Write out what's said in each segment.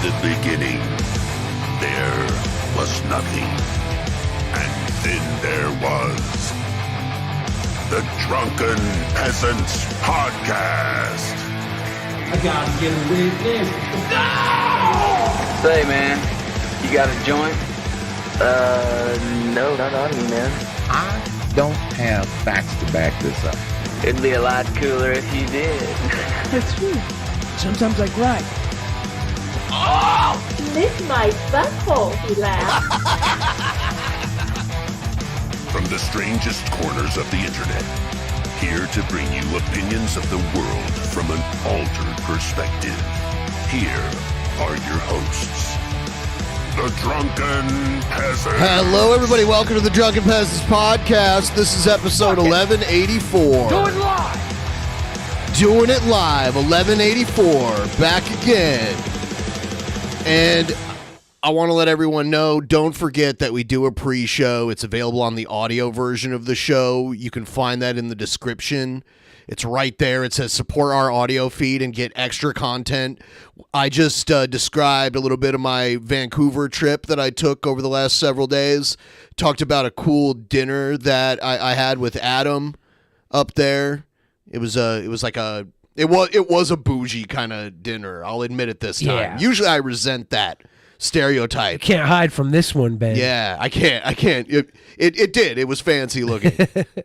the beginning, there was nothing. And then there was the Drunken Peasants Podcast. I gotta get a witness. No! Say, man, you got a joint? No, not on me, man. I don't have facts to back this up. It'd be a lot cooler if you did. That's true. Sometimes I cry. Oh! Lick my butthole, he laughed. From the strangest corners of the internet, here to bring you opinions of the world from an altered perspective. Here are your hosts, the Drunken Peasants. Hello, everybody. Welcome to the Drunken Peasants Podcast. This is episode 1184. Doing it live, 1184. Back again. And I want to let everyone know, don't forget that we do a pre-show. It's available on the audio version of the show. You can find that in the description. It's right there. It says support our audio feed and get extra content. I just described a little bit of my Vancouver trip that I took over the last several days. Talked about a cool dinner that I had with Adam up there. It was a bougie kind of dinner. I'll admit it this time. Yeah. Usually I resent that stereotype. You can't hide from this one, Ben. Yeah, I can't. It did. It was fancy looking.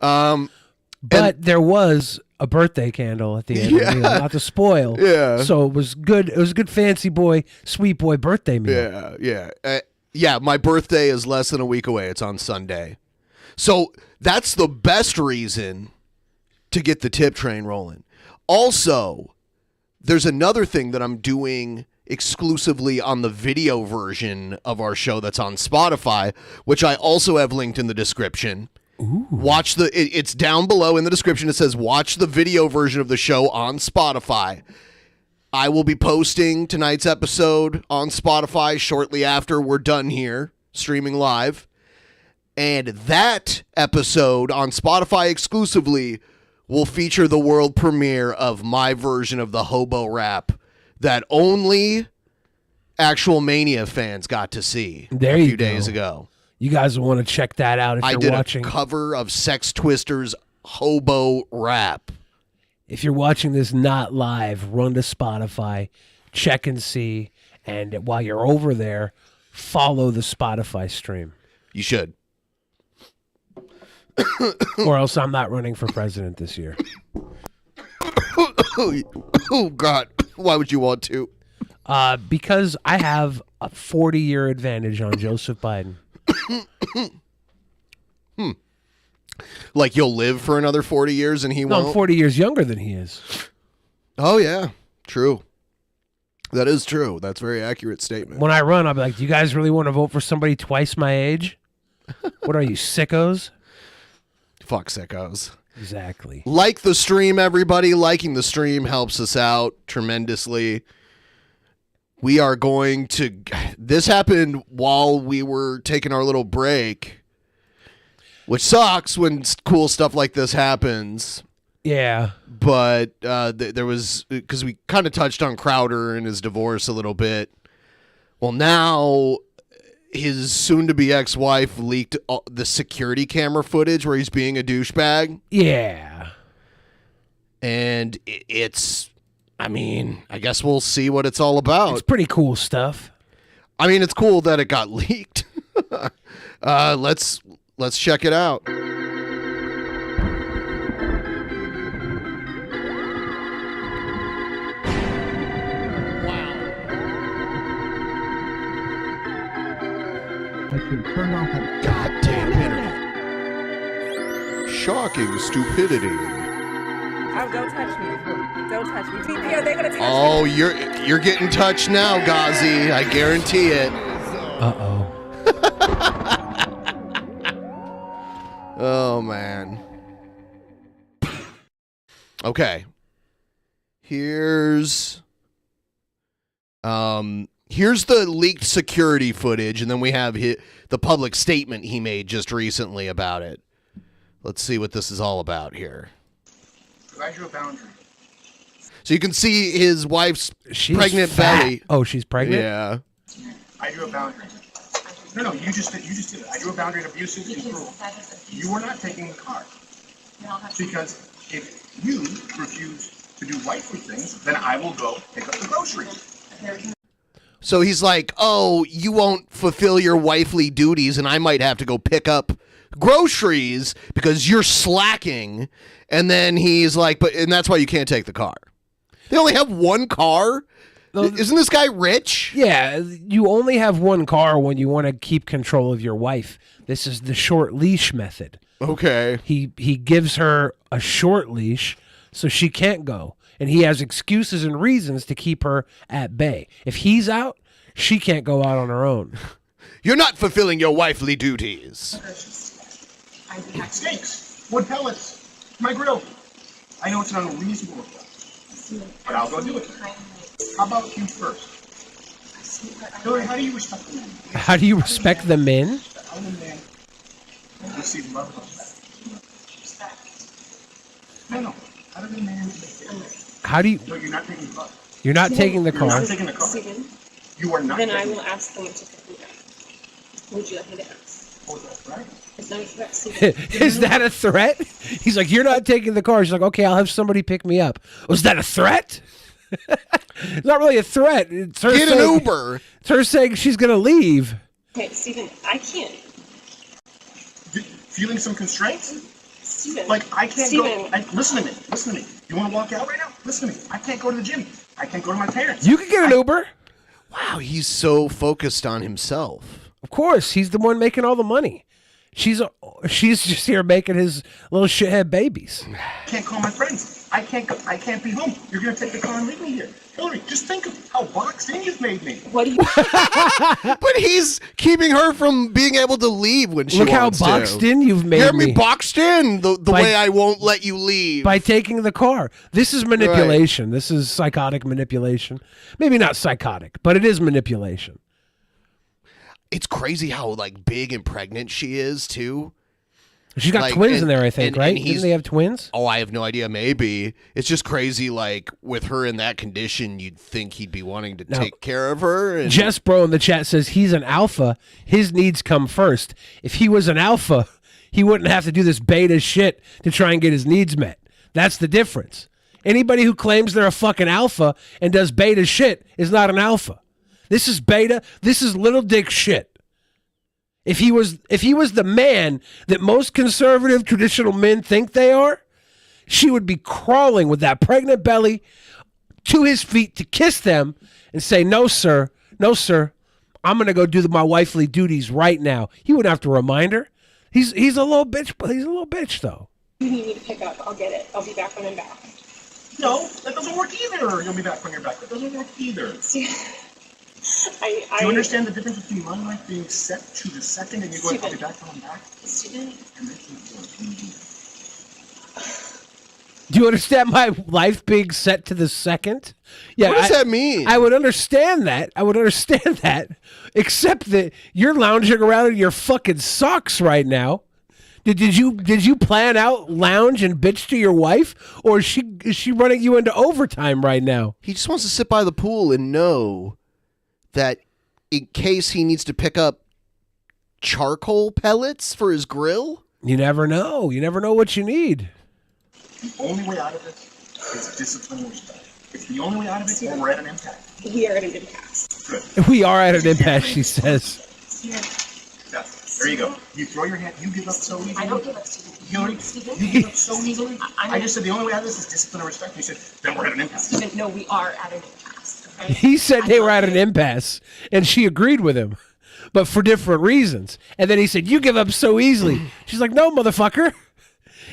But there was a birthday candle at the end of the meal, not to spoil. Yeah. So it was good. It was a good fancy boy, sweet boy birthday meal. Yeah. My birthday is less than a week away. It's on Sunday. So that's the best reason to get the tip train rolling. Also, there's another thing that I'm doing exclusively on the video version of our show that's on Spotify, which I also have linked in the description. Ooh. It's down below in the description. It says watch the video version of the show on Spotify. I will be posting tonight's episode on Spotify shortly after we're done here, streaming live. And that episode on Spotify exclusively will feature the world premiere of my version of the hobo rap that only Actual Mania fans got to see a few days ago. You guys will want to check that out if you're watching. I did a cover of Sex Twister's hobo rap. If you're watching this not live, run to Spotify, check and see, and while you're over there, follow the Spotify stream. You should. Or else I'm not running for president this year. Oh, God. Why would you want to? Because I have a 40-year advantage on Joseph Biden. Like you'll live for another 40 years and he won't? I'm 40 years younger than he is. Oh, yeah. True. That is true. That's a very accurate statement. When I run, I'll be like, do you guys really want to vote for somebody twice my age? What are you, sickos? Fuck sickos. Exactly. Like the stream, everybody. Liking the stream helps us out tremendously. We are going to... This happened while we were taking our little break, which sucks when cool stuff like this happens. Yeah. But there was... Because we kind of touched on Crowder and his divorce a little bit. Well, now his soon-to-be ex-wife leaked the security camera footage where he's being a douchebag. Yeah. And it's... I mean, I guess we'll see what it's all about. It's pretty cool stuff. I mean, it's cool that it got leaked. Let's check it out. Wow. I should turn off that Goddamn internet. Shocking stupidity. Oh, don't touch me. Don't touch me. TP, are they going to touch me? Oh, you're getting touched now, Ghazi. I guarantee it. Uh-oh. Oh, man. Okay. Here's the leaked security footage, and then we have the public statement he made just recently about it. Let's see what this is all about here. I drew a boundary. So you can see his wife's She's pregnant fat. belly. Oh, she's pregnant? Yeah. I drew a boundary. No, you just did it. I drew a boundary of abusive and cruel. You are not taking the car. Because if you refuse to do wifely things, then I will go pick up the groceries. So he's like, oh, you won't fulfill your wifely duties, and I might have to go pick up groceries because you're slacking. And then he's like, and that's why you can't take the car. They only have one car? Isn't this guy rich? Yeah, you only have one car when you want to keep control of your wife. This is the short leash method. Okay. He gives her a short leash so she can't go. And he has excuses and reasons to keep her at bay. If he's out, she can't go out on her own. You're not fulfilling your wifely duties. Steaks, wood pellets, my grill. I know it's an unreasonable request, but I'll go do it. How about you first? Hillary, how do you respect the men? How do you respect the men? How do men receive love and respect? No. How do the men How do you... No, you're not taking the car. You're not taking the You're car. not taking the car. Steven, You are not then I taking will ask someone to pick me up. Would you like me to ask? Oh, that's right. It's not a threat, Steven. Is that a threat? He's like, you're not taking the car. She's like, okay, I'll have somebody pick me up. Was that a threat? It's not really a threat. It's her Get an saying, Uber. It's her saying she's going to leave. Okay, Steven, I can't. Feeling some constraints? Steven. Like, I can't Steven. go. Listen to me. Listen to me. You want to walk out right now? Listen to me. I can't go to the gym. I can't go to my parents. You can get an Uber. Wow, he's so focused on himself. Of course, he's the one making all the money. She's just here making his little shithead babies. I can't call my friends. I can't go. I can't be home. You're going to take the car and leave me here. Hillary, just think of how boxed in you've made me. What do you... But he's keeping her from being able to leave when she Look how wants to. boxed in you've made You're me. boxed in the By- way I won't let you leave. By taking the car. This is manipulation. This is psychotic manipulation. Maybe not psychotic, but it is manipulation. It's crazy how like big and pregnant she is too. She's got Like, twins in there, I think, and right? he's- Didn't they have twins? Oh, I have no idea. Maybe. It's just crazy. Like, with her in that condition, you'd think he'd be wanting to take care of her. And Jess Bro in the chat says he's an alpha. His needs come first. If he was an alpha, he wouldn't have to do this beta shit to try and get his needs met. That's the difference. Anybody who claims they're a fucking alpha and does beta shit is not an alpha. This is beta. This is little dick shit. If he was the man that most conservative traditional men think they are, she would be crawling with that pregnant belly to his feet to kiss them and say, no, sir, I'm going to go do my wifely duties right now. He wouldn't have to remind her. He's a little bitch, but he's a little bitch, though. You need me to pick up. I'll get it. I'll be back when I'm back. No, that doesn't work either. You'll be back when you're back. That doesn't work either. Do you understand the difference between my life being set to the second and you going, I'll be back when I'm back? Steven. Do you understand my life being set to the second? Yeah. What does that mean? I would understand that. Except that you're lounging around in your fucking socks right now. Did you plan out lounge and bitch to your wife, or is she running you into overtime right now? he just wants to sit by the pool and know that in case he needs to pick up charcoal pellets for his grill. You never know. You never know what you need. The only way out of this is discipline and respect. It's the only way out of it, or we're at an impasse. We are at an impasse. Good. We are at an impasse, she says. Yeah. There you go. You throw your hand. You give up so easily. I don't give up, Steven. Hillary, you give up so easily. I just said the only way out of this is discipline and respect. You said, then we're at an impasse. Steven, no, we are at an impasse. Okay? He said they were at an impasse, and she agreed with him, but for different reasons. And then he said, you give up so easily. She's like, no, motherfucker.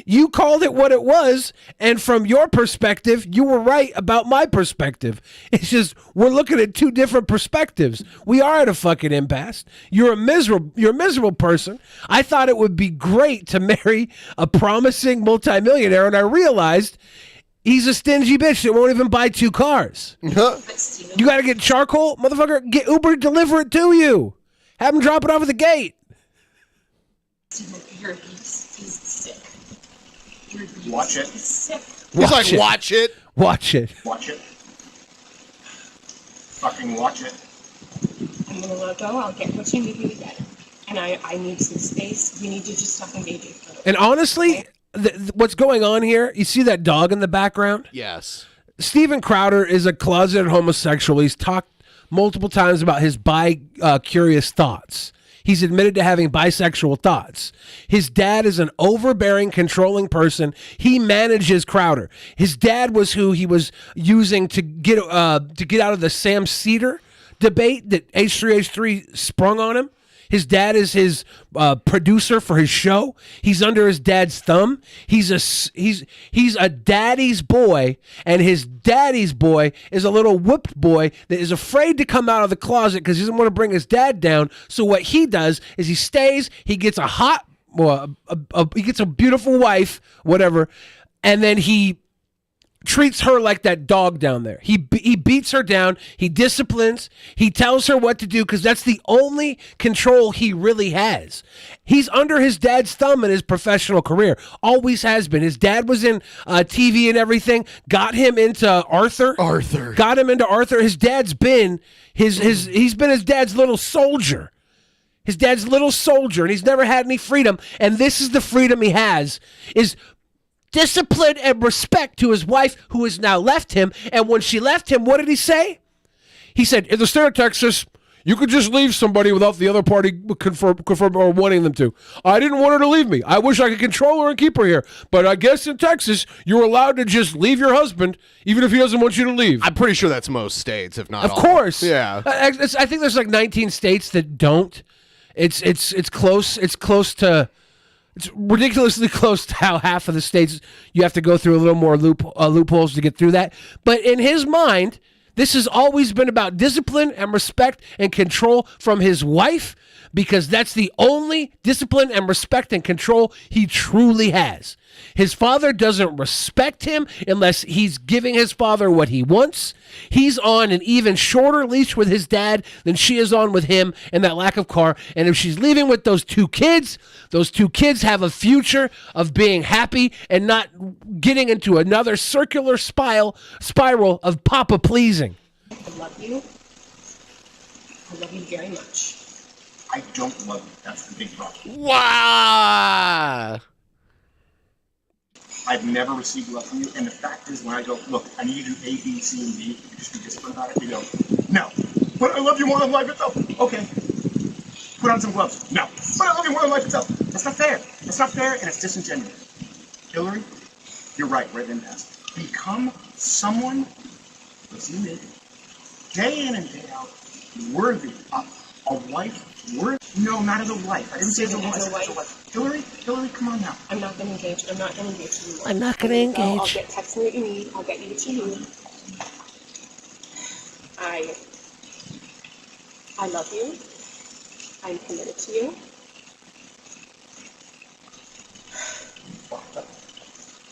You called it what it was, and from your perspective, you were right about my perspective. It's just we're looking at two different perspectives. We are at a fucking impasse. You're a miserable person. I thought it would be great to marry a promising multimillionaire, and I realized he's a stingy bitch that won't even buy 2 cars. You got to get charcoal, motherfucker. Get Uber, deliver it to you. Have him drop it off at the gate. Steven, he's sick. Watch it. He's sick. He's like, watch it. Watch it. Watch it. Fucking watch it. I'm gonna let go. I'll get what you need me to get. And I need some space. You need to just stop engaging. And honestly, what's going on here, you see that dog in the background? Yes. Steven Crowder is a closeted homosexual. He's talked multiple times about his bi-curious thoughts. He's admitted to having bisexual thoughts. His dad is an overbearing, controlling person. He manages Crowder. His dad was who he was using to get out of the Sam Cedar debate that H3H3 sprung on him. His dad is his producer for his show. He's under his dad's thumb. He's a daddy's boy, and his daddy's boy is a little whooped boy that is afraid to come out of the closet because he doesn't want to bring his dad down. So what he does is he stays. He gets he gets a beautiful wife, whatever, and then he treats her like that dog down there. He beats her down. He disciplines. He tells her what to do because that's the only control he really has. He's under his dad's thumb in his professional career. Always has been. His dad was in TV and everything. Got him into Arthur. Got him into Arthur. His dad's been he's been his dad's little soldier. His dad's little soldier, and he's never had any freedom. And this is the freedom he has, is discipline and respect to his wife, who has now left him. And when she left him, what did he say? He said, in the state of Texas, you could just leave somebody without the other party confirm or wanting them to. I didn't want her to leave me. I wish I could control her and keep her here. But I guess in Texas, you're allowed to just leave your husband, even if he doesn't want you to leave. I'm pretty sure that's most states, if not all. Of course. Yeah. I think there's like 19 states that don't. It's close. It's close to... It's ridiculously close to how half of the states you have to go through a little more loopholes to get through that. But in his mind, this has always been about discipline and respect and control from his wife, because that's the only discipline and respect and control he truly has. His father doesn't respect him unless he's giving his father what he wants. He's on an even shorter leash with his dad than she is on with him, and that lack of car. And if she's leaving with those two kids have a future of being happy and not getting into another circular spiral of papa pleasing. I love you. I love you very much. I don't love you. That's the big problem. Wow. I've never received love from you, and the fact is, when I go, look, I need you to do A, B, C, and D, you just be disciplined about it, you go, no, but I love you more than life itself. Okay, put on some gloves. No, but I love you more than life itself. That's not fair. That's not fair, and it's disingenuous. Hillary, you're right, we're at an impasse. Become someone that's unique, day in and day out, worthy of a wife. No, not as a wife. I didn't say as a wife. Hillary, come on now. I'm not going to engage. I'm not going to engage anymore. I'm not going to engage. I'll get text me what you need. I'll get you what you need. I love you. I'm committed to you.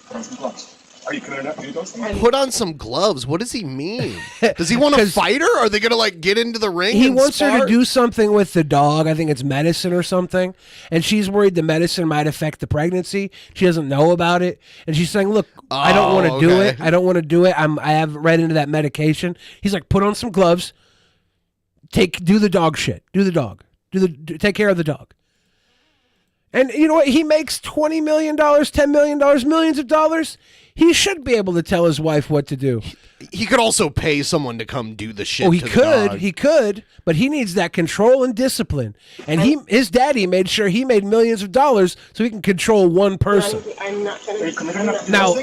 Put on some gloves. Are you committed enough to do those things? Put on some gloves. What does he mean? Does he want to fight her? Are they going to like get into the ring? He and wants spar? her to do something with the dog. I think it's medicine or something. And she's worried the medicine might affect the pregnancy. She doesn't know about it. And she's saying, look, I don't want to do it. I don't want to do it. I haven't read into that medication. He's like, put on some gloves. Do the dog shit. Do the dog. Take care of the dog. And you know what? He makes $20 million, $10 million, millions of dollars. He should be able to tell his wife what to do. He could also pay someone to come do the shit. Oh, he to could. The dog. He could. But he needs that control and discipline. And his daddy made sure he made millions of dollars so he can control one person. I'm not going to. Now,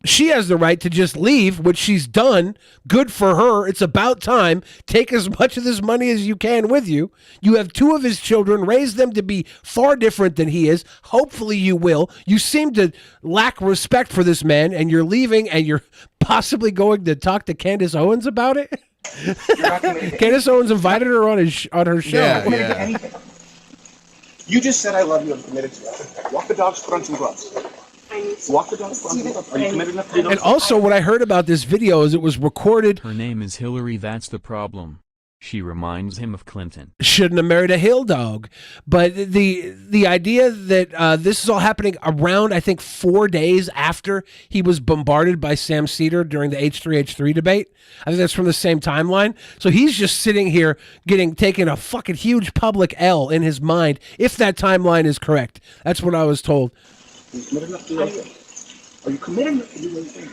she has the right to just leave, which she's done. Good for her. It's about time. Take as much of this money as you can with you. You have two of his children. Raise them to be far different than he is. Hopefully you will. You seem to lack respect for this man, and you're leaving, and you're possibly going to talk to Candace Owens about it. Candace Owens invited her on her show. Yeah. You just said I love you. I'm committed to it. Walk the dogs. Put on some gloves. Walk the dogs. Are you committed enough to do those? And also, what I heard about this video is it was recorded. Her name is Hillary. That's the problem. She reminds him of Clinton. Shouldn't have married a hill dog. But the idea that this is all happening around, I think, 4 days after he was bombarded by Sam Cedar during the H3H3 debate. I think that's from the same timeline. So he's just sitting here taking a fucking huge public L in his mind, if that timeline is correct. That's what I was told. Are you committed enough to do anything? Are you committed enough to do anything?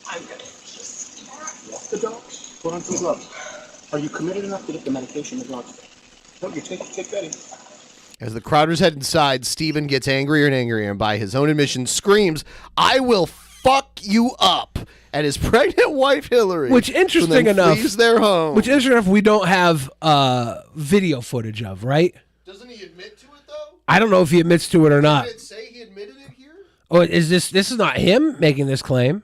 I'm gonna just Walk the dogs. Put on some gloves. Are you committed enough to get the medication the dogs? No, you take Betty. As the Crowders head inside, Steven gets angrier and angrier and by his own admission screams, "I will fuck you up," at his pregnant wife Hillary. Which, interesting enough, flees their home. Which, interesting enough, we don't have video footage of, right? Doesn't he admit to it, though? I don't know if he admits to it or not. Did it say he admitted it here? Oh, is this is not him making this claim?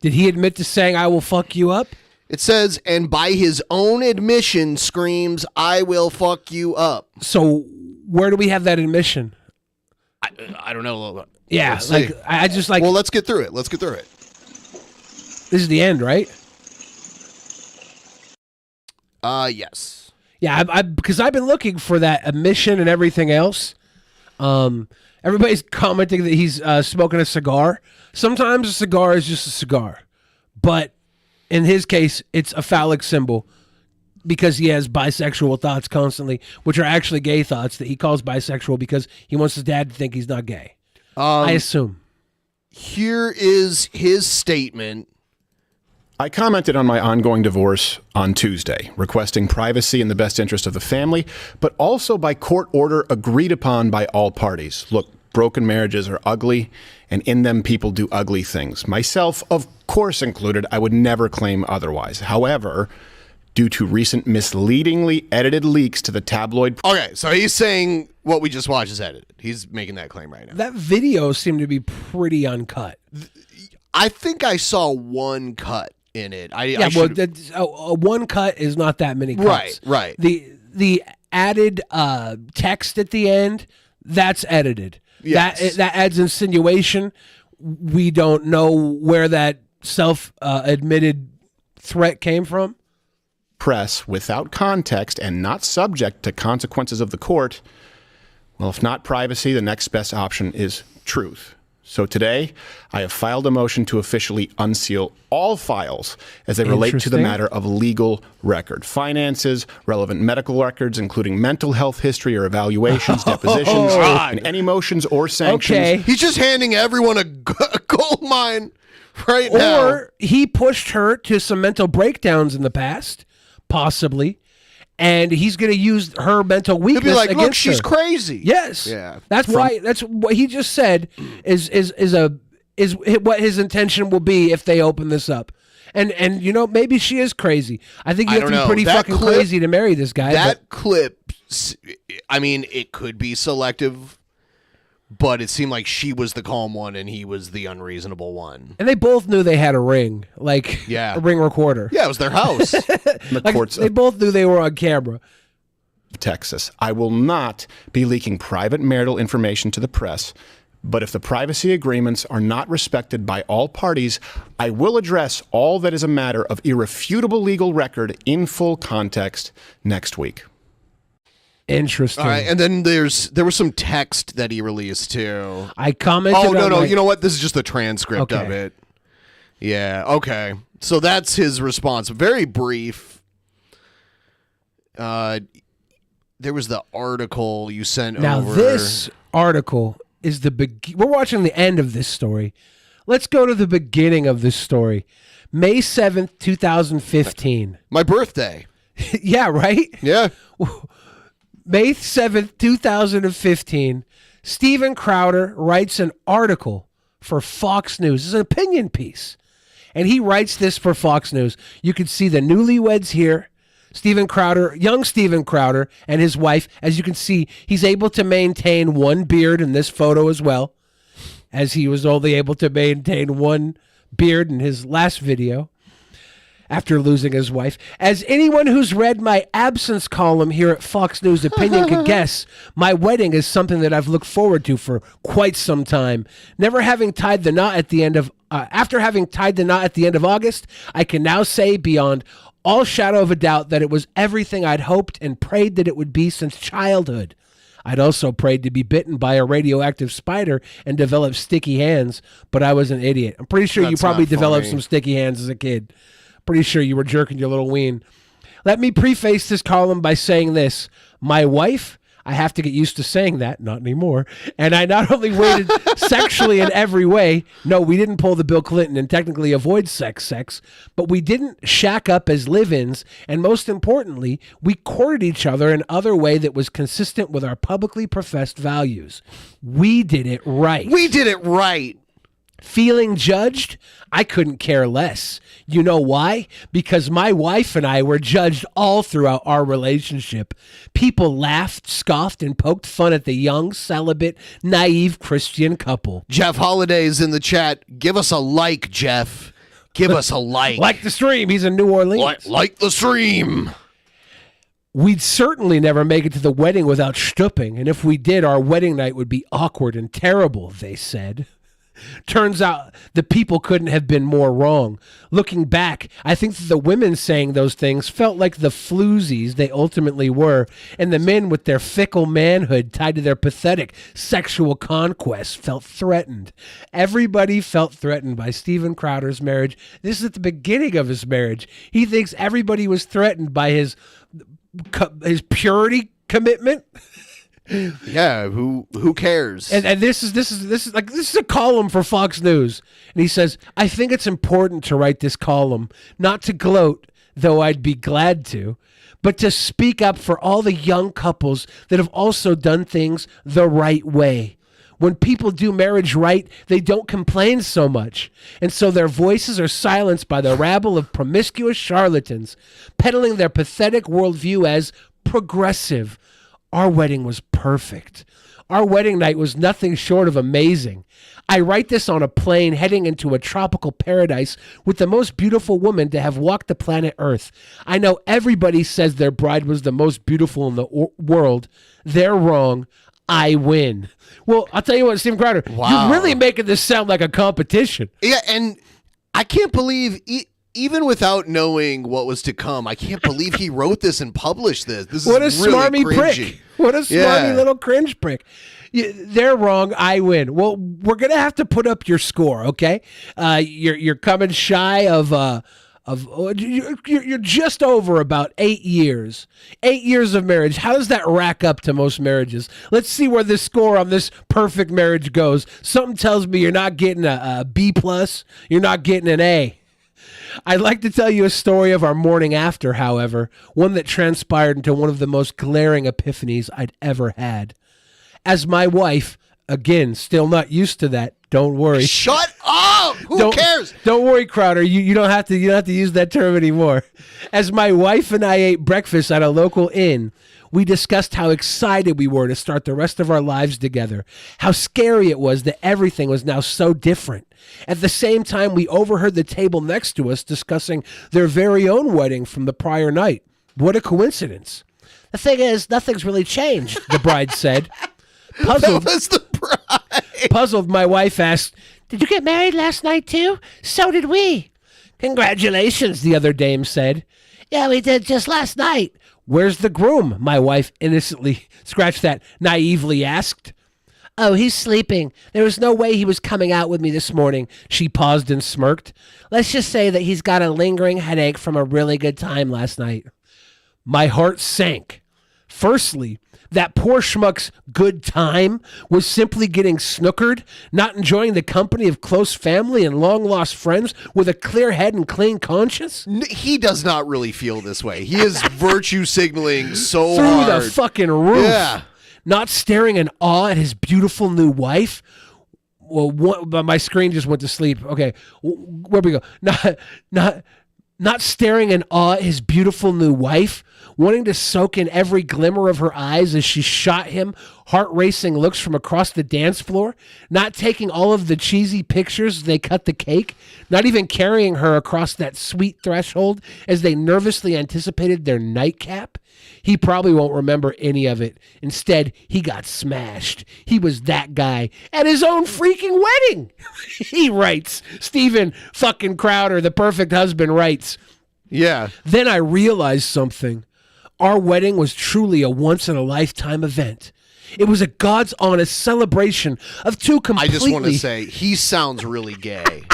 Did he admit to saying, "I will fuck you up"? It says, and by his own admission screams, "I will fuck you up." So where do we have that admission? I don't know. Yeah, Let's like see. I just like. Well, let's get through it. This is the end, right? Yes. Yeah, because I've been looking for that admission and everything else. Everybody's commenting that he's smoking a cigar. Sometimes a cigar is just a cigar, but in his case, it's a phallic symbol because he has bisexual thoughts constantly, which are actually gay thoughts that he calls bisexual because he wants his dad to think he's not gay. I assume. Here is his statement. I commented on my ongoing divorce on Tuesday, requesting privacy in the best interest of the family, but also by court order agreed upon by all parties. Look, broken marriages are ugly, and in them people do ugly things. Myself, of course included, I would never claim otherwise. However, due to recent misleadingly edited leaks to the tabloid... Okay, so he's saying what we just watched is edited. He's making that claim right now. That video seemed to be pretty uncut. I think I saw one cut in it. One cut is not that many cuts. Right. The added text at the end, that's edited. Yes. That adds insinuation. We don't know where that self-admitted threat came from. Press without context and not subject to consequences of the court. Well, if not privacy, the next best option is truth. So today, I have filed a motion to officially unseal all files as they relate to the matter of legal record. Finances, relevant medical records, including mental health history or evaluations, depositions, and any motions or sanctions. Okay. He's just handing everyone a gold mine right now. Or he pushed her to some mental breakdowns in the past, possibly, and he's going to use her mental weakness He'll be like, against look, she's her. crazy. Yes. Yeah. That's what he just said is what his intention will be if they open this up. And you know, maybe she is crazy. I think you have to be pretty fucking crazy to marry this guy. That clip, I mean, it could be selective, but it seemed like she was the calm one and he was the unreasonable one. And they both knew they had a ring, a ring recorder. Yeah, it was their house. They both knew they were on camera. Texas. I will not be leaking private marital information to the press, but if the privacy agreements are not respected by all parties, I will address all that is a matter of irrefutable legal record in full context next week. Interesting. All right, and then there was some text that he released too. I commented. Oh no, you know what? This is just the transcript of it. Yeah. Okay. So that's his response. Very brief. There was the article you sent over. Now this article is we're watching the end of this story. Let's go to the beginning of this story. May 7th, 2015. My birthday. Yeah, right? Yeah. May 7th, 2015, Steven Crowder writes an article for Fox News. It's an opinion piece. And he writes this for Fox News. You can see the newlyweds here. Steven Crowder, young Steven Crowder, and his wife. As you can see, he's able to maintain one beard in this photo as well, as he was only able to maintain one beard in his last video after losing his wife. As anyone who's read my absence column here at Fox News Opinion could guess, my wedding is something that I've looked forward to for quite some time. Never having tied the knot at the end of after having tied the knot at the end of August, I can now say beyond all shadow of a doubt that it was everything I'd hoped and prayed that it would be since childhood. I'd also prayed to be bitten by a radioactive spider and develop sticky hands, but I was an idiot. I'm pretty sure you probably developed some sticky hands as a kid. Pretty sure you were jerking your little ween. Let me preface this column by saying this. My wife, I have to get used to saying that, not anymore, and I not only waited sexually in every way, no, we didn't pull the Bill Clinton and technically avoid sex, but we didn't shack up as live-ins, and most importantly, we courted each other in other way that was consistent with our publicly professed values. We did it right. We did it right. Feeling judged? I couldn't care less. You know why? Because my wife and I were judged all throughout our relationship. People laughed, scoffed, and poked fun at the young, celibate, naive Christian couple. Jeff Holiday's in the chat. Give us a like, Jeff. Give us a like. Like the stream. He's in New Orleans. Like the stream. We'd certainly never make it to the wedding without stooping, and if we did, our wedding night would be awkward and terrible, they said. Turns out the people couldn't have been more wrong. Looking back, I think that the women saying those things felt like the floozies they ultimately were, and the men with their fickle manhood tied to their pathetic sexual conquests felt threatened. Everybody felt threatened by Steven Crowder's marriage. This is at the beginning of his marriage. He thinks everybody was threatened by his purity commitment. Yeah, who cares? And this is a column for Fox News. And he says, I think it's important to write this column, not to gloat, though I'd be glad to, but to speak up for all the young couples that have also done things the right way. When people do marriage right, they don't complain so much. And so their voices are silenced by the rabble of promiscuous charlatans, peddling their pathetic worldview as progressive. Our wedding was perfect. Our wedding night was nothing short of amazing. I write this on a plane heading into a tropical paradise with the most beautiful woman to have walked the planet Earth. I know everybody says their bride was the most beautiful in the world. They're wrong. I win. Well, I'll tell you what, Steven Crowder, you're really making this sound like a competition. Yeah, and I can't believe... Even without knowing what was to come, I can't believe he wrote this and published this. This what is a really smarmy cringy. prick. What a smarmy little cringe prick. They're wrong. I win. Well, we're going to have to put up your score, okay? You're coming shy of you're just over about 8 years. 8 years of marriage. How does that rack up to most marriages? Let's see where this score on this perfect marriage goes. Something tells me you're not getting a B+. You're not getting an A. I'd like to tell you a story of our morning after, however, one that transpired into one of the most glaring epiphanies I'd ever had. As my wife, again, still not used to that, don't worry. Shut up! Who cares? Don't worry, Crowder. You don't have to use that term anymore. As my wife and I ate breakfast at a local inn, we discussed how excited we were to start the rest of our lives together, how scary it was that everything was now so different. At the same time, we overheard the table next to us discussing their very own wedding from the prior night. What a coincidence. The thing is, nothing's really changed, the bride said. Puzzled, that was the bride. Puzzled, my wife asked, did you get married last night too? So did we. Congratulations, the other dame said. Yeah, we did just last night. Where's the groom? My wife innocently naively asked. Oh, he's sleeping. There was no way he was coming out with me this morning. She paused and smirked. Let's just say that he's got a lingering headache from a really good time last night. My heart sank. Firstly, that poor schmuck's good time was simply getting snookered, not enjoying the company of close family and long-lost friends with a clear head and clean conscience. He does not really feel this way. He is virtue signaling so through hard. the fucking roof. Yeah. Not staring in awe at his beautiful new wife. Well, my screen just went to sleep. Okay, where we go? Not staring in awe at his beautiful new wife, wanting to soak in every glimmer of her eyes as she shot him heart-racing looks from across the dance floor, not taking all of the cheesy pictures as they cut the cake, not even carrying her across that sweet threshold as they nervously anticipated their nightcap. He probably won't remember any of it. Instead, he got smashed. He was that guy at his own freaking wedding. He writes, Steven fucking Crowder, the perfect husband, writes, Yeah. Then I realized something. Our wedding was truly a once-in-a-lifetime event. It was a God's honest celebration of two completely... I just want to say, he sounds really gay.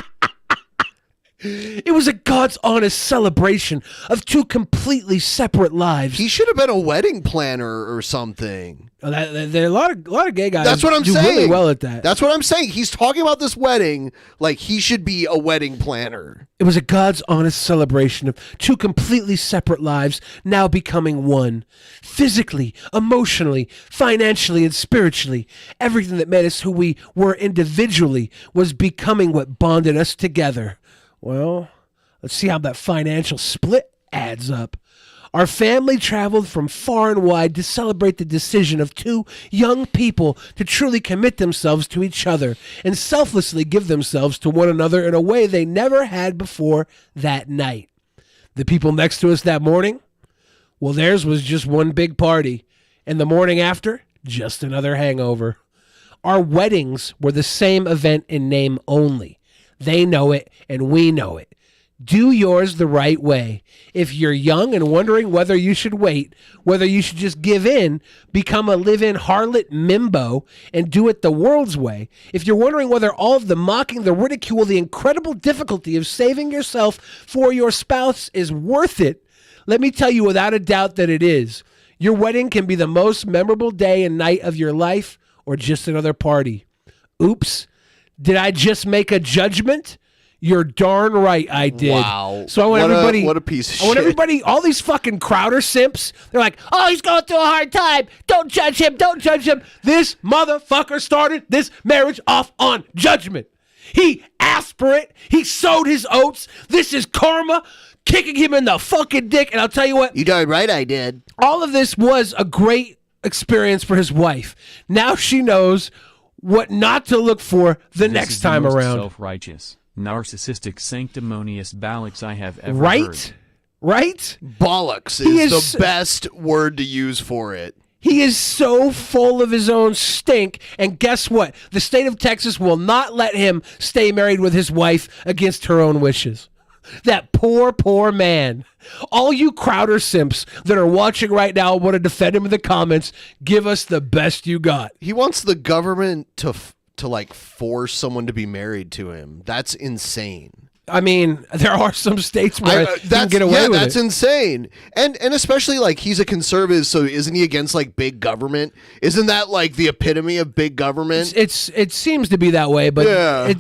It was a God's honest celebration of two completely separate lives. He should have been a wedding planner or something. There are a lot of gay guys. That's what I'm do saying. Really well at that. That's what I'm saying. He's talking about this wedding like he should be a wedding planner. It was a God's honest celebration of two completely separate lives now becoming one. Physically, emotionally, financially, and spiritually. Everything that made us who we were individually was becoming what bonded us together. Well, let's see how that financial split adds up. Our family traveled from far and wide to celebrate the decision of two young people to truly commit themselves to each other and selflessly give themselves to one another in a way they never had before that night. The people next to us that morning, well, theirs was just one big party, and the morning after, just another hangover. Our weddings were the same event in name only. They know it, and we know it. Do yours the right way. If you're young and wondering whether you should wait, whether you should just give in, become a live-in harlot mimbo, and do it the world's way, if you're wondering whether all of the mocking, the ridicule, the incredible difficulty of saving yourself for your spouse is worth it, let me tell you without a doubt that it is. Your wedding can be the most memorable day and night of your life, or just another party. Oops. Did I just make a judgment? You're darn right I did. Wow. So I want everybody... What a piece of shit. I want everybody, all these fucking Crowder simps, they're like, oh, he's going through a hard time. Don't judge him. Don't judge him. This motherfucker started this marriage off on judgment. He asked for it. He sowed his oats. This is karma kicking him in the fucking dick. And I'll tell you what. You darn right I did. All of this was a great experience for his wife. Now she knows what not to look for the next time most around. Self-righteous, narcissistic, sanctimonious bollocks I have ever Right? heard. Right? Bollocks is the best word to use for it. He is so full of his own stink, and guess what? The state of Texas will not let him stay married with his wife against her own wishes. That poor, poor man. All you Crowder simps that are watching right now want to defend him in the comments, give us the best you got. He wants the government to like force someone to be married to him. That's insane. I mean, there are some states where you can get away with that's it. insane. And especially like he's a conservative, so isn't he against like big government? Isn't that like the epitome of big government? It seems to be that way, but Yeah.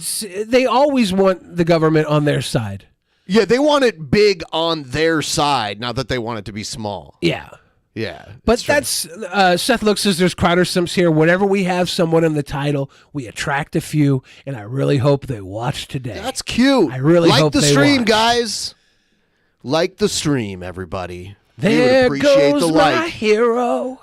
they always want the government on their side. Yeah, they want it big on their side, not that they want it to be small. Yeah. Yeah. But that's Seth Look says there's Crowder Simps here. Whenever we have someone in the title, we attract a few, and I really hope they watch today. That's cute. I really like hope the they stream, watch. guys. Like the stream, everybody. We would There appreciate goes the my like. hero.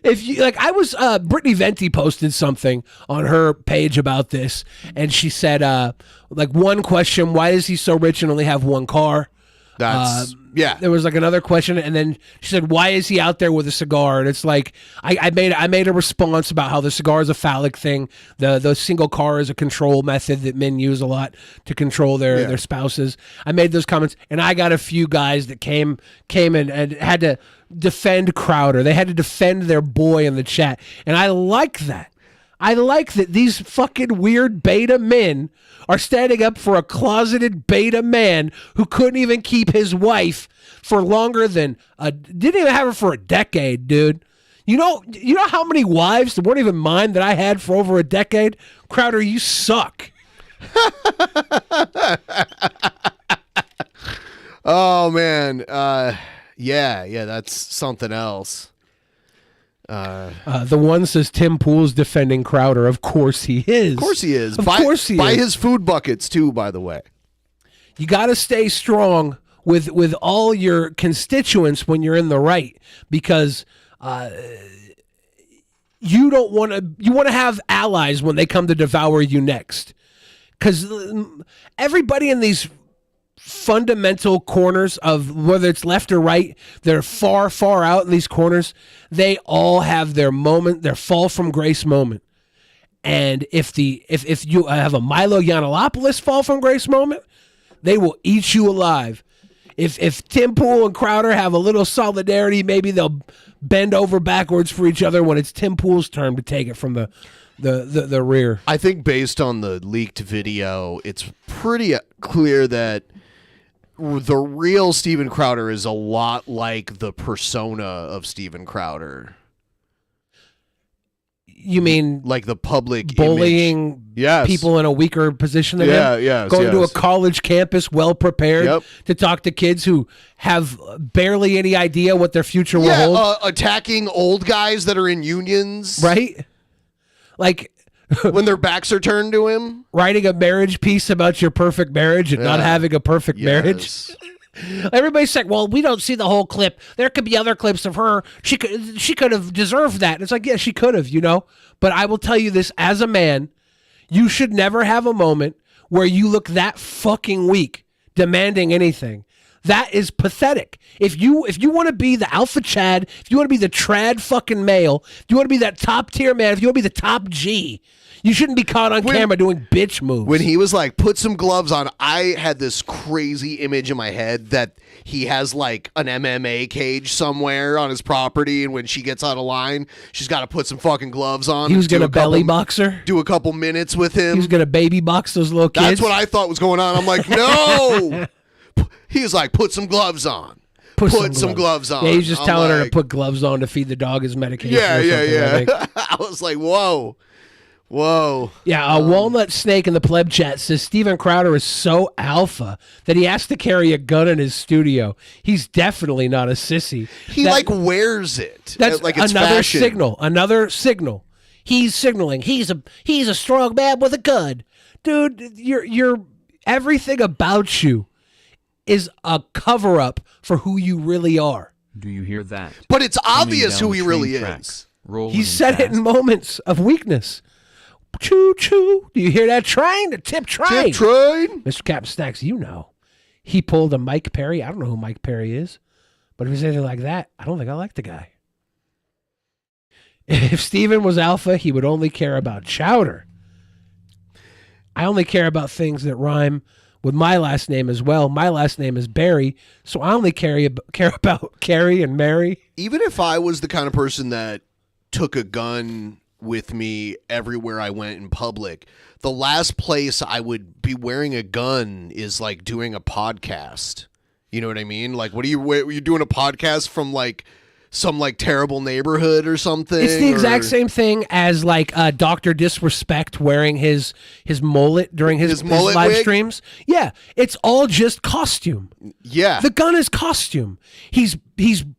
If you like, I was Brittany Venti posted something on her page about this, and she said, like, one question: why is he so rich and only have one car? That's yeah. There was like another question, and then she said, "Why is he out there with a cigar?" And it's like I made a response about how the cigar is a phallic thing. The single car is a control method that men use a lot to control their spouses. I made those comments, and I got a few guys that came in and had to defend Crowder. They had to defend their boy in the chat, and I like that. I like that these fucking weird beta men are standing up for a closeted beta man who couldn't even keep his wife for longer than didn't even have her for a decade, dude. You know how many wives that weren't even mine that I had for over a decade? Crowder, you suck. Oh man, yeah, that's something else. The one says Tim Pool's defending Crowder. Of course he is. Of course he is. Of course he is. Buy his food buckets too, by the way. You got to stay strong with all your constituents when you're in the right, because you want to have allies when they come to devour you next. Because everybody in these fundamental corners of whether it's left or right, they're far, far out in these corners. They all have their moment, their fall from grace moment. And if you have a Milo Yiannopoulos fall from grace moment, They will eat you alive. If Tim Pool and Crowder have a little solidarity, maybe they'll bend over backwards for each other when it's Tim Pool's turn to take it from the rear. I think based on the leaked video, it's pretty clear that the real Steven Crowder is a lot like the persona of Steven Crowder. You mean like the public bullying people in a weaker position than him? Going to a college campus well prepared to talk to kids who have barely any idea what their future will hold. Attacking old guys that are in unions. Right? Like when their backs are turned to him. Writing a marriage piece about your perfect marriage and not having a perfect marriage. Everybody's saying, well, we don't see the whole clip. There could be other clips of her. She could have deserved that. It's like, yeah, she could have, But I will tell you this, as a man, you should never have a moment where you look that fucking weak demanding anything. That is pathetic. If you want to be the alpha Chad, if you want to be the trad fucking male, if you want to be that top tier man, if you want to be the top G, you shouldn't be caught on camera doing bitch moves. When he was like, put some gloves on, I had this crazy image in my head that he has like an MMA cage somewhere on his property, and when she gets out of line, she's got to put some fucking gloves on. He was going to belly box her? Do a couple minutes with him. He was going to baby box those little kids? That's what I thought was going on. I'm like, no! He was like, put some gloves on. Put some gloves on. Yeah, he was just telling her to put gloves on to feed the dog his medication. Yeah. I was like, whoa. Yeah, Walnut Snake in the pleb chat says Steven Crowder is so alpha that he has to carry a gun in his studio. He's definitely not a sissy. He wears it. That's like it's another fashion. signal. Another signal. He's signaling. He's a strong man with a gun. Dude, you're everything about you is a cover-up for who you really are. Do you hear that? But it's obvious who he really is. He said it in moments of weakness. Choo-choo. Do you hear that train? The tip train. Tip train. Mr. Captain Stacks, he pulled a Mike Perry. I don't know who Mike Perry is. But if he's anything like that, I don't think I like the guy. If Steven was alpha, he would only care about chowder. I only care about things that rhyme with my last name as well. My last name is Barry, so I only care about Carrie and Mary. Even if I was the kind of person that took a gun with me everywhere I went in public, the last place I would be wearing a gun is like doing a podcast. You know what I mean? Like, were you doing a podcast from like some like terrible neighborhood or something? It's the exact same thing as like Dr. Disrespect wearing his mullet during his live wig? streams. Yeah, it's all just costume. Yeah. The gun is costume. He's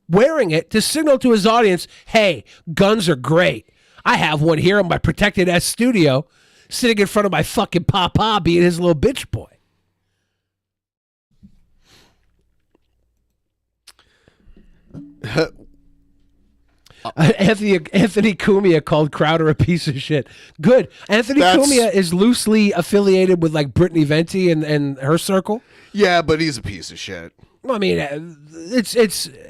wearing it to signal to his audience, hey, guns are great. I have one here in my protected ass studio sitting in front of my fucking papa being his little bitch boy. Anthony Cumia called Crowder a piece of shit. Good. Anthony Cumia is loosely affiliated with like Brittany Venti and her circle. Yeah, but he's a piece of shit. I mean,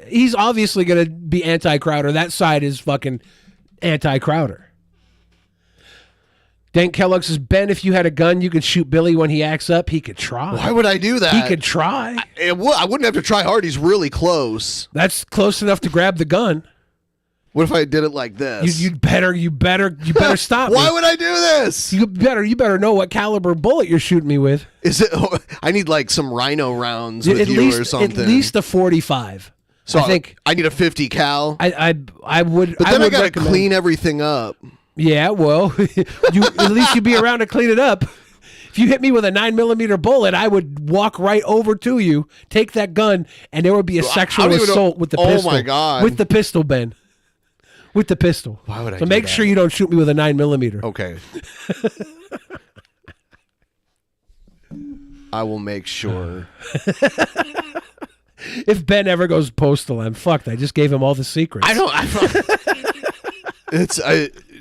he's obviously going to be anti-Crowder. That side is fucking anti-Crowder. Dan Kellogg says, Ben, if you had a gun, you could shoot Billy when he acts up. He could try. Why would I do that? He could try. I wouldn't have to try hard. He's really close. That's close enough to grab the gun. What if I did it like this? You better stop. Why would I do this? You better know what caliber bullet you're shooting me with. Is it? I need like some rhino rounds with you or something. At least a 45. So I think I need a 50 cal. I would. But then I gotta recommend clean everything up. Yeah, well, at least you'd be around to clean it up. If you hit me with a 9mm bullet, I would walk right over to you, take that gun, and there would be a sexual assault with the pistol. Oh my God. With the pistol, Ben. With the pistol. Why would I So do make that? sure you don't shoot me with a 9mm. Okay. I will make sure. If Ben ever goes postal, I'm fucked. I just gave him all the secrets.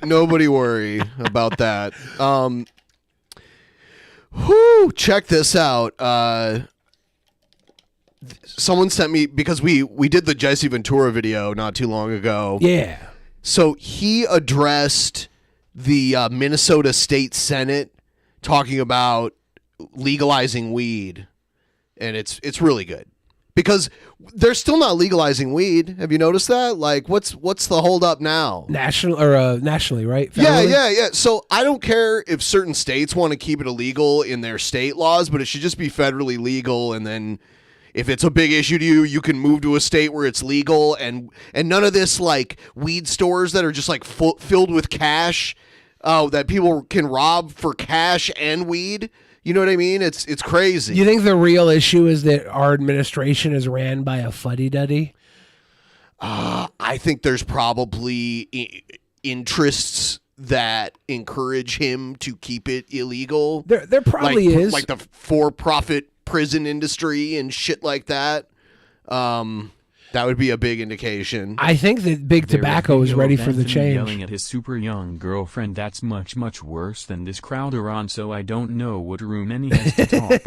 Nobody worry about that. Check this out. Someone sent me, because we did the Jesse Ventura video not too long ago. Yeah. So he addressed the Minnesota State Senate talking about legalizing weed. and it's really good because they're still not legalizing weed. Have you noticed that? Like, what's the holdup now? Nationally, right? Federally? Yeah. So I don't care if certain states want to keep it illegal in their state laws, but it should just be federally legal, and then if it's a big issue to you, you can move to a state where it's legal, and none of this like weed stores that are just like filled with cash that people can rob for cash and weed. You know what I mean? It's crazy. You think the real issue is that our administration is ran by a fuddy-duddy? I think there's probably interests that encourage him to keep it illegal. There probably is. Like the for-profit prison industry and shit like that. That would be a big indication. I think that Big Tobacco is ready for the change. Yelling at his super young girlfriend, that's much, much worse than this crowd are on, so I don't know what room any has to talk.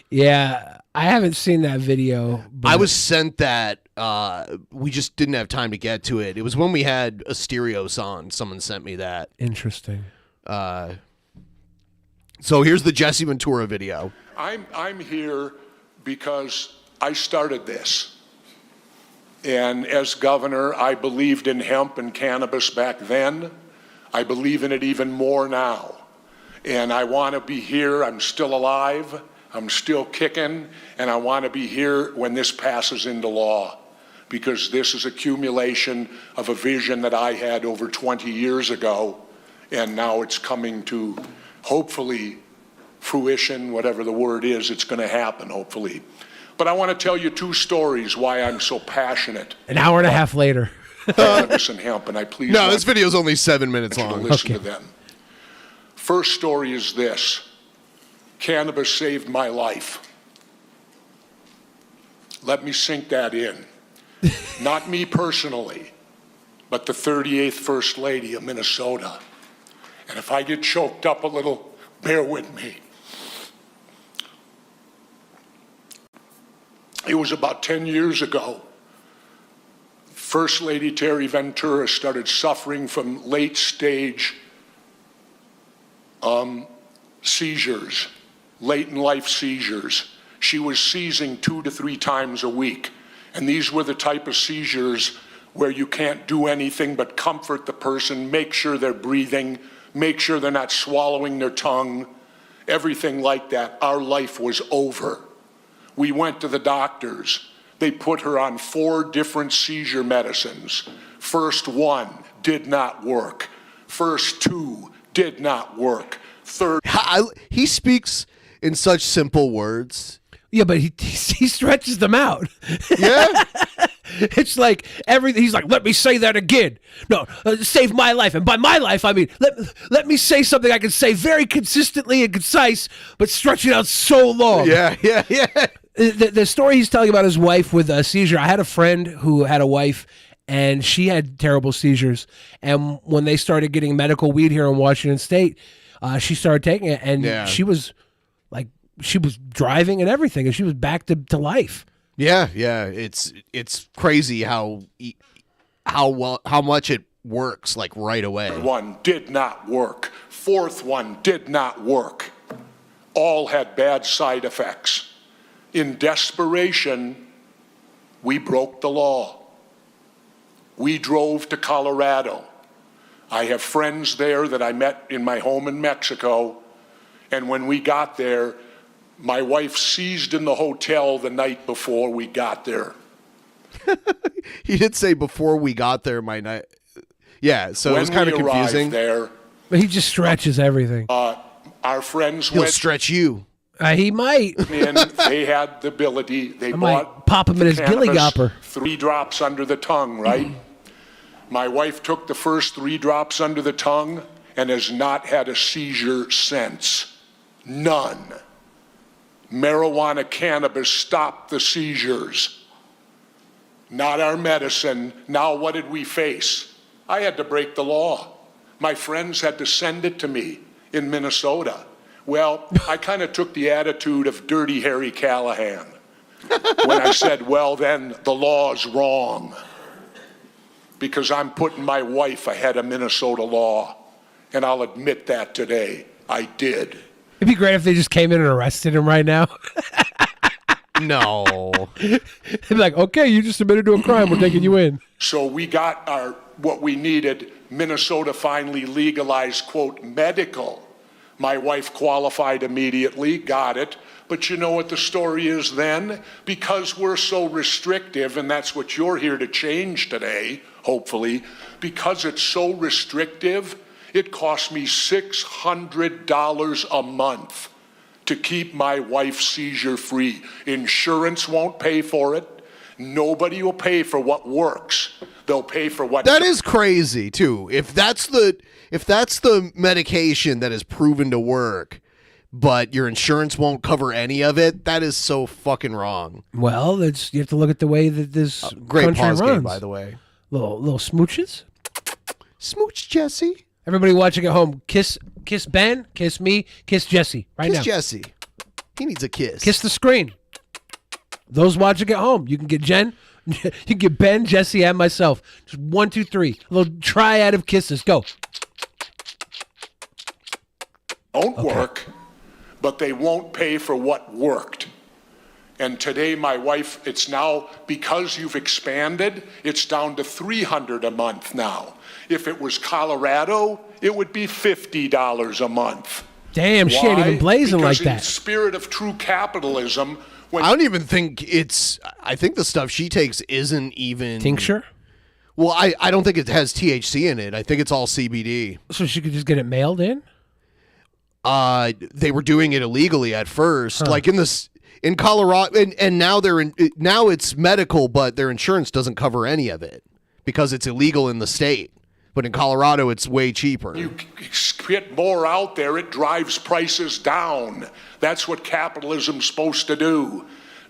Yeah, I haven't seen that video. I was sent that. We just didn't have time to get to it. It was when we had Asterios on. Someone sent me that. Interesting. So here's the Jesse Ventura video. I'm here because I started this. And as governor, I believed in hemp and cannabis back then. I believe in it even more now. And I want to be here. I'm still alive. I'm still kicking. And I want to be here when this passes into law. Because this is accumulation of a vision that I had over 20 years ago. And now it's coming to, hopefully, fruition, whatever the word is, it's going to happen, hopefully. But I want to tell you two stories why I'm so passionate. An hour and a half later. Cannabis and hemp, and I please. No, this video is only 7 minutes long. Listen to them. First story is this: cannabis saved my life. Let me sink that in. Not me personally, but the 38th First Lady of Minnesota. And if I get choked up a little, bear with me. It was about 10 years ago. First Lady Terry Ventura started suffering from late-stage seizures, late-in-life seizures. She was seizing 2 to 3 times a week. And these were the type of seizures where you can't do anything but comfort the person, make sure they're breathing, make sure they're not swallowing their tongue, everything like that. Our life was over. We went to the doctors. They put her on 4 different seizure medicines. First 1 did not work. First 2 did not work. Third. He speaks in such simple words. Yeah, but he stretches them out. Yeah. It's like everything. He's like, let me say that again. No, save my life. And by my life, I mean, let me say something I can say very consistently and concise, but stretch it out so long. Yeah. The story he's telling about his wife with a seizure. I had a friend who had a wife, and she had terrible seizures. And when they started getting medical weed here in Washington State, she started taking it, and she was driving and everything, and she was back to life. Yeah. It's crazy how much it works like right away. 1 did not work. 4th one did not work. All had bad side effects. In desperation, we broke the law. We drove to Colorado. I have friends there that I met in my home in Mexico, and when we got there, my wife seized in the hotel the night before we got there. He did say before we got there, my night. Yeah, so it was kind of confusing. There, but he just stretches everything. Our friends He'll stretch you. He might. And they had the ability. They bought pop him in his gilly gopper. 3 drops under the tongue, right? My wife took the first 3 drops under the tongue and has not had a seizure since. None. Marijuana, cannabis stopped the seizures. Not our medicine. Now what did we face? I had to break the law. My friends had to send it to me in Minnesota. Well, I kind of took the attitude of Dirty Harry Callahan when I said, well, then the law's wrong because I'm putting my wife ahead of Minnesota law. And I'll admit that today. I did. It'd be great if they just came in and arrested him right now. No. They'd be like, okay, you just admitted to a crime. We're taking you in. So we got what we needed. Minnesota finally legalized, quote, medical. My wife qualified immediately, got it. But you know what the story is then? Because we're so restrictive, and that's what you're here to change today, hopefully, because it's so restrictive, it costs me $600 a month to keep my wife seizure-free. Insurance won't pay for it. Nobody will pay for what works. They'll pay for what... That is crazy, too. If that's the medication that is proven to work, but your insurance won't cover any of it, that is so fucking wrong. Well, you have to look at the way that this great country pause runs. game, by the way. Little smooches. Smooch Jesse. Everybody watching at home, kiss Ben, kiss me, kiss Jesse right now. Kiss Jesse. He needs a kiss. Kiss the screen. Those watching at home, you can get Jen, you can get Ben, Jesse, and myself. Just 1, 2, 3. A little triad of kisses. Go. Won't work, but they won't pay for what worked. And today, my wife, it's now, because you've expanded, it's down to $300 a month now. If it was Colorado, it would be $50 a month. Damn, she ain't even blazing like Because in that. the spirit of true capitalism, when I don't even think I think the stuff she takes isn't even... Tincture? Well, I don't think it has THC in it. I think it's all CBD. So she could just get it mailed in? They were doing it illegally at first. Like in Colorado, and now now it's medical, but their insurance doesn't cover any of it because it's illegal in the state. But in Colorado, it's way cheaper. you get more out there, it drives prices down. That's what capitalism's supposed to do.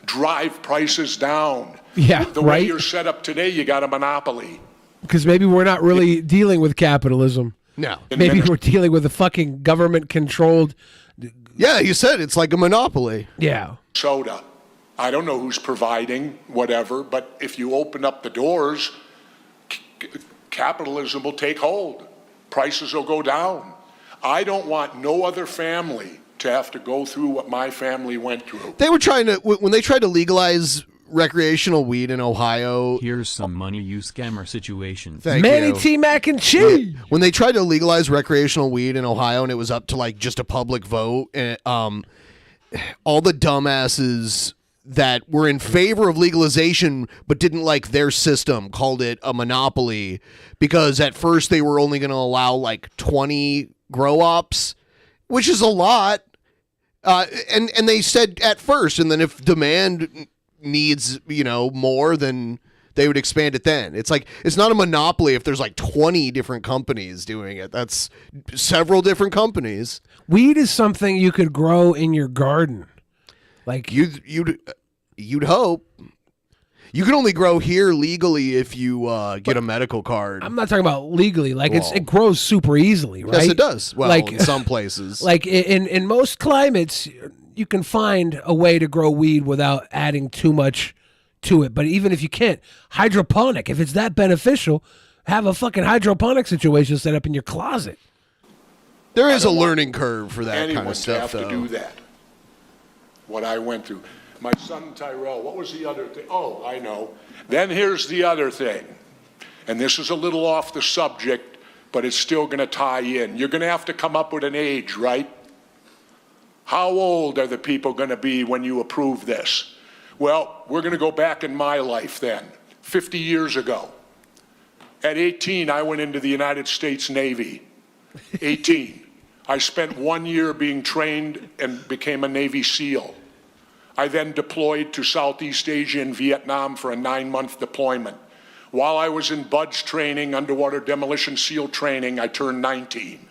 Drive prices down. Yeah, The way right? you're set up today, you got a monopoly. Because maybe we're not really dealing with capitalism. No. Maybe we're dealing with a fucking government-controlled... Yeah, you said it's like a monopoly. Yeah. Soda. I don't know who's providing whatever, but if you open up the doors, capitalism will take hold. Prices will go down. I don't want no other family to have to go through what my family went through. They were trying to, when they tried to legalize recreational weed in Ohio. Here's some money you scammer situation. Thank Manny you. T. Mac and cheese. When they tried to legalize recreational weed in Ohio and it was up to like just a public vote, and all the dumbasses that were in favor of legalization but didn't like their system called it a monopoly because at first they were only going to allow like 20 grow ops, which is a lot. And they said at first, and then if demand needs, more, then they would expand it then. It's like, it's not a monopoly if there's like 20 different companies doing it. That's several different companies. Weed is something you could grow in your garden. Like you'd hope. You can only grow here legally if you get a medical card. I'm not talking about legally. Like it grows super easily, right? Yes, it does. Well, like, in some places. Like in most climates, you can find a way to grow weed without adding too much to it. But even if you can't, hydroponic, if it's that beneficial, have a fucking hydroponic situation set up in your closet. There is a learning curve for that kind Anyone of stuff, to have though. to do that. What I went through. My son Tyrell, what was the other thing? Oh, I know. Then here's the other thing. And this is a little off the subject, but it's still going to tie in. You're going to have to come up with an age, right? How old are the people going to be when you approve this? Well, we're going to go back in my life then, 50 years ago. At 18, I went into the United States Navy. 18. I spent 1 year being trained and became a Navy SEAL. I then deployed to Southeast Asia and Vietnam for a 9-month deployment. While I was in BUDS training, underwater demolition SEAL training, I turned 19.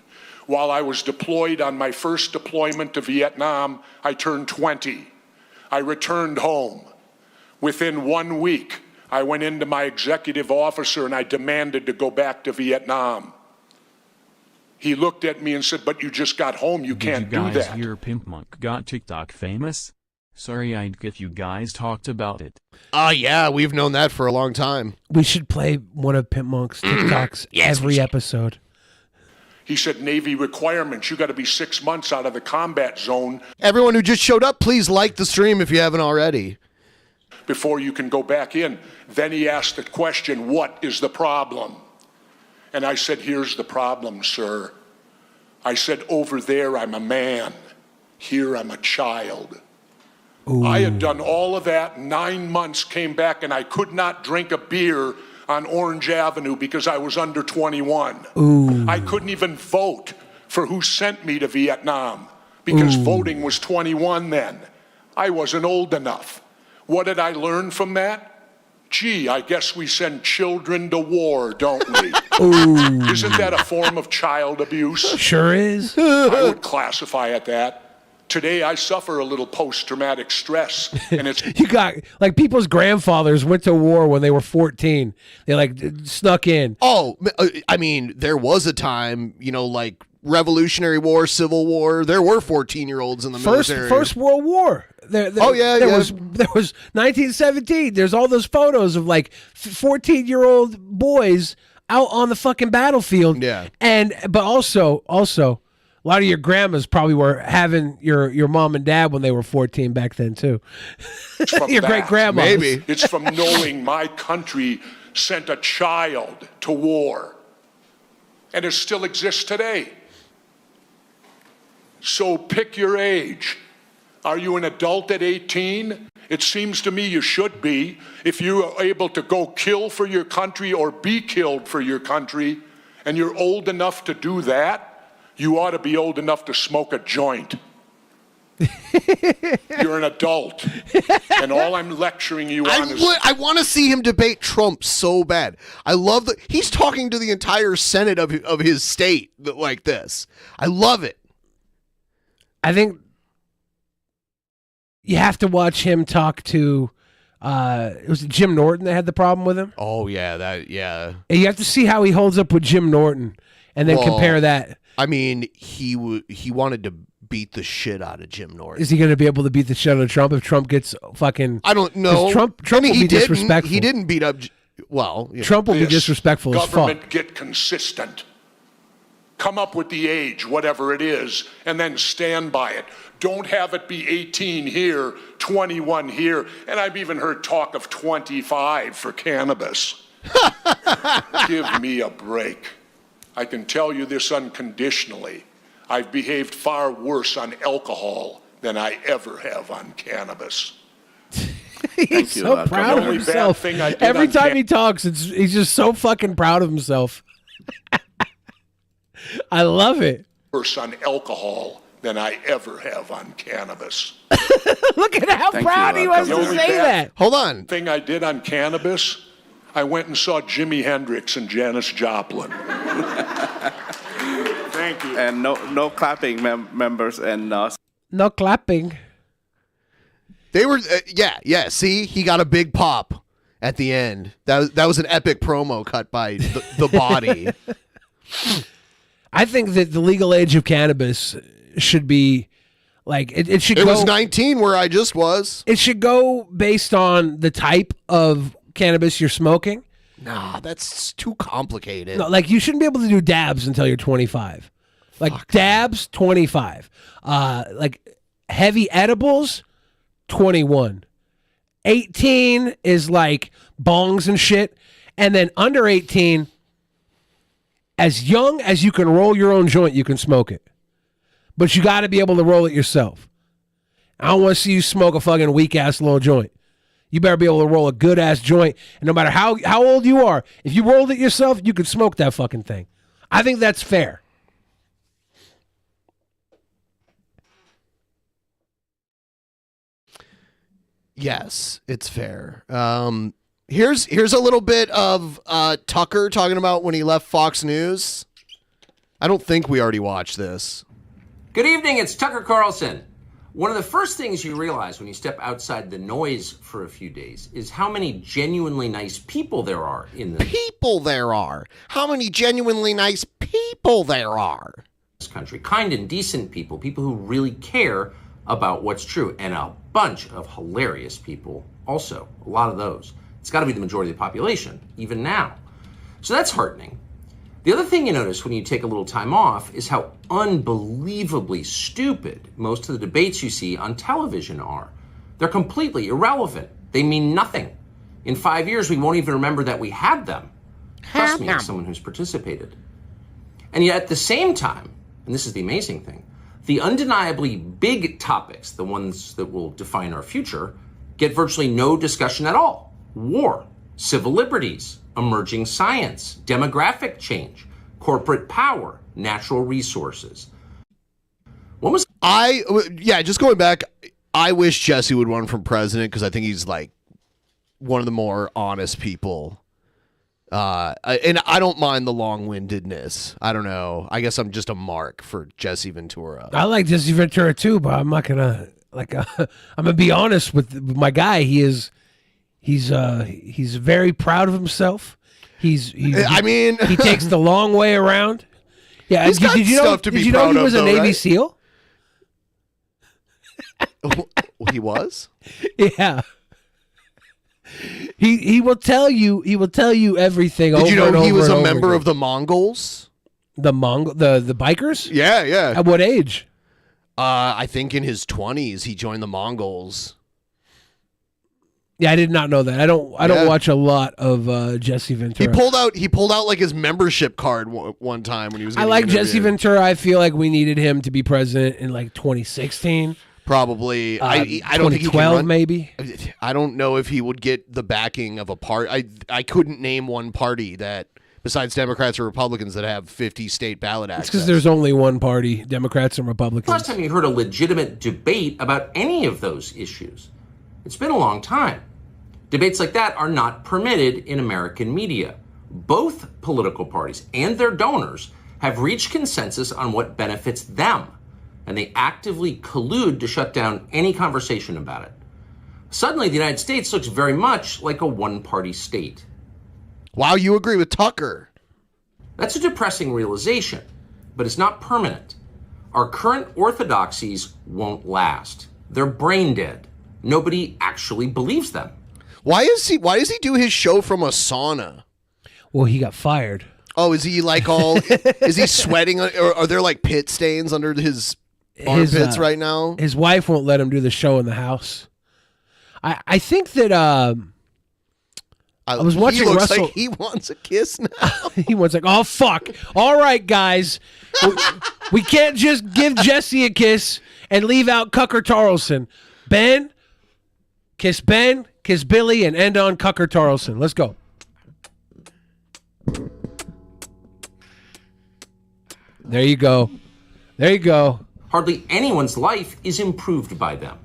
While I was deployed on my first deployment to Vietnam, I turned 20. I returned home. Within 1 week, I went into my executive officer and I demanded to go back to Vietnam. He looked at me and said, "But you just got home, you can't do Did you guys that." hear Pimp Monk got TikTok famous? Sorry I'd get you guys talked about it. Yeah, we've known that for a long time. We should play one of Pimp Monk's TikToks Yes, we every should. episode. He said, Navy requirements, you got to be 6 months out of the combat zone. Everyone who just showed up, please like the stream if you haven't already. Before you can go back in. Then he asked the question, what is the problem? And I said, here's the problem, sir. I said, over there, I'm a man. Here, I'm a child. Ooh. I had done all of that, 9 months, came back, and I could not drink a beer on Orange Avenue because I was under 21. Ooh. I couldn't even vote for who sent me to Vietnam because voting was 21 then. I wasn't old enough. What did I learn from that? Gee, I guess we send children to war, don't we? Ooh. Isn't that a form of child abuse? Sure is. I would classify it that. Today, I suffer a little post-traumatic stress, and it's... You got, like, people's grandfathers went to war when they were 14. They, like, snuck in. Oh, I mean, there was a time, you know, like Revolutionary War, Civil War. There were 14-year-olds in the military. First World War. There was 1917. There's all those photos of, like, 14-year-old boys out on the fucking battlefield. Yeah. But also... a lot of your grandmas probably were having your mom and dad when they were 14 back then, too. Your great-grandma. Maybe. It's from knowing my country sent a child to war. And it still exists today. So pick your age. Are you an adult at 18? It seems to me you should be. If you are able to go kill for your country or be killed for your country, and you're old enough to do that, you ought to be old enough to smoke a joint. You're an adult. And all I'm lecturing you on is... I want to see him debate Trump so bad. I love that he's talking to the entire Senate of his state like this. I love it. I think you have to watch him talk to... it was Jim Norton that had the problem with him. Oh, yeah. And you have to see how he holds up with Jim Norton and then compare that. I mean, he wanted to beat the shit out of Jim Norton. Is he going to be able to beat the shit out of Trump if Trump gets fucking... I don't know. Trump will be disrespectful. He didn't beat up... Well... Trump will be disrespectful as fuck. Government get consistent. Come up with the age, whatever it is, and then stand by it. Don't have it be 18 here, 21 here, and I've even heard talk of 25 for cannabis. Give me a break. I can tell you this unconditionally. I've behaved far worse on alcohol than I ever have on cannabis. He's so proud of himself. Every time he talks, he's just so fucking proud of himself. I love it. Worse on alcohol than I ever have on cannabis. Look at how proud he was to say that. Hold on. Thing I did on cannabis, I went and saw Jimi Hendrix and Janis Joplin. Thank you. And no clapping, members, and no clapping. They were, yeah. See, he got a big pop at the end. That was an epic promo cut by the Body. I think that the legal age of cannabis should be like it should. It was 19 where I just was. It should go based on the type of cannabis you're smoking. Nah, that's too complicated. No, like you shouldn't be able to do dabs until you're 25. Like dabs, 25. Like heavy edibles, 21. 18 is like bongs and shit, and then under 18, as young as you can roll your own joint, you can smoke it. But you got to be able to roll it yourself. I don't want to see you smoke a fucking weak-ass little joint. You better be able to roll a good-ass joint. And no matter how old you are, if you rolled it yourself, you could smoke that fucking thing. I think that's fair. Yes, it's fair. Here's a little bit of Tucker talking about when he left Fox News. I don't think we already watched this. Good evening, it's Tucker Carlson. One of the first things you realize when you step outside the noise for a few days is how many genuinely nice people there are in this How many genuinely nice people there are. This country. Kind and decent people, people who really care about what's true, and a bunch of hilarious people also, a lot of those. It's got to be the majority of the population, even now. So that's heartening. The other thing you notice when you take a little time off is how unbelievably stupid most of the debates you see on television are. They're completely irrelevant. They mean nothing. In 5 years, we won't even remember that we had them. Trust me, as someone who's participated. And yet at the same time, and this is the amazing thing, the undeniably big topics, the ones that will define our future, get virtually no discussion at all. War, civil liberties, emerging science, demographic change, corporate power, natural resources. Just going back, I wish Jesse would run for president because I think he's like one of the more honest people. And I don't mind the long-windedness. I don't know. I guess I'm just a mark for Jesse Ventura. I like Jesse Ventura too, but I'm not gonna I'm gonna be honest with my guy. He's very proud of himself. He takes the long way around. Yeah, He's got did you stuff to be did you know proud he of, was a though, Navy right? SEAL? He was? Yeah. He will tell you everything. Did you over know and he over was and a over member again. of the Mongols? The bikers? Yeah. At what age? I think in his 20s he joined the Mongols. Yeah, I did not know that. I don't watch a lot of Jesse Ventura. He pulled out like his membership card one time when he was. I like Jesse Ventura. I feel like we needed him to be president in like 2016. Probably. I don't think he can 2012 run. maybe. I don't know if he would get the backing of a party. I couldn't name one party that besides Democrats or Republicans that have 50 state ballot access. It's because there's only one party, Democrats and Republicans. Last time you heard a legitimate debate about any of those issues? It's been a long time. Debates like that are not permitted in American media. Both political parties and their donors have reached consensus on what benefits them, and they actively collude to shut down any conversation about it. Suddenly, the United States looks very much like a one-party state. Wow, you agree with Tucker. That's a depressing realization, but it's not permanent. Our current orthodoxies won't last. They're brain dead. Nobody actually believes them. Why does he do his show from a sauna? Well, he got fired. Oh, is he like all? Is he sweating? Or are there like pit stains under his armpits right now? His wife won't let him do the show in the house. I think that I was watching He looks Russell. like he wants a kiss now. He wants like, oh fuck! All right, guys, we can't just give Jesse a kiss and leave out Cucker Tarleson. Ben, kiss Billy, and end on Cucker Tarleson. Let's go. There you go. There you go. Hardly anyone's life is improved by them.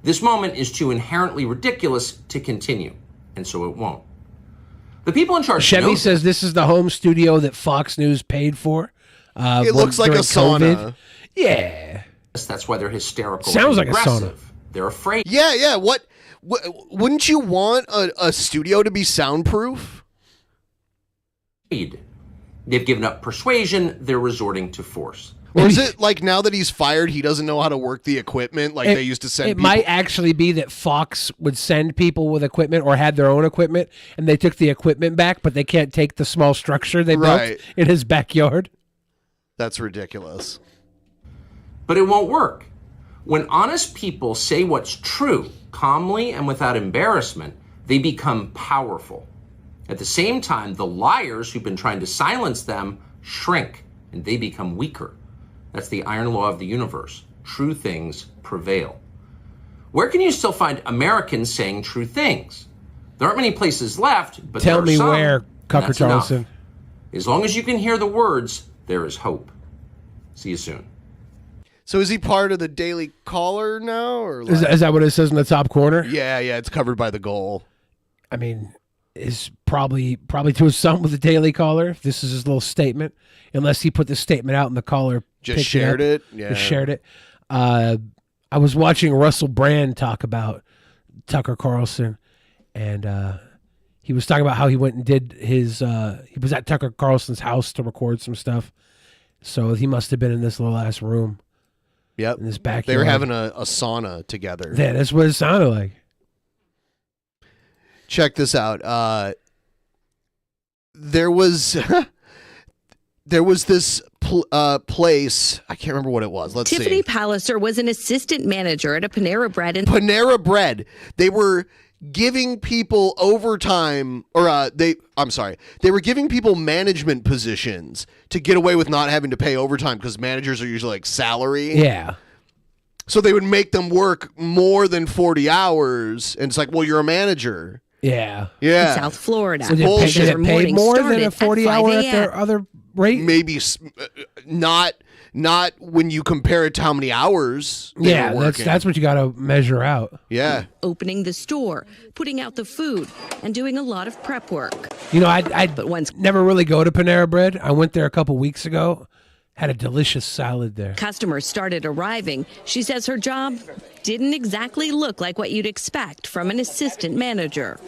This moment is too inherently ridiculous to continue, and so it won't. The people in charge. Chevy says this is the home studio that Fox News paid for. It looks like a sauna. COVID. Yeah. That's why they're hysterical. Sounds and like a sauna. aggressive. They're afraid. Yeah. What? Wouldn't you want a studio to be soundproof? They've given up persuasion. They're resorting to force. Or is it like now that he's fired, he doesn't know how to work the equipment like they used to send people? It might actually be that Fox would send people with equipment or had their own equipment, and they took the equipment back, but they can't take the small structure they built in his backyard. That's ridiculous. But it won't work. When honest people say what's true, calmly and without embarrassment, they become powerful. At the same time, the liars who've been trying to silence them shrink, and they become weaker. That's the iron law of the universe. True things prevail. Where can you still find Americans saying true things? There aren't many places left, but Tell there are me some, where, and Cucker that's enough. Tarleson. As long as you can hear the words, there is hope. See you soon. So is he part of the Daily Caller now? Or Is that what it says in the top corner? Yeah, it's covered by the goal. I mean, is probably to his son with the Daily Caller. If this is his little statement, unless he put the statement out in the caller. Just shared it? Yeah. Just shared it. I was watching Russell Brand talk about Tucker Carlson, and he was talking about how he went and did his. He was at Tucker Carlson's house to record some stuff, so he must have been in this little ass room. Yep. In this backyard. They were having a sauna together. Yeah, that's what it sounded like. Check this out. There was there was this place. I can't remember what it was. Let's Tiffany see. Palliser was an assistant manager at a Panera Bread in Panera Bread. They were giving people overtime, or they were giving people management positions to get away with not having to pay overtime because managers are usually like salary. Yeah. So they would make them work more than 40 hours, and it's like, well, you're a manager. Yeah. Yeah. South Florida. So they pay more than a 40-hour at their other rate? Maybe not when you compare it to how many hours they Yeah, were working. that's what you got to measure out. Yeah. Opening the store, putting out the food, and doing a lot of prep work. You know, I never really go to Panera Bread. I went there a couple weeks ago. Had a delicious salad there. Customers started arriving. She says her job didn't exactly look like what you'd expect from an assistant manager.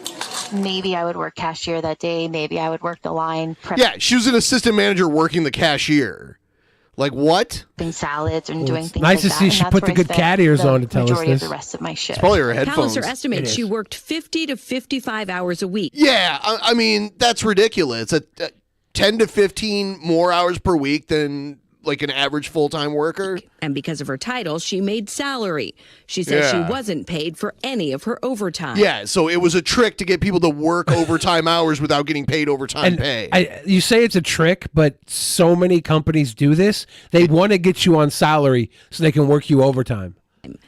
Maybe I would work cashier that day. Maybe I would work the line. Yeah, she was an assistant manager working the cashier. Like what? Salads and doing things nice like to see that. she And put that's the where good I cat spent ears the on to tell us majority this. of the rest of my shift. It's probably her headphones. Palliser estimates she worked 50 to 55 hours a week. Yeah, I mean, that's ridiculous. 10 to 15 more hours per week than like an average full-time worker. And because of her title, she made salary. She says Yeah. she wasn't paid for any of her overtime. Yeah, so it was a trick to get people to work overtime hours without getting paid overtime pay. You say it's a trick, but so many companies do this. They want to get you on salary so they can work you overtime.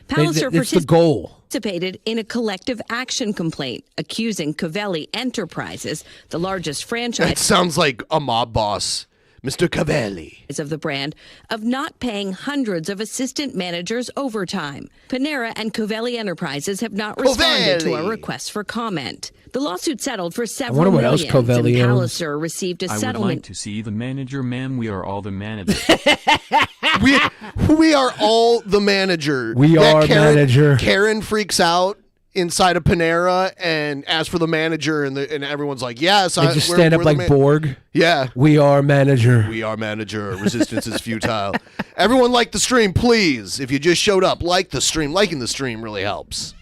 Palliser It's the goal. participated in a collective action complaint accusing Covelli Enterprises, the largest franchise That sounds like a mob boss. Mr. Cavelli. of the brand, of not paying hundreds of assistant managers overtime. Panera and Covelli Enterprises have not responded to a Covelli. request for comment. The lawsuit settled for wonder several what else millions, and Covelli owns. Palliser received a I would like settlement. to see the manager, ma'am. We are all the managers. We are all the manager. We are manager. Karen freaks out inside of Panera and asks for the manager, and everyone's like, yes. They just stand up like Borg. Yeah. We are manager. We are manager. Resistance is futile. Everyone like the stream, please. If you just showed up, like the stream. Liking the stream really helps.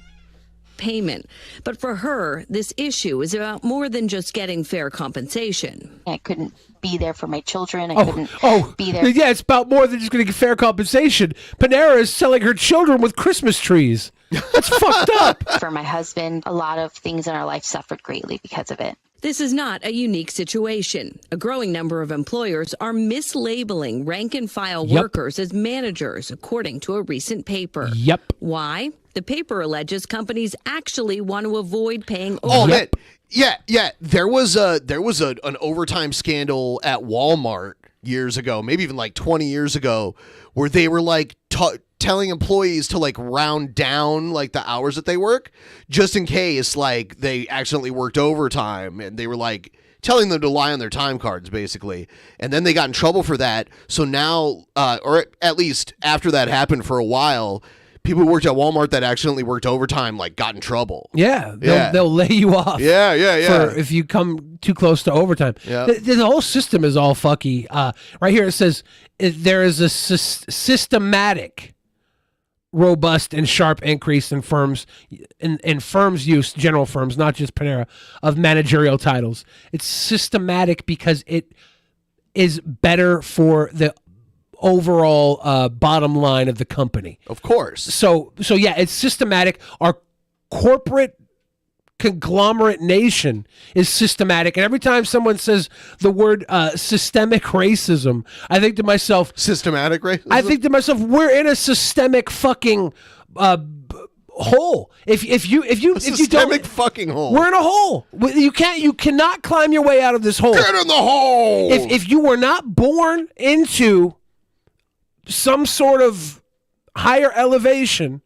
Payment. But for her, this issue is about more than just getting fair compensation. I couldn't be there for my children. I couldn't be there. Yeah, it's about more than just going to get fair compensation. Panera is selling her children with Christmas trees. That's fucked up. For my husband, a lot of things in our life suffered greatly because of it. This is not a unique situation. A growing number of employers are mislabeling rank-and-file workers as managers, according to a recent paper. Yep. Why? The paper alleges companies actually want to avoid paying Oh overtime. man, yeah. There was an overtime scandal at Walmart years ago, maybe even like 20 years ago, where they were like telling employees to like round down like the hours that they work, just in case like they accidentally worked overtime, and they were like telling them to lie on their time cards basically, and then they got in trouble for that. So now, or at least after that happened for a while, people who worked at Walmart that accidentally worked overtime like got in trouble. Yeah, they'll lay you off. Yeah. For if you come too close to overtime. Yeah. The whole system is all fucky. Right here it says there is a systematic, robust, and sharp increase in firms use, general firms, not just Panera, of managerial titles. It's systematic because it is better for the overall bottom line of the company. Of course. So yeah, it's systematic. Our corporate conglomerate nation is systematic, and every time someone says the word systemic racism, I think to myself, systematic racism. I think to myself, we're in a systemic fucking hole. If you systemic fucking hole. we're in a hole. You cannot climb your way out of this hole. Get in the hole. If you were not born into some sort of higher elevation,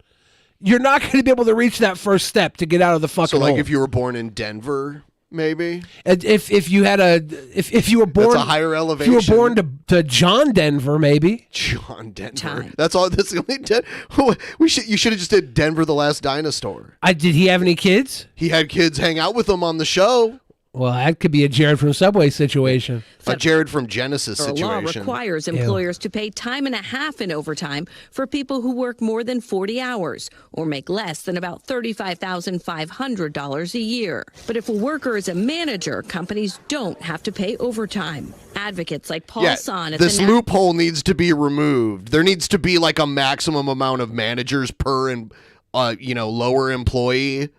you're not going to be able to reach that first step to get out of the fucking So like hole. if you were born in Denver, maybe. And if you had if you were born, That's a higher elevation. If you were born to John Denver, maybe. John Denver. That's all. That's the only. You should have just did Denver, the Last Dinosaur. Did he have any kids? He had kids hang out with him on the show. Well, that could be a Jared from Subway situation. A Jared from Genesis Federal situation. law requires employers to pay time and a half in overtime for people who work more than 40 hours or make less than about $35,500 a year. But if a worker is a manager, companies don't have to pay overtime. Advocates like Paul Son at this loophole needs to be removed. There needs to be like a maximum amount of managers per lower employee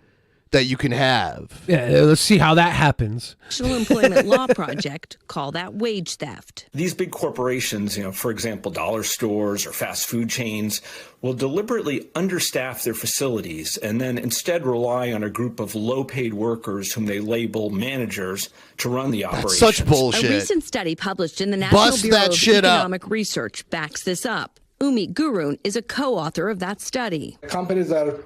that you can have. Yeah, let's see how that happens. National Employment Law Project call that wage theft. These big corporations, for example, dollar stores or fast food chains, will deliberately understaff their facilities and then instead rely on a group of low-paid workers whom they label managers to run the operations. That's such bullshit. A recent study published in the National Bureau of Economic Research backs this up. Umi Gurun is a co-author of that study. Companies are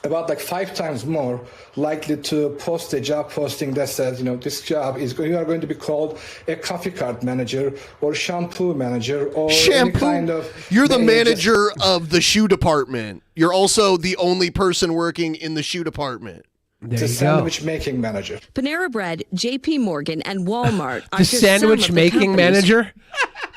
about 5 times more likely to post a job posting that says, this job you are going to be called a coffee cart manager or shampoo manager or any kind of. You're the manager of the shoe department. You're also the only person working in the shoe department. It's a sandwich making manager. Panera Bread, JP Morgan, and Walmart are The just sandwich some of the making companies- manager?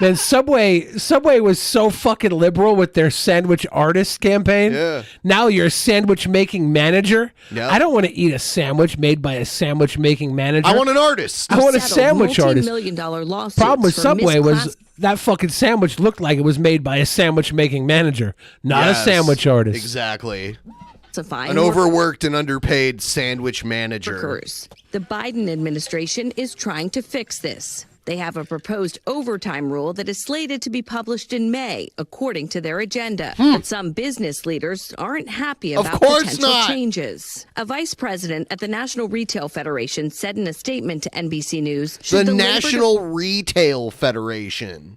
Man, Subway was so fucking liberal with their sandwich artist campaign. Yeah. Now you're a sandwich making manager. Yep. I don't want to eat a sandwich made by a sandwich making manager. I want an artist. I want a settled sandwich artist. multi-million-dollar lawsuits Problem with for Subway was misclass- that fucking sandwich looked like it was made by a sandwich making manager, not Yes, a sandwich artist. Exactly. Classifying An overworked and underpaid sandwich manager. workers. The Biden administration is trying to fix this. They have a proposed overtime rule that is slated to be published in May, according to their agenda. But some business leaders aren't happy Of about course potential not. changes. A vice president at the National Retail Federation said in a statement to NBC News, The should labor National Retail Federation.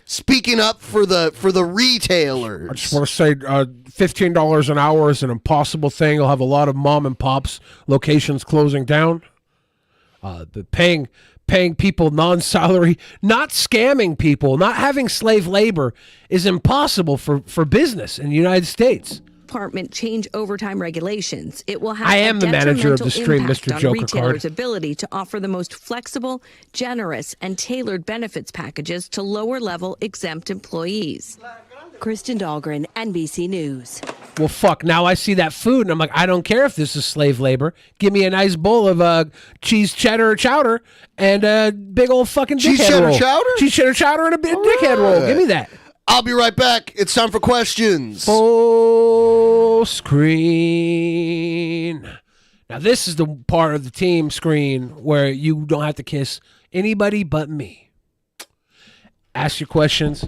Speaking up for the retailers. I just want to say $15 an hour is an impossible thing. You'll have a lot of mom and pops locations closing down. But paying people non-salary, not scamming people, not having slave labor is impossible for business in the United States. Department change overtime regulations. It will have I am a the manager of the detrimental stream, impact Mr. on Joker retailers' Card. ability to offer the most flexible, generous, and tailored benefits packages to lower-level exempt employees. Kristen Dahlgren, NBC News. Well, fuck, now I see that food and I'm like, I don't care if this is slave labor. Give me a nice bowl of cheese cheddar chowder and a big old fucking Cheese dickhead cheddar roll. chowder? Cheese cheddar chowder and a big dickhead roll. Give me that. I'll be right back. It's time for questions. Full screen. Now, this is the part of the team screen where you don't have to kiss anybody but me. Ask your questions.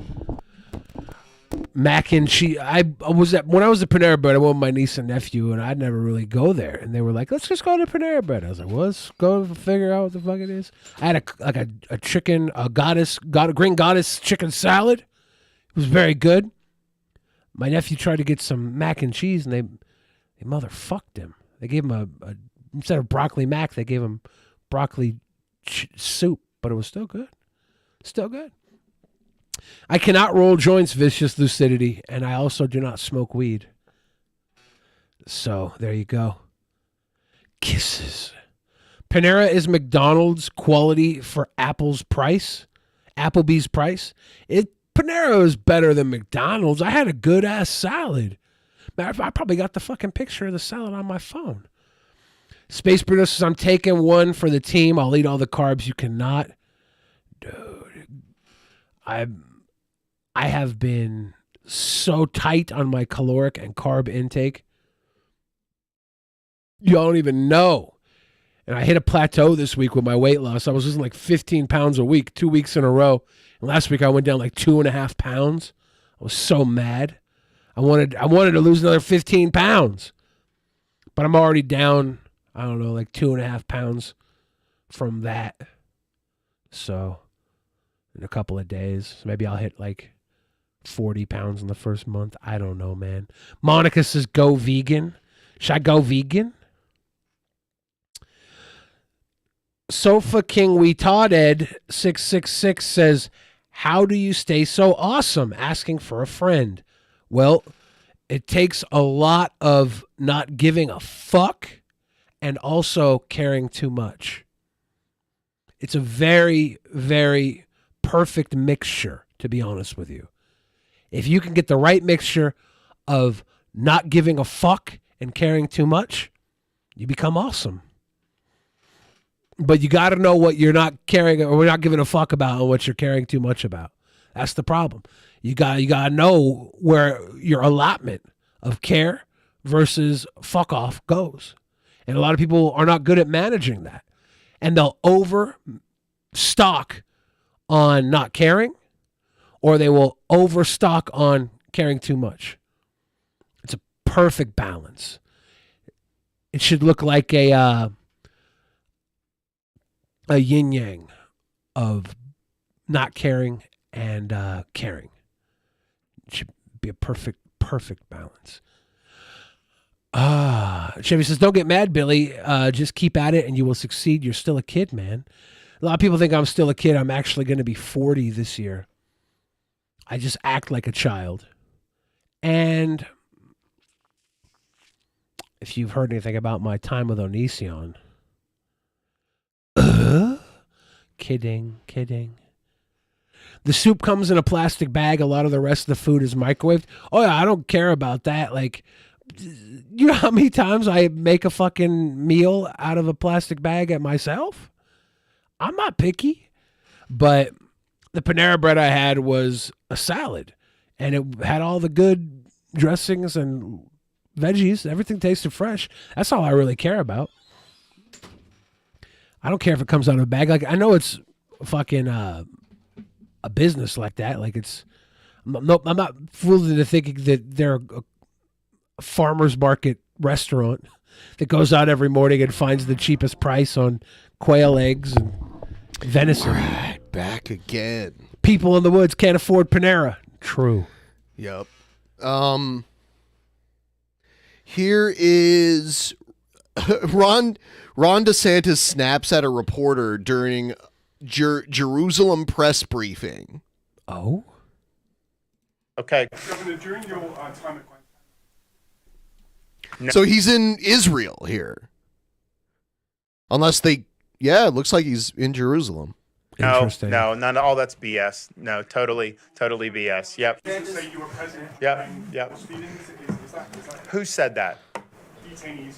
Mac and cheese. When I was at Panera Bread, I went with my niece and nephew, and I'd never really go there. And they were like, "Let's just go to Panera Bread." I was like, "Well, let's go figure out what the fuck it is." I had a chicken, green goddess chicken salad. It was very good. My nephew tried to get some mac and cheese, and they motherfucked him. They gave him a instead of broccoli mac, they gave him broccoli soup, but it was still good. Still good. I cannot roll joints, vicious lucidity, and I also do not smoke weed. So there you go. Kisses. Panera is McDonald's quality for Applebee's price. Panera is better than McDonald's. I had a good ass salad. Matter of fact, I probably got the fucking picture of the salad on my phone. Space producers, I'm taking one for the team. I'll eat all the carbs you cannot. Dude, I have been so tight on my caloric and carb intake. You don't even know. And I hit a plateau this week with my weight loss. I was losing like 15 pounds a week, 2 weeks in a row. And last week I went down like 2.5 pounds. I was so mad. I wanted to lose another 15 pounds. But I'm already down, I don't know, like 2.5 pounds from that. So in a couple of days, maybe I'll hit like 40 pounds in the first month. I don't know, man. Monica says, go vegan. Should I go vegan? Sofa King We Todd Ed 666 says, how do you stay so awesome? Asking for a friend. Well, it takes a lot of not giving a fuck and also caring too much. It's a very, very perfect mixture, to be honest with you. If you can get the right mixture of not giving a fuck and caring too much, you become awesome. But you got to know what you're not caring or not giving a fuck about and what you're caring too much about. That's the problem. You got to know where your allotment of care versus fuck off goes. And a lot of people are not good at managing that. And they'll overstock on not caring, or they will overstock on caring too much. It's a perfect balance. It should look like a yin yang of not caring and caring. It should be a perfect balance. Chevy says, don't get mad, Billy. Just keep at it and you will succeed. You're still a kid, man. A lot of people think I'm still a kid. I'm actually going to be 40 this year. I just act like a child. And if you've heard anything about my time with Onision, kidding. The soup comes in a plastic bag. A lot of the rest of the food is microwaved. Oh, yeah, I don't care about that. Like, you know how many times I make a fucking meal out of a plastic bag at myself? I'm not picky. But the Panera bread I had was a salad. And it had all the good dressings and veggies. Everything tasted fresh. That's all I really care about. I don't care if it comes out of a bag. Like, I know it's fucking a business like that. Like, I'm not fooled into thinking that they're a farmer's market restaurant that goes out every morning and finds the cheapest price on quail eggs and venison. Right, back again. People in the woods can't afford Panera. True. Yep. Here is Ron DeSantis snaps at a reporter during Jerusalem press briefing. Oh. Okay. Governor, during your time at So he's in Israel here. Unless it looks like he's in Jerusalm. No, none of all that's BS. No, totally BS. Yep. Say you were president. Yep. Is that Who said that? detainees?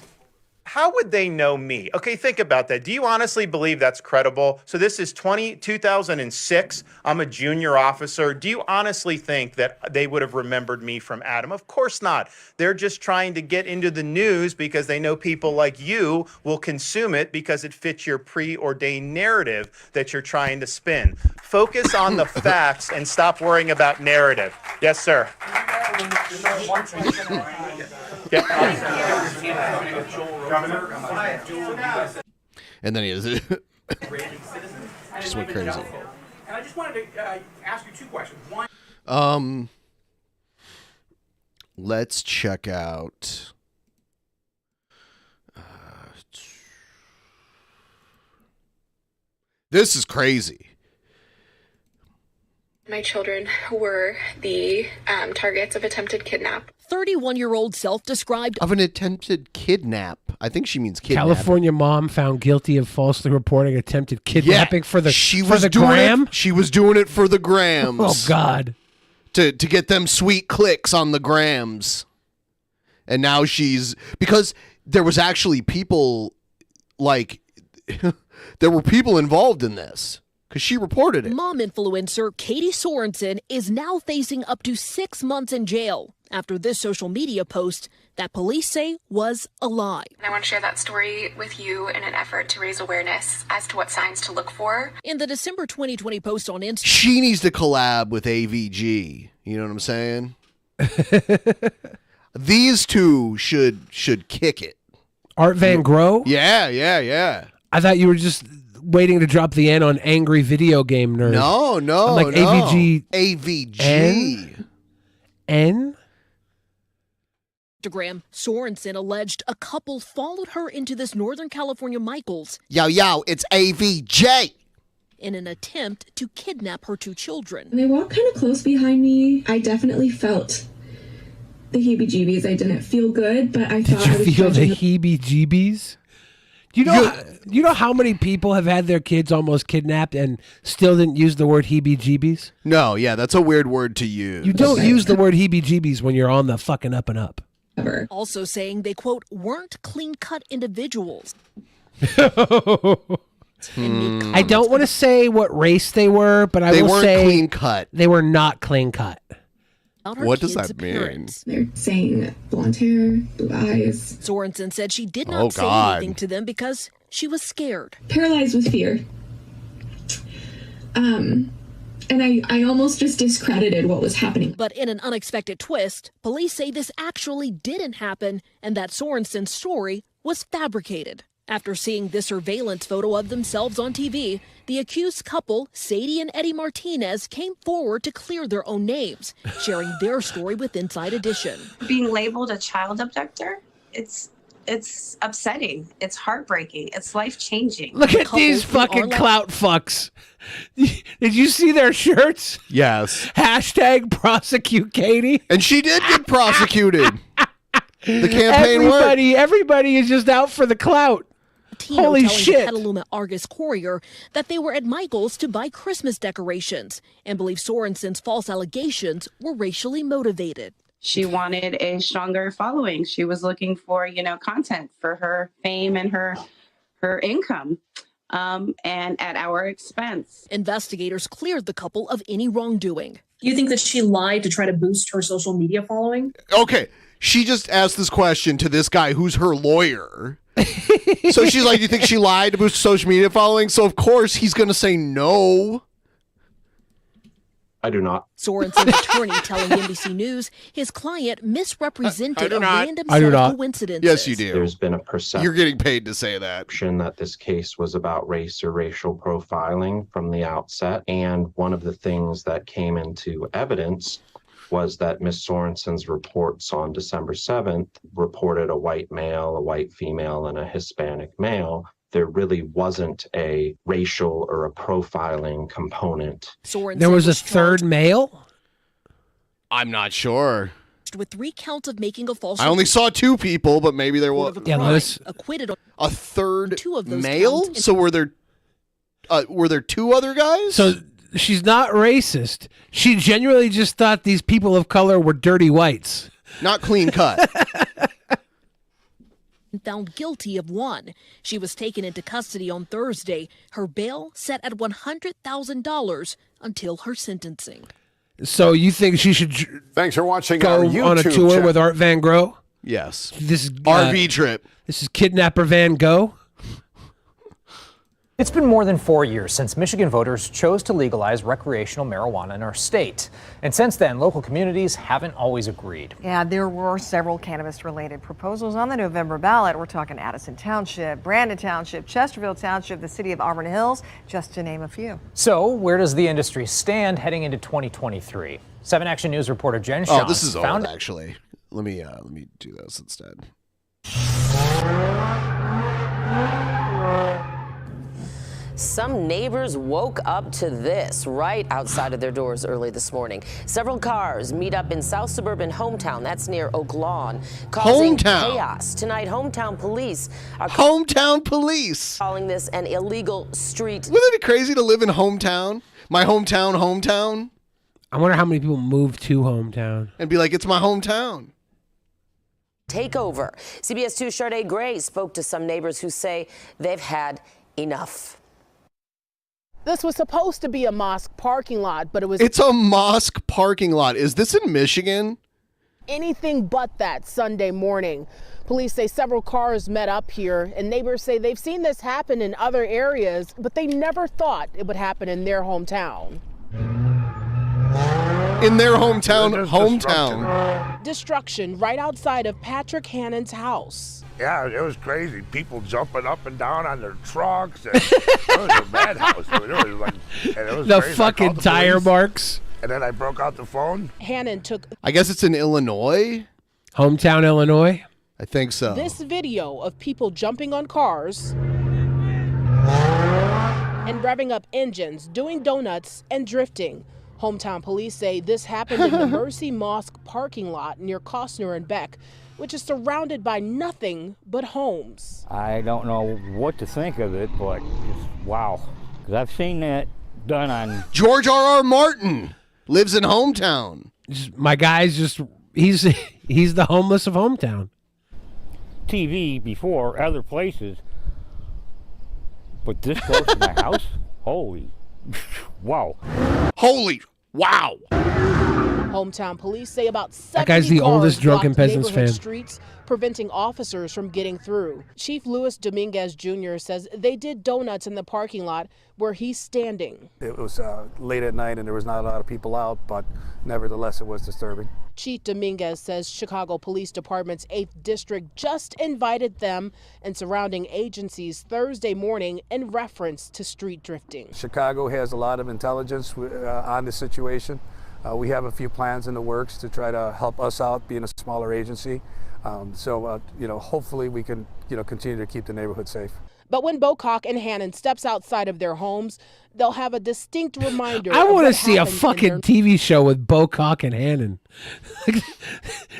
How would they know me? Okay, think about that. Do you honestly believe that's credible? So this is 2006. I'm a junior officer. Do you honestly think that they would have remembered me from Adam? Of course not. They're just trying to get into the news because they know people like you will consume it because it fits your preordained narrative that you're trying to spin. Focus on the facts and stop worrying about narrative. Yes, sir. And then he just went crazy. And I just wanted to ask you two questions. One. Let's check out. This is crazy. My children were the targets of attempted kidnap. 31-year-old self-described Of an attempted kidnap. I think she means kidnap. California mom found guilty of falsely reporting attempted kidnapping for the doing gram. She was doing it for the grams. Oh God! To get them sweet clicks on the grams, and now because there was actually people there were people involved in this. Because she reported it. Mom influencer Katie Sorensen is now facing up to 6 months in jail after this social media post that police say was a lie. I want to share that story with you in an effort to raise awareness as to what signs to look for. In the December 2020 post on Instagram, She needs to collab with AVG. You know what I'm saying? These two should kick it. Art Van Gogh? Yeah. I thought you were just waiting to drop the N on angry video game nerd. No. I'm like AVG. AVG. N? Instagram, Sorensen alleged a couple followed her into this Northern California Michael's. Yo, it's AVJ. In an attempt to kidnap her two children. They walked kind of close behind me. I definitely felt the heebie-jeebies. I didn't feel good, but I thought I was Did you feel the judging heebie-jeebies? Do you know how many people have had their kids almost kidnapped and still didn't use the word heebie-jeebies? No, yeah, that's a weird word to use. You don't use the word heebie-jeebies when you're on the fucking up and up. Also saying they, quote, weren't clean-cut individuals. I don't want to say what race they were, but They will weren't say clean-cut. They were not clean-cut. What does that mean? They're saying blonde hair, blue eyes. Sorensen said she did Oh, not say God. anything to them because she was scared. Paralyzed with fear. And I almost just discredited what was happening. But in an unexpected twist, police say this actually didn't happen and that Sorensen's story was fabricated. After seeing this surveillance photo of themselves on TV, the accused couple, Sadie and Eddie Martinez, came forward to clear their own names, sharing their story with Inside Edition. Being labeled a child abductor, it's upsetting. It's heartbreaking. It's life-changing. Look at these fucking clout fucks. Did you see their shirts? Yes. Hashtag prosecute Katie. And she did get prosecuted. The campaign worked. Everybody is just out for the clout. Holy telling shit. The Petaluma Argus Courier that they were at Michael's to buy Christmas decorations and believe Sorensen's false allegations were racially motivated. She wanted a stronger following. She was looking for, content for her fame and her income, and at our expense. Investigators cleared the couple of any wrongdoing. Do you think that she lied to try to boost her social media following? Okay, she just asked this question to this guy who's her lawyer. So she's like, do you think she lied to boost social media following? So of course he's going to say no. I do not. Sorensen's attorney telling NBC News his client misrepresented a random I do set not. of coincidences. Yes, you do. There's been a perception. You're getting paid to say that. That this case was about race or racial profiling from the outset. And one of the things that came into evidence was that Ms. Sorensen's reports on December 7th reported a white male, a white female, and a Hispanic male. There really wasn't a racial or a profiling component. There was a third male? I'm not sure. With 3 counts of making a false. I only saw 2 people, but maybe there was acquitted on a third 2 of those male. counts. So were there 2 other guys? So she's not racist. She genuinely just thought these people of color were dirty whites. Not clean cut. Found guilty of 1. She was taken into custody on Thursday. Her bail set at $100,000 until her sentencing. So you think she should Thanks for watching go our on a YouTube tour channel. with Art Van Gogh? Yes. This is RV trip. This is Kidnapper Van Gogh. It's been more than 4 years since Michigan voters chose to legalize recreational marijuana in our state. And since then, local communities haven't always agreed. Yeah, there were several cannabis-related proposals on the November ballot. We're talking Addison Township, Brandon Township, Chesterfield Township, the city of Auburn Hills, just to name a few. So where does the industry stand heading into 2023? 7 Action News reporter Jen Shantz this is found old, actually. Let me do this instead. Some neighbors woke up to this right outside of their doors early this morning. Several cars meet up in South Suburban Hometown, that's near Oak Lawn, causing chaos. Tonight, Hometown police are calling this an illegal street. Wouldn't it be crazy to live in hometown? My hometown. I wonder how many people move to hometown. And be like, it's my hometown. Takeover. CBS 2's Sade Gray spoke to some neighbors who say they've had enough. This was supposed to be a mosque parking lot, but it was... It's a mosque parking lot. Is this in Michigan? Anything but that Sunday morning. Police say several cars met up here, and neighbors say they've seen this happen in other areas, but they never thought it would happen in their hometown. In their hometown. Destruction right outside of Patrick Hannon's house. Yeah, it was crazy. People jumping up and down on their trucks. And it was a madhouse. I mean, it was the crazy. fucking tire marks. And then I broke out the phone. Hannon took... I guess it's in Illinois? Hometown, Illinois? I think so. This video of people jumping on cars and revving up engines, doing donuts, and drifting. Hometown police say this happened in the Mercy Mosque parking lot near Costner and Beck, which is surrounded by nothing but homes. I don't know what to think of it, but just wow. Because I've seen that done on... George R.R. Martin lives in Hometown. My guy's just, he's the homeless of Hometown. TV before, other places. But this close to my house? Holy, wow. Holy, wow. Hometown police say about 70 That guy's the cars oldest Drunken blocked Peasants neighborhood fan. streets, preventing officers from getting through. Chief Luis Dominguez Jr. says they did donuts in the parking lot where he's standing. It was late at night and there was not a lot of people out, but nevertheless it was disturbing. Chief Dominguez says Chicago Police Department's 8th District just invited them and surrounding agencies Thursday morning in reference to street drifting. Chicago has a lot of intelligence on the situation. We have a few plans in the works to try to help us out, being a smaller agency. Hopefully we can, continue to keep the neighborhood safe. But when Bocock and Hannon steps outside of their homes, they'll have a distinct reminder. I want to see a fucking TV show with Bocock and Hannon.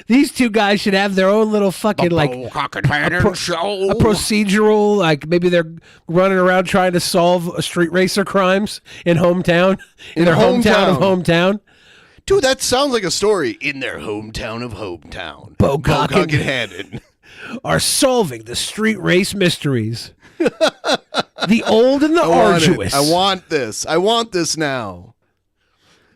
These two guys should have their own little fucking Bocock and Hannon show. A procedural, like maybe they're running around trying to solve street racer crimes in Hometown, in their hometown of Hometown. Dude, that sounds like a story. In their hometown of Hometown. Bocock and Hannon are solving the street race mysteries. The old and the arduous. I want this. I want this now.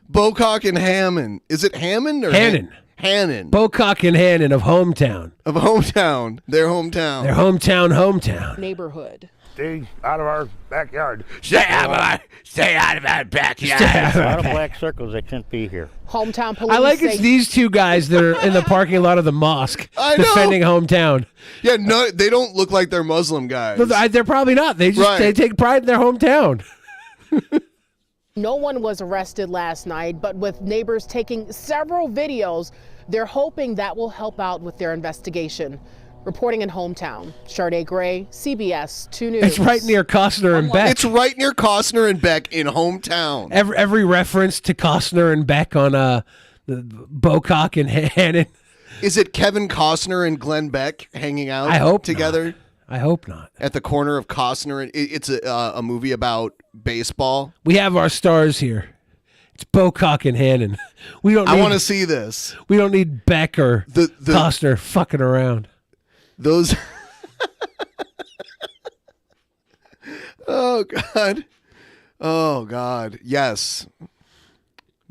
Bocock and Hammond. Is it Hammond or Hannon? Hannon. Bocock and Hannon of Hometown. Of Hometown. Their hometown. Their hometown. Neighborhood. Stay out of our backyard. Stay out of our backyard. A lot of black circles that shouldn't be here. Hometown police. I like it's these two guys that are in the parking lot of the mosque defending Hometown. Yeah, no, they don't look like they're Muslim guys. They're probably not. They just they take pride in their hometown. No one was arrested last night, but with neighbors taking several videos, they're hoping that will help out with their investigation. Reporting in Hometown, Sade Gray, CBS 2 News. It's right near Costner and Beck. It's right near Costner and Beck in Hometown. Every reference to Costner and Beck on the Bocock and Hannon. Is it Kevin Costner and Glenn Beck hanging out I hope together? Not. I hope not. At the corner of Costner. And it's a movie about baseball. We have our stars here. It's Bocock and Hannon. We don't. I want to see this. We don't need Beck or Costner fucking around. Those. Oh, God. Oh, God. Yes.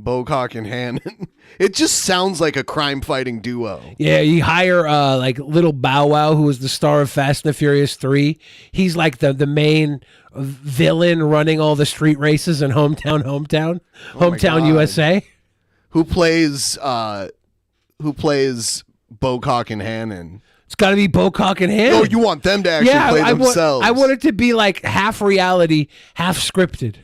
Bocock and Hannon. It just sounds like a crime-fighting duo. Yeah, you hire like Little Bow Wow, who was the star of Fast and the Furious 3. He's like the main villain running all the street races in Hometown, USA. Who plays Bocock and Hannon? It's got to be Bocock and Hannon. No, you want them to actually play themselves. I want it to be like half reality, half scripted.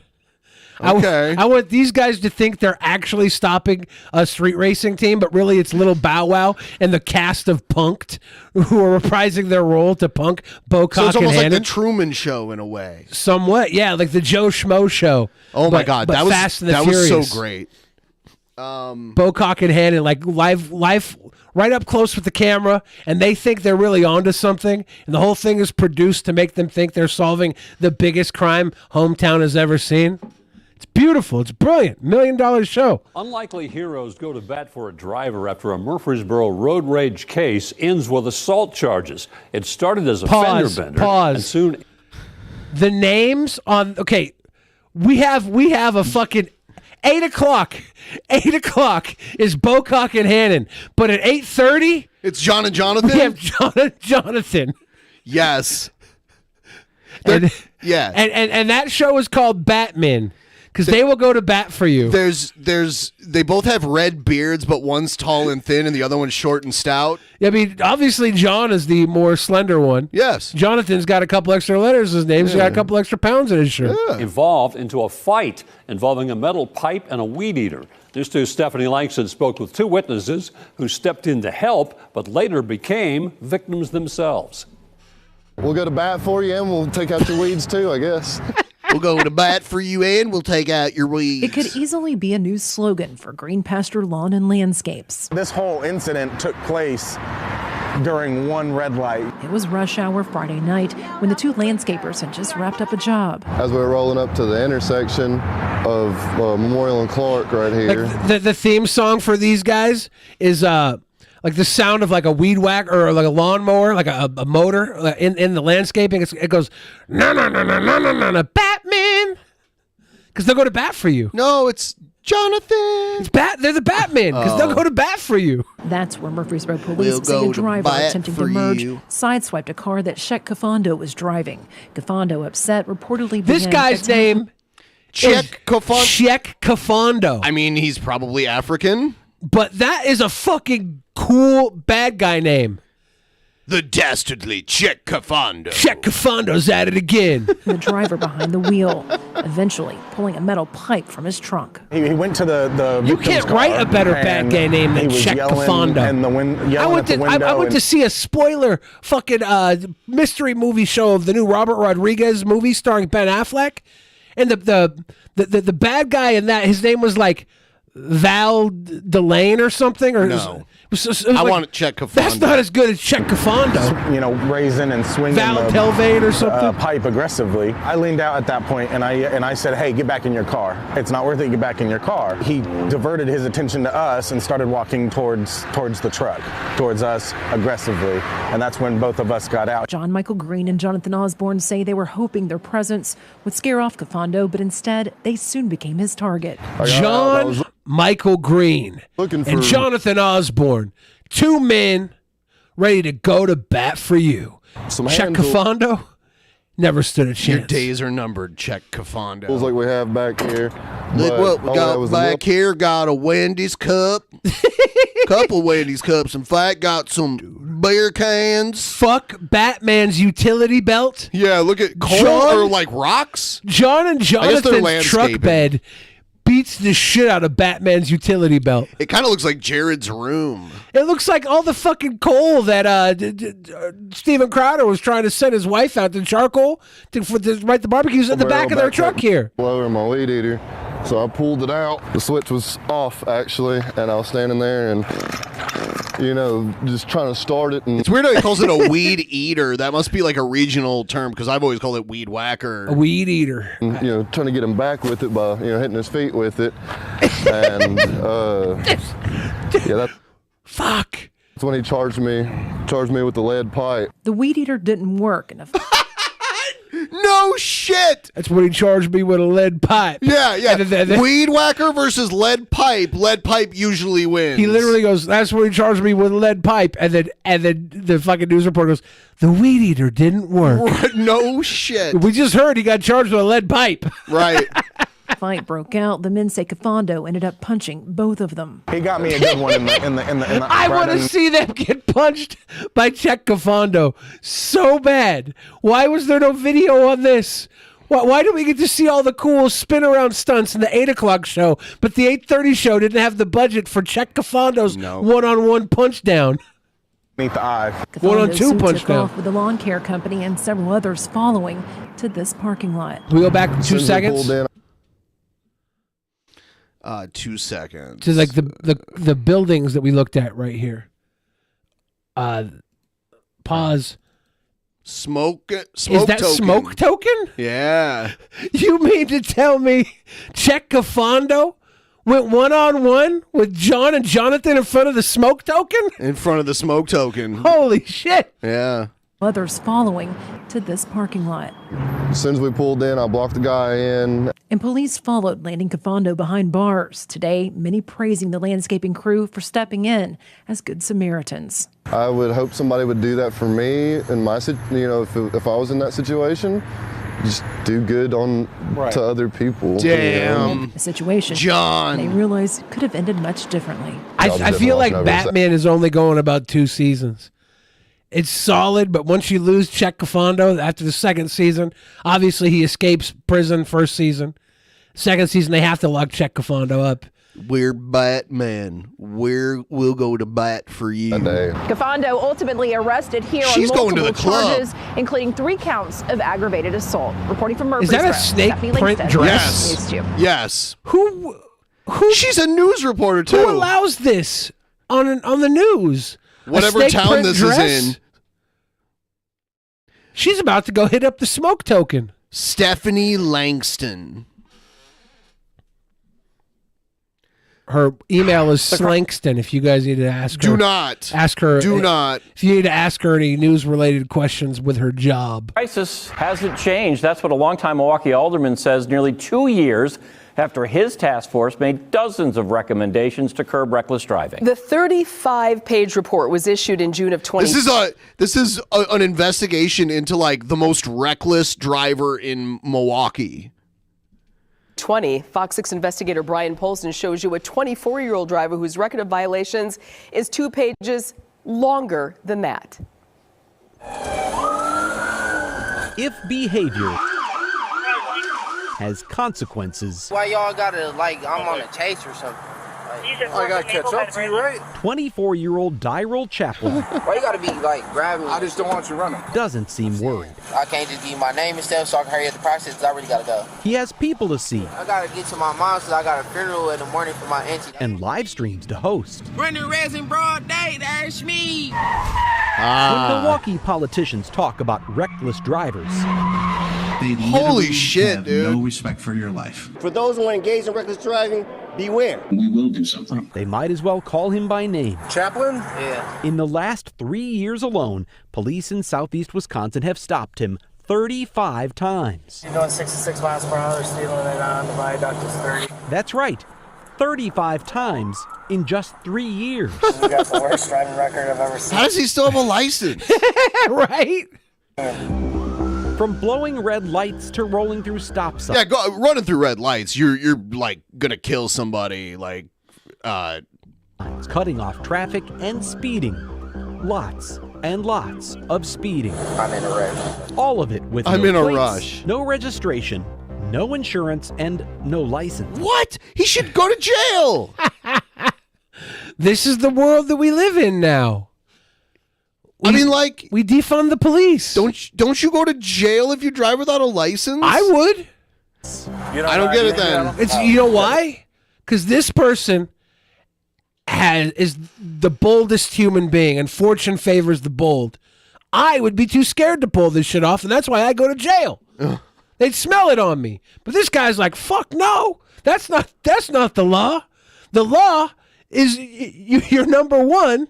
Okay. I want these guys to think they're actually stopping a street racing team, but really it's Little Bow Wow and the cast of Punk'd who are reprising their role to punk Bocock So it's almost and like the Hannon. Truman Show in a way. Somewhat, yeah, like the Joe Schmo show. Oh my God, but that was Fast and the Furious. was so great. Bocock and Hannon, like live right up close with the camera, and they think they're really onto something, and the whole thing is produced to make them think they're solving the biggest crime Hometown has ever seen. It's beautiful. It's brilliant. $1 million show. Unlikely heroes go to bat for a driver after a Murfreesboro road rage case ends with assault charges. It started as a fender bender. Pause. And soon the names on. Okay, we have a fucking 8 o'clock. 8 o'clock is Bocock and Hannon, but at 8:30 it's John and Jonathan. We have John and Jonathan. Yes. Yeah. And that show is called Batman. Because they will go to bat for you. They both have red beards, but one's tall and thin, and the other one's short and stout. I mean, obviously John is the more slender one. Yes. Jonathan's got a couple extra letters in his name. He's got a couple extra pounds in his shirt. evolved into a fight involving a metal pipe and a weed eater. News 2's Stephanie Langston spoke with two witnesses who stepped in to help, but later became victims themselves. We'll go to bat for you, and we'll take out your weeds too, I guess. We'll go to bat for you, and we'll take out your weeds. It could easily be a new slogan for Green Pasture Lawn and Landscapes. This whole incident took place during one red light. It was rush hour Friday night when the two landscapers had just wrapped up a job. As we were rolling up to the intersection of Memorial and Clark right here. Like the theme song for these guys is like the sound of like a weed whacker or like a lawnmower, like a motor in the landscaping. It goes, no, Batman. Because they'll go to bat for you. No, it's Jonathan. They're the Batman because they'll go to bat for you. That's where Murfreesboro police say a driver attempting to merge sideswiped a car that Sheck Kafando was driving. Kafando, upset, reportedly This guy's name Sheck Kafando. Sheck Kafando. I mean, he's probably African. But that is a fucking cool bad guy name. The dastardly Sheck Kafando. Sheck Kafando's at it again. The driver behind the wheel, eventually pulling a metal pipe from his trunk. He went to the You victim's can't car, write a better bad guy name than he was Sheck yelling Kafando. And I went to see a spoiler fucking mystery movie show of the new Robert Rodriguez movie starring Ben Affleck, and the bad guy in that, his name was like Val Delane or something, or No. it was I like, want Sheck Kafando. That's not as good as Sheck Kafando. You know, raising and swinging Val the Telvane or something? pipe aggressively. I leaned out at that point and I said, "Hey, get back in your car. It's not worth it. Get back in your car." He diverted his attention to us and started walking towards the truck, towards us aggressively, and that's when both of us got out. John Michael Green and Jonathan Osborne say they were hoping their presence would scare off Kafando, but instead they soon became his target. John Michael Green and Jonathan Osborne, two men ready to go to bat for you. Sheck Kafando never stood a chance. Your days are numbered, Sheck Kafando. Feels like we have back here. Look what we got back here. Got a Wendy's cup, couple Wendy's cups. In fact, got some beer cans. Fuck Batman's utility belt. Yeah, look at coal or like rocks. John and Jonathan's truck bed beats the shit out of Batman's utility belt. It kind of looks like Jared's room. It looks like all the fucking coal that Steven Crowder was trying to send his wife out to charcoal to write the barbecues in the back of their truck here. Blower in my weed eater. So I pulled it out. The switch was off, actually, and I was standing there and, you know, just trying to start it. And It's weird how he calls it a weed eater. That must be like a regional term because I've always called it weed whacker. A weed eater. You know, trying to get him back with it by, you know, hitting his feet with it. And, yeah, Fuck. That's when he charged me with the lead pipe. The weed eater didn't work, and No shit. That's when he charged me with a lead pipe. Yeah. And then- Weed whacker versus lead pipe. Lead pipe usually wins. He literally goes, "That's when he charged me with a lead pipe," and then the fucking news reporter goes, "The weed eater didn't work." No shit. We just heard he got charged with a lead pipe. Right. fight broke out. The men say Kafando ended up punching both of them. He got me a good one in the I want to see them get punched by Sheck Kafando so bad. Why was there no video on this? Why do we get to see all the cool spin around stunts in the 8 o'clock show, but the 8:30 show didn't have the budget for Sheck Kafando's one-on-one punch down? Beneath the eye. One-on-two punch took down. off with the lawn care company and several others following to this parking lot. We go back 2 seconds. 2 seconds. To like the buildings that we looked at right here. Pause. Smoke Is that token. smoke token? Yeah. You mean to tell me Sheck Kafando went one-on-one with John and Jonathan in front of the smoke token? In front of the smoke token. Holy shit. Yeah. Others following to this parking lot. As soon as we pulled in, I blocked the guy in. And police followed, landing Kafando behind bars. Today, many praising the landscaping crew for stepping in as good Samaritans. I would hope somebody would do that for me in my, if I was in that situation. Just do good to other people. Damn. A situation John. they realized could have ended much differently. I feel like Batman is only going about 2 seasons. It's solid, but once you lose Sheck Kafando after the second season, obviously he escapes prison first season. Second season, they have to lock Sheck Kafando up. We're Batman. We'll go to bat for you. Kafando ultimately arrested here She's on going multiple to the club. charges, including 3 counts of aggravated assault. Reporting from Is Murfreesboro. that a snake Stephanie print Langston, dress? News 2. Yes. Who? She's a news reporter too. Who allows this on the news? whatever snake town print this dress? is in. She's about to go hit up the smoke token. Stephanie Langston. Her email is Slangston. If you guys need to ask her, Do not. ask her. Do not. If you need to ask her any news-related questions with her job. Crisis hasn't changed. That's what a longtime Milwaukee alderman says nearly 2 years after his task force made dozens of recommendations to curb reckless driving. The 35-page report was issued in June of 20. This is an investigation into like the most reckless driver in Milwaukee. 20. Fox 6 investigator Brian Polson shows you a 24-year-old driver whose record of violations is 2 pages longer than that. If behavior has consequences, Why y'all gotta, like, I'm on a chase or something? I gotta catch up to you, right? 24-year-old Dyrell Chaplin Why you gotta be, like, grabbing me? I just don't want you running. doesn't seem worried. I can't just give you my name and stuff so I can hurry up the process because I really gotta go. He has people to see I gotta get to my mom's because I got a funeral in the morning for my auntie. and live streams to host. Running res in broad day, that's me. When Milwaukee politicians talk about reckless drivers, They Holy literally shit, have dude. no respect for your life. For those who are engaged in reckless driving, beware. We will do something. they might as well call him by name. Chaplain? Yeah. In the last 3 years alone, police in southeast Wisconsin have stopped him 35 times. You're doing 66 miles per hour, stealing it on the viaduct is 30. That's right, 35 times in just 3 years. You got the worst driving record I've ever seen. How does he still have a license? Right? From blowing red lights to rolling through stop signs. Yeah, running through red lights. You're like gonna kill somebody. Like, cutting off traffic and speeding. Lots and lots of speeding. I'm in a rush. All of it with I'm no in a plates, rush. no registration, no insurance, and no license. What? He should go to jail. This is the world that we live in now. I mean, like, we defund the police. Don't you go to jail if you drive without a license? I would. I don't get it then. It's you know why? Because this person is the boldest human being, and fortune favors the bold. I would be too scared to pull this shit off, and that's why I go to jail. They'd smell it on me. But this guy's like, fuck no, that's not the law. The law is you're number one.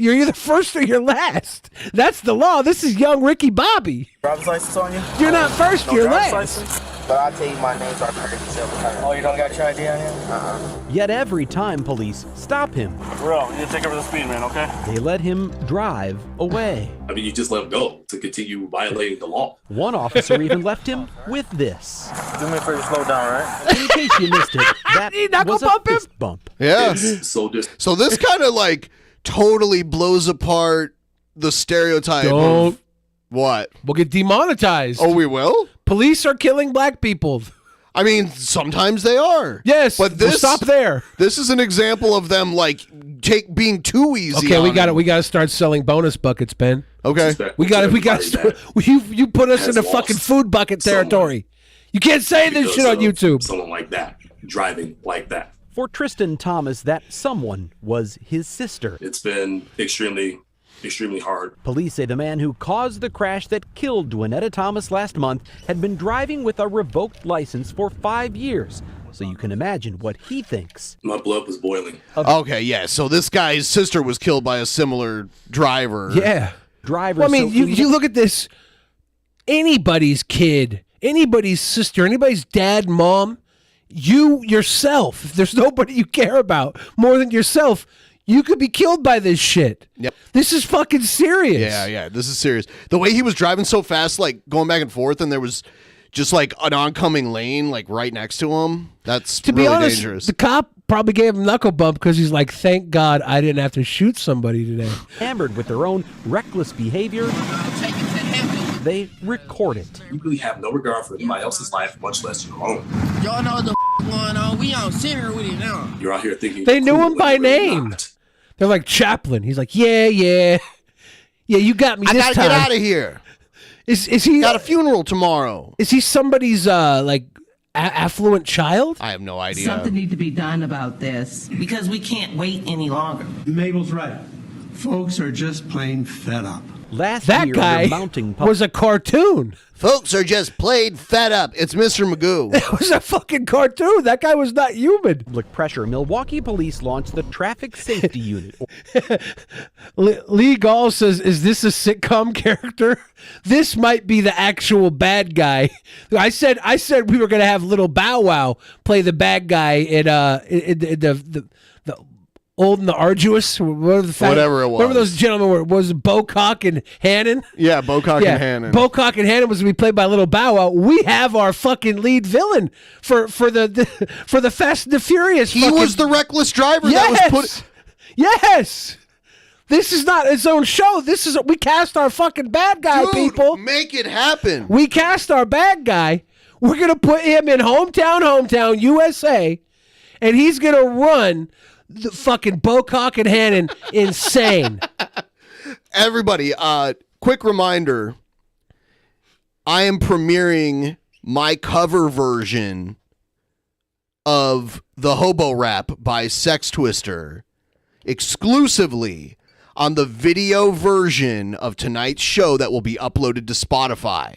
You're either first or you're last. That's the law. This is young Ricky Bobby. Driver's license on you? You're not first, you're last. License? But I'll tell you my name so I can hurry yourself. Oh, you don't got your ID on you? Yet every time police stop him, Bro, you need to take over the speed, man, okay? they let him drive away. I mean, you just let him go to continue violating the law. One officer even left him with this. Do me for you slow down, right? In case you missed it, that was a fist bump. Yeah. So this kind of like totally blows apart the stereotype of what? We'll get demonetized. Oh, we will? Police are killing black people. I mean, sometimes they are. Yes, but we'll stop there. This is an example of them like being too easy. Okay, we on got him. We got to start selling bonus buckets, Ben. Okay, we got to. You put us into fucking food bucket territory. You can't say this shit on YouTube. Someone like that, driving like that. For Tristan Thomas, that someone was his sister. It's been extremely hard. Police say the man who caused the crash that killed Dwanetta Thomas last month had been driving with a revoked license for 5 years. So you can imagine what he thinks. My blood was boiling. Okay, yeah. So this guy's sister was killed by a similar driver. Yeah. Driver. Well, I mean, you look at this. Anybody's kid, anybody's sister, anybody's dad, mom, you yourself, if there's nobody you care about more than yourself, you could be killed by this shit. Yep. This is fucking serious. Yeah, this is serious. The way he was driving so fast, like going back and forth, and there was just like an oncoming lane like right next to him. That's To be really honest, dangerous. the cop probably gave him knuckle bump because he's like, thank God I didn't have to shoot somebody today. Hammered with their own reckless behavior, they record it. You really have no regard for anybody else's life, much less your own. Y'all know what the going on. We on center with it now. You're out here thinking They knew him by you're really name. not. They're like Chaplin. He's like, yeah, you got me I this gotta time. get out of here. Is he got a funeral tomorrow? Is he somebody's like affluent child? I have no idea. Something needs to be done about this because we can't wait any longer. Mabel's right. Folks are just plain fed up. Last That year, guy under mounting was a cartoon. Folks are just plain fed up. It's Mr. Magoo. It was a fucking cartoon. That guy was not human. public pressure, Milwaukee police launched the Traffic Safety Unit. Lee Gall says, "Is this a sitcom character? This might be the actual bad guy." I said we were gonna have Little Bow Wow play the bad guy in the Old and the Arduous, Whatever it was. Remember those gentlemen? Was it Bocock and Hannon? Yeah, Bocock and Hannon. Bocock and Hannon was to be played by Little Bow Wow. We have our fucking lead villain for the Fast and the Furious. He was the reckless driver that was put. Yes. This is not its own show. We cast our fucking bad guy, Dude, people. Make it happen. We cast our bad guy. We're gonna put him in hometown USA, and he's gonna run the fucking Bocock and Hannon insane. Everybody, quick reminder. I am premiering my cover version of the Hobo Rap by Sex Twister exclusively on the video version of tonight's show that will be uploaded to Spotify.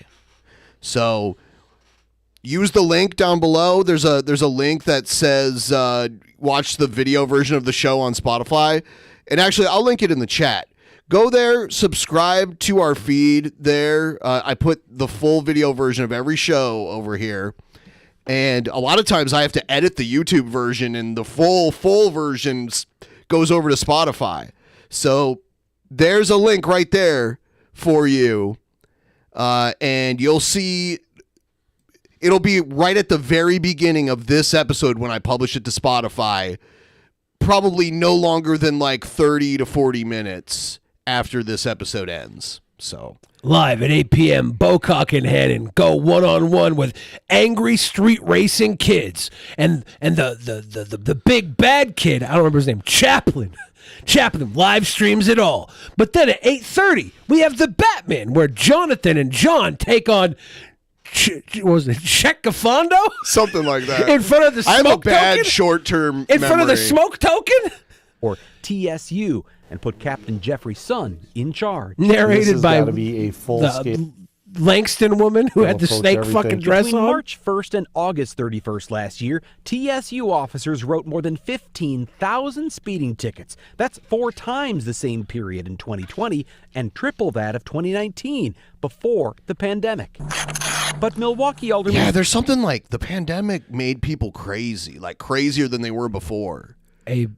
So use the link down below. There's a link that says watch the video version of the show on Spotify. And actually, I'll link it in the chat. Go there, subscribe to our feed there. I put the full video version of every show over here. And a lot of times I have to edit the YouTube version, and the full version goes over to Spotify. So there's a link right there for you. And you'll see... It'll be right at the very beginning of this episode when I publish it to Spotify, probably no longer than like 30 to 40 minutes after this episode ends. So Live at 8 p.m., Bocock and Hannon go one-on-one with angry street racing kids. And the big bad kid, I don't remember his name, Chaplin live streams it all. But then at 8:30, we have the Batman, where Jonathan and John take on... What was it, Check Cofondo? Something like that. In front of the smoke token? I have a bad short-term In front of the smoke token? Or TSU, and put Captain Jeffrey Sun in charge. Narrated by the Langston woman who had the snake fucking dress Between on. March 1st and August 31st last year, TSU officers wrote more than 15,000 speeding tickets. That's 4 times the same period in 2020 and triple that of 2019, before the pandemic. But Milwaukee alderman... Yeah, there's something like the pandemic made people crazy, like crazier than they were before. Ben?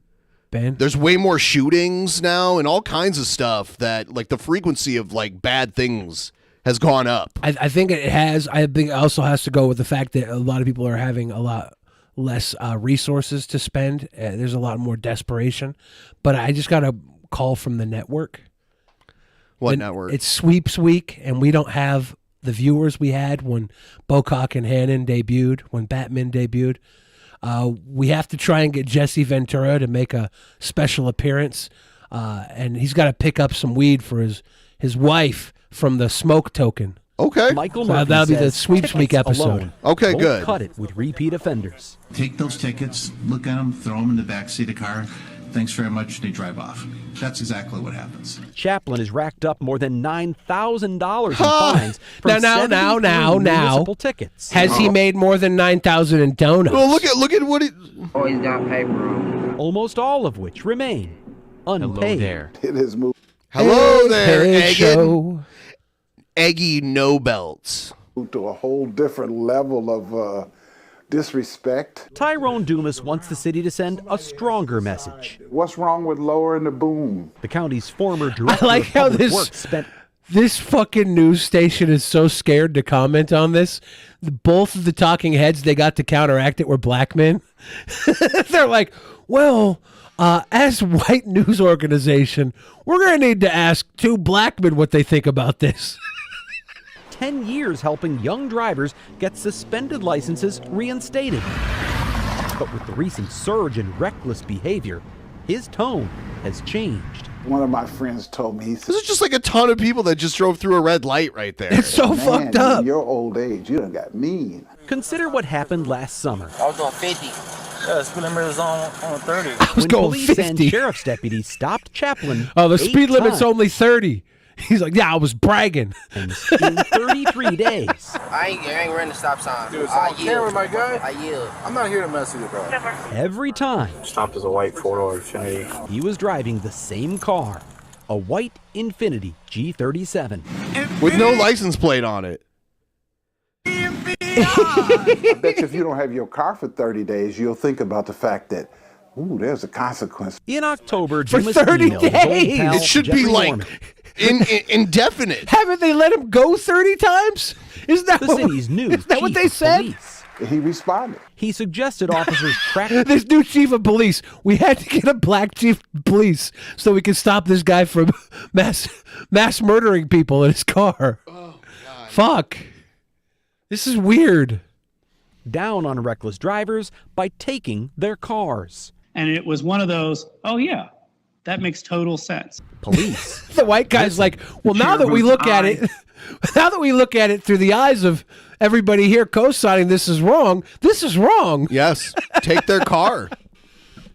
There's way more shootings now and all kinds of stuff that, like, the frequency of, like, bad things has gone up. I think it has. I think it also has to go with the fact that a lot of people are having a lot less resources to spend. There's a lot more desperation. But I just got a call from the network. What network? It's sweeps week, and we don't have the viewers we had when Bocock and Hannon debuted, when Batman debuted. We have to try and get Jesse Ventura to make a special appearance, and he's got to pick up some weed for his wife from the smoke token. Okay. Michael So Murphy that'll be the says sweeps week tickets episode. alone Okay, won't good. Cut it with repeat offenders. Take those tickets, look at them, throw them in the backseat of the car. Thanks very much. They drive off. That's exactly what happens. Chaplin has racked up more than $9,000 in fines from Now. municipal tickets. Has he made more than 9,000 in donuts? Well, look at what he... Oh, he's got paper on. Almost all of which remain unpaid. It has moved. Hello there, Hey, Eggin. show. Eggy No Belts. To a whole different level of disrespect. Tyrone Dumas wants the city to send a stronger message. What's wrong with lowering the boom? The county's former director I like of how public this works spent this fucking news station is so scared to comment on this. Both of the talking heads they got to counteract it were black men. They're like, well, as a white news organization, we're going to need to ask 2 black men what they think about this. 10 years helping young drivers get suspended licenses reinstated. But with the recent surge in reckless behavior, his tone has changed. One of my friends told me, he said, This is just like a ton of people that just drove through a red light right there. It's so man, fucked up. in your old age, you done got mean. Consider what happened last summer. I was doing 50. Yeah, the speed limit is on 30. When going police 50. and sheriff's deputies stopped Chaplin. Oh, the 8 speed limit's times only 30. He's like, yeah, I was bragging. in 33 days. I ain't running the stop sign. Dude, it's on camera, my guy. I yield. I'm not here to mess with you, bro. Every time Stopped as a white four-door Infiniti. he was driving the same car, a white Infiniti G37. With no license plate on it. I bet you if you don't have your car for 30 days, you'll think about the fact that, ooh, there's a consequence. In October, For Dumas 30 emailed his old days. pal It should Jeffrey be like Norman. indefinite. Haven't they let him go 30 times? Isn't that The what, city's new isn't that what chief they of said? police. He responded. He suggested officers track This new chief of police. We had to get a black chief of police so we could stop this guy from mass murdering people in his car. Oh, God. Fuck. This is weird. down on reckless drivers by taking their cars. And it was one of those, oh yeah, that makes total sense. Police. The white guy's like, well, now that we look at it, now that we look at it through the eyes of everybody here co-signing this is wrong, this is wrong. Yes, take their car.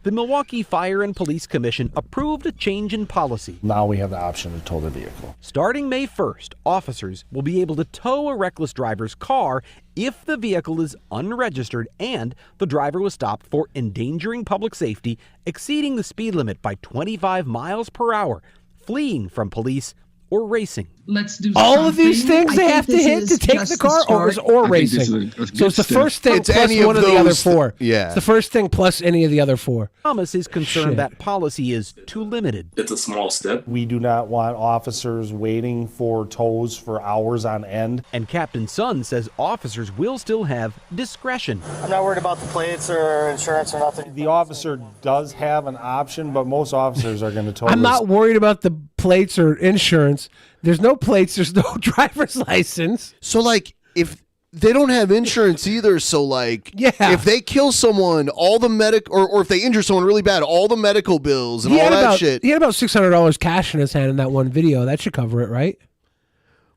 The Milwaukee Fire and Police Commission approved a change in policy. Now we have the option to tow the vehicle. Starting May 1st, officers will be able to tow a reckless driver's car if the vehicle is unregistered and the driver was stopped for endangering public safety, exceeding the speed limit by 25 miles per hour, fleeing from police, or racing. Let's do all of these something. things they have to hit to take the car, or racing. So it's the first thing It's plus any one of of the other those four. yeah. It's the first thing plus any of the other four. Thomas is concerned Shit. that policy is too limited. It's a small step. We do not want officers waiting for tows for hours on end. And Captain Sun says officers will still have discretion. I'm not worried about the plates or insurance or nothing. The officer does have an option, but most officers are going to tow I'm this. not worried about the plates or insurance. There's no plates. There's no driver's license. So, like, if they don't have insurance either, so, like, Yeah. if they kill someone, all the or if they injure someone really bad, all the medical bills and all that shit. He had about $600 cash in his hand in that one video. That should cover it, right?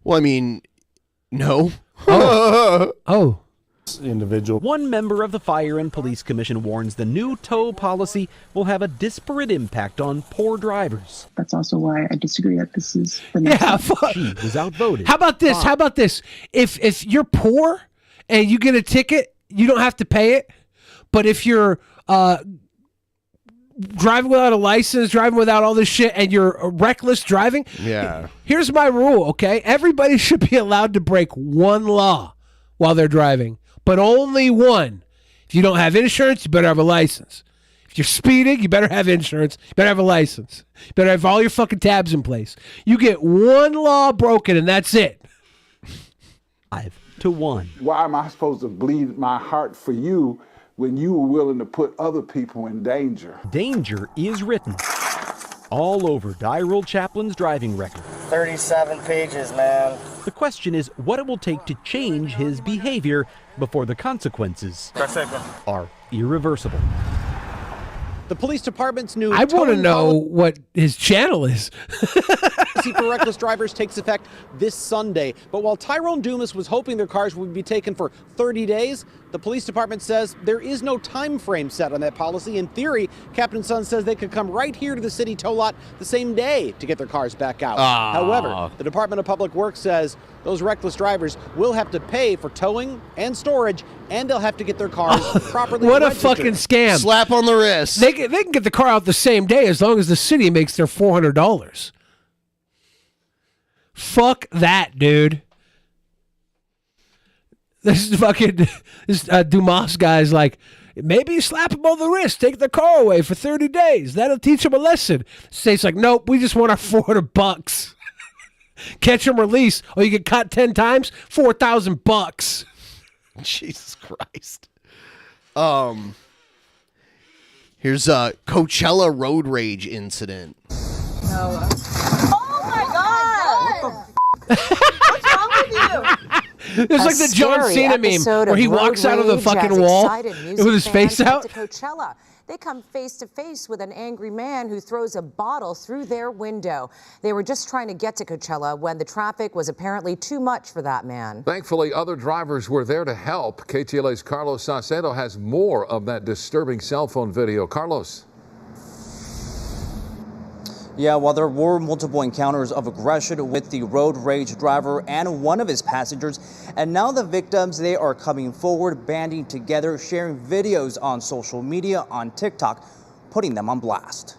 Well, I mean, no. Oh. Individual. One member of the Fire and Police Commission warns the new tow policy will have a disparate impact on poor drivers. That's also why I disagree that this is the next Yeah, step. fuck. She was outvoted. How about this? How about this? If you're poor and you get a ticket, you don't have to pay it. But if you're driving without a license, driving without all this shit, and you're reckless driving, Yeah. here's my rule, okay? Everybody should be allowed to break one law while they're driving, but only one. If you don't have insurance, you better have a license. If you're speeding, you better have insurance. You better have a license. You better have all your fucking tabs in place. You get one law broken, and that's it. 5-1. Why am I supposed to bleed my heart for you when you were willing to put other people in danger? Danger is written all over Dyrell Chaplin's driving record. 37 pages, man. The question is what it will take to change his behavior before the consequences are irreversible. The police department's new I want to know what his channel is. policy for reckless drivers takes effect this Sunday. But while Tyrone Dumas was hoping their cars would be taken for 30 days, the police department says there is no time frame set on that policy. In theory, Captain Sun says they could come right here to the city tow lot the same day to get their cars back out. However, the Department of Public Works says those reckless drivers will have to pay for towing and storage, and they'll have to get their cars properly What registered. a fucking scam. Slap on the wrist. They can get the car out the same day as long as the city makes their $400. Fuck that, dude. This Dumas guy's like, maybe you slap him on the wrist, take the car away for 30 days. That'll teach him a lesson. State's like, nope, we just want our $400. Catch and release. Oh, you get caught 10 times? $4,000. Jesus Christ. Here's a Coachella road rage incident. Oh my God! What's wrong with you? It's like the John Cena meme where he walks out of the fucking wall with his face out. To Coachella. They come face to face with an angry man who throws a bottle through their window. They were just trying to get to Coachella when the traffic was apparently too much for that man. Thankfully, other drivers were there to help. KTLA's Carlos Saucedo has more of that disturbing cell phone video. Carlos. Yeah, well, there were multiple encounters of aggression with the road rage driver and one of his passengers. And now the victims, they are coming forward, banding together, sharing videos on social media, on TikTok, putting them on blast.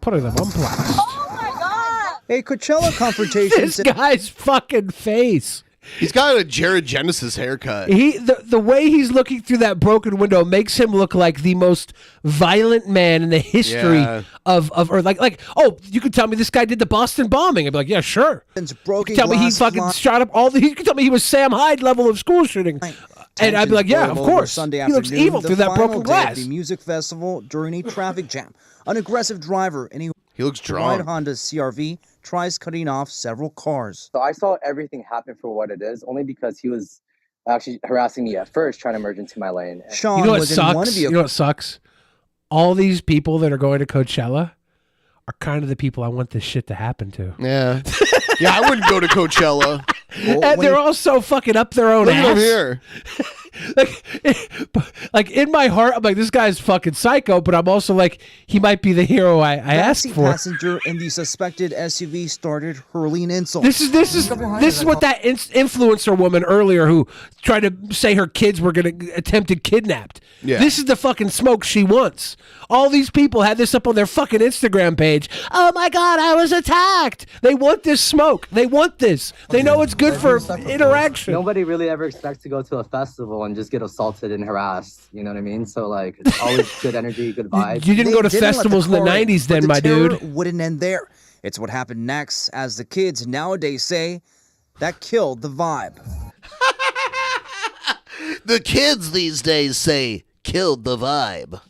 Putting them on blast. Oh my God! A Coachella confrontation. This guy's fucking face. He's got a Jared Genesis haircut. The way he's looking through that broken window makes him look like the most violent man in the history of or like oh, you could tell me this guy did the Boston bombing. I'd be like, yeah, sure. You could tell me he fucking shot up all the. You could tell me he was Sam Hyde level of school shooting. And I'd be like, yeah, of course. Sunday he looks evil through that broken glass. The music festival during a traffic jam. An aggressive driver in a he looks drunk. white Honda CRV tries cutting off several cars. So I saw everything happen for what it is, only because he was actually harassing me at first, trying to merge into my lane. Sean you know what was sucks? in one of You know what sucks? All these people that are going to Coachella are kind of the people I want this shit to happen to. Yeah. Yeah, I wouldn't go to Coachella. And they're all so fucking up their own Look ass. at him here. like in my heart, I'm like, this guy's fucking psycho, but I'm also like, he might be the hero I asked for. Passenger in the suspected SUV started hurling insults. This is what that influencer woman earlier who tried to say her kids were going to attempted kidnapped. Yeah. This is the fucking smoke she wants. All these people had this up on their fucking Instagram page. Oh my God, I was attacked. They want this smoke. They want this. They know it's good for interaction. Nobody really ever expects to go to a festival and just get assaulted and harassed. You know what I mean? So like, it's always good energy, good vibes. You didn't go to festivals in the 90s then, my dude. Wouldn't end there. It's what happened next, as the kids nowadays say, that killed the vibe. The kids these days say, killed the vibe.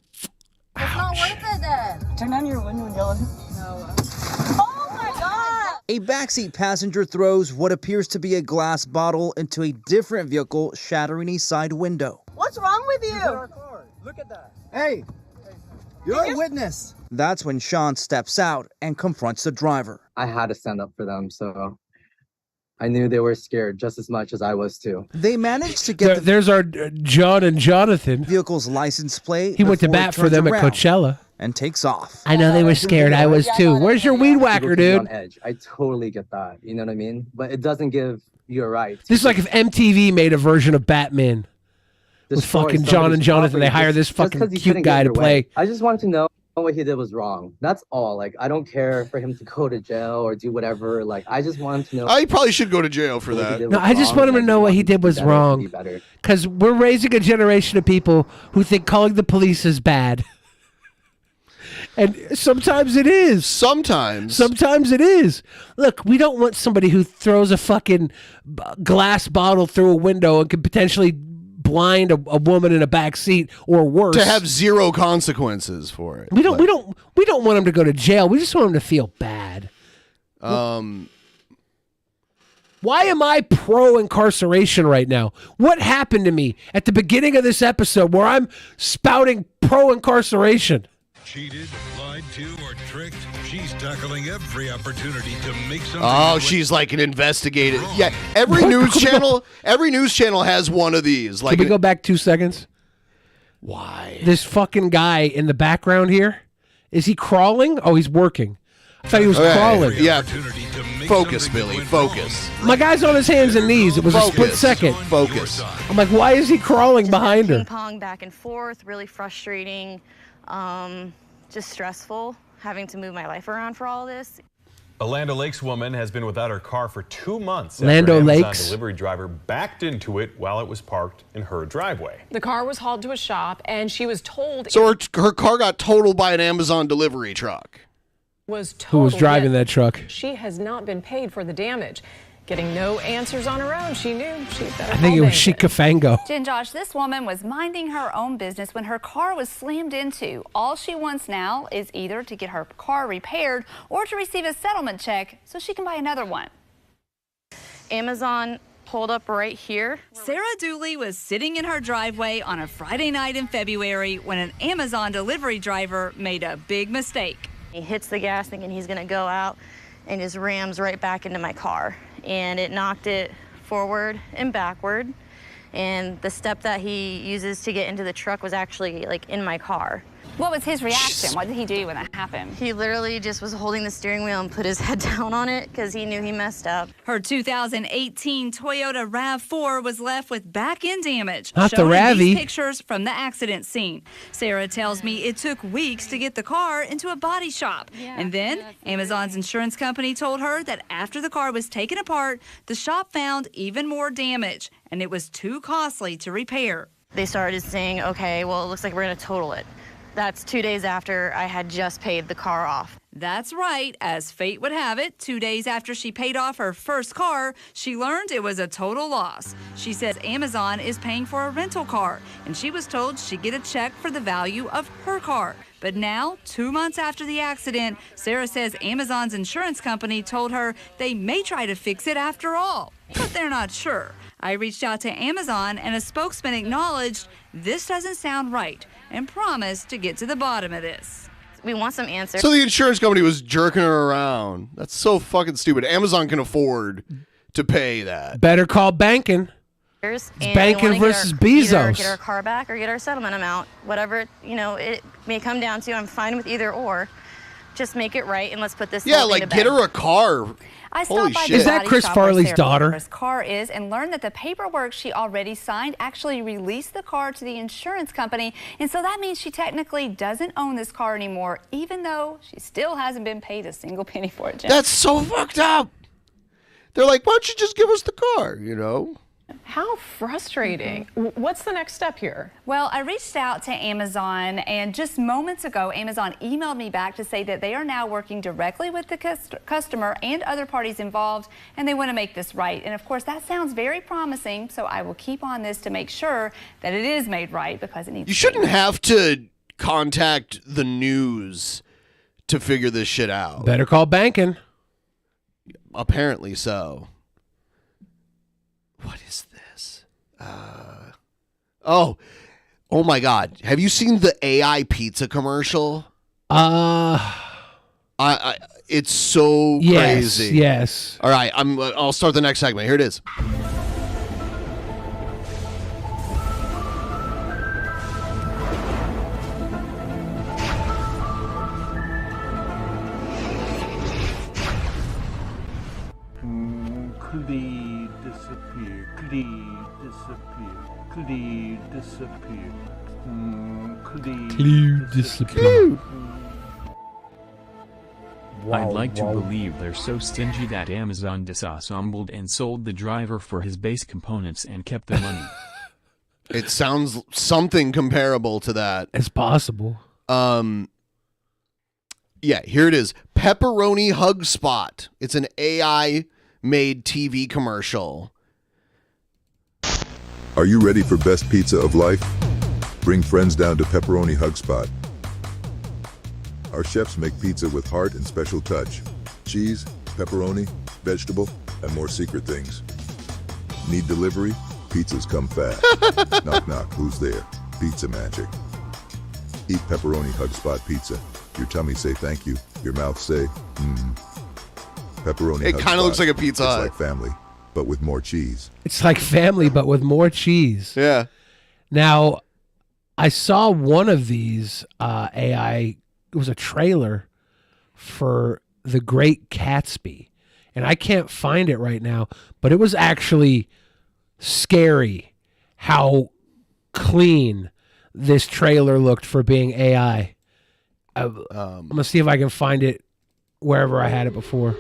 It's not worth it then. Turn on your window and yell at him. No. Oh my God! A backseat passenger throws what appears to be a glass bottle into a different vehicle, shattering a side window. What's wrong with you? Look at that. Hey, you're a witness. That's when Sean steps out and confronts the driver. I had to stand up for them, so I knew they were scared just as much as I was too. They managed to get there's our John and Jonathan. Vehicle's license plate. He went to bat for them at Coachella. And takes off. I know they were scared. I was too. Where's your weed whacker, dude? On edge. I totally get that. You know what I mean? But it doesn't give you a right. This is like if MTV made a version of Batman with fucking John and Jonathan. They hire this fucking cute guy to play. I just wanted to know what he did was wrong. That's all. Like, I don't care for him to go to jail or do whatever. Like, I just wanted to know. I probably should go to jail for that. No, I just want him to know what he did was wrong. Because we're raising a generation of people who think calling the police is bad. And sometimes it is. Sometimes it is. Look, we don't want somebody who throws a fucking glass bottle through a window and could potentially blind a woman in a back seat or worse. To have zero consequences for it. We don't want him to go to jail. We just want him to feel bad. Why am I pro incarceration right now? What happened to me at the beginning of this episode where I'm spouting pro incarceration? Cheated, lied to, or tricked, she's tackling every opportunity to make something. Oh, she's like an investigative. Yeah, every news channel has one of these. Like, can we go back 2 seconds? Why? This fucking guy in the background here, is he crawling? Oh, he's working. I thought he was crawling. Yeah. Focus, Billy. Focus. My guy's on his hands and knees. It was a split second. Focus. I'm like, why is he crawling behind her? Ping pong back and forth, really frustrating. Just stressful having to move my life around for all this. A Land O'Lakes woman has been without her car for 2 months Land after an Amazon O'Lakes? delivery driver backed into it while it was parked in her driveway. The car was hauled to a shop and she was told So her car got totaled by an Amazon delivery truck. was totaled. Who was driving that truck? She has not been paid for the damage. Getting no answers on her own, she knew she'd better I think it was call Chica Fango. Jen Josh, this woman was minding her own business when her car was slammed into. All she wants now is either to get her car repaired or to receive a settlement check so she can buy another one. Amazon pulled up right here. Sarah Dooley was sitting in her driveway on a Friday night in February when an Amazon delivery driver made a big mistake. He hits the gas thinking he's gonna go out and just rams right back into my car. And it knocked it forward and backward. And the step that he uses to get into the truck was actually like in my car. What was his reaction? What did he do when that happened? He literally just was holding the steering wheel and put his head down on it because he knew he messed up. Her 2018 Toyota RAV4 was left with back-end damage. Not the showing Ravy. these pictures from the accident scene. Sarah tells me it took weeks to get the car into a body shop. And then Amazon's insurance company told her that after the car was taken apart, the shop found even more damage, and it was too costly to repair. They started saying, okay, well, it looks like we're gonna total it. That's 2 days after I had just paid the car off. That's right. As fate would have it, 2 days after she paid off her first car, she learned it was a total loss. She says Amazon is paying for a rental car, and she was told she'd get a check for the value of her car. But now, 2 months after the accident, Sarah says Amazon's insurance company told her they may try to fix it after all, but they're not sure. I reached out to Amazon, and a spokesman acknowledged this doesn't sound right and promised to get to the bottom of this. We want some answers. So the insurance company was jerking her around. That's so fucking stupid. Amazon can afford to pay that. Better call banking. It's banking versus Either Bezos. get our car back or get our settlement amount. Whatever, it may come down to. I'm fine with either or. Just make it right and let's put this Yeah, whole thing like to get bed. her a car. I Holy stopped by shit. the Is that body Chris shop where Farley's Sarah daughter? Parker's car is and learned that the paperwork she already signed actually released the car to the insurance company. And so that means she technically doesn't own this car anymore, even though she still hasn't been paid a single penny for it, Jim. That's so fucked up. They're like, why don't you just give us the car, How frustrating. What's the next step here? Well, I reached out to Amazon, and just moments ago, Amazon emailed me back to say that they are now working directly with the customer and other parties involved, and they want to make this right. And of course, that sounds very promising, so I will keep on this to make sure that it is made right because it needs You to shouldn't be. have to contact the news to figure this shit out. Better call banking. Apparently so. What is this? Oh my God! Have you seen the AI pizza commercial? It's so crazy. Yes. All right, I'll start the next segment. Here it is. Clee disappear. Clee disappear. Clee disappear. Clee disappear. I'd like to believe they're so stingy that Amazon disassembled and sold the driver for his base components and kept the money. It sounds something comparable to that. It's possible. Yeah, here it is. Pepperoni Hug Spot. It's an AI-made TV commercial. Are you ready for best pizza of life? Bring friends down to Pepperoni Hug Spot. Our chefs make pizza with heart and special touch. Cheese, pepperoni, vegetable, and more secret things. Need delivery? Pizzas come fast. Knock knock, who's there? Pizza magic. Eat Pepperoni Hug Spot pizza. Your tummy say thank you. Your mouth say, Pepperoni It Hug kind of looks Spot. like a Pizza It's Hut. like family, but with more cheese. It's like family, but with more cheese. Yeah. Now, I saw one of these AI. It was a trailer for The Great Gatsby, and I can't find it right now, but it was actually scary how clean this trailer looked for being AI. I'm going to see if I can find it wherever I had it before.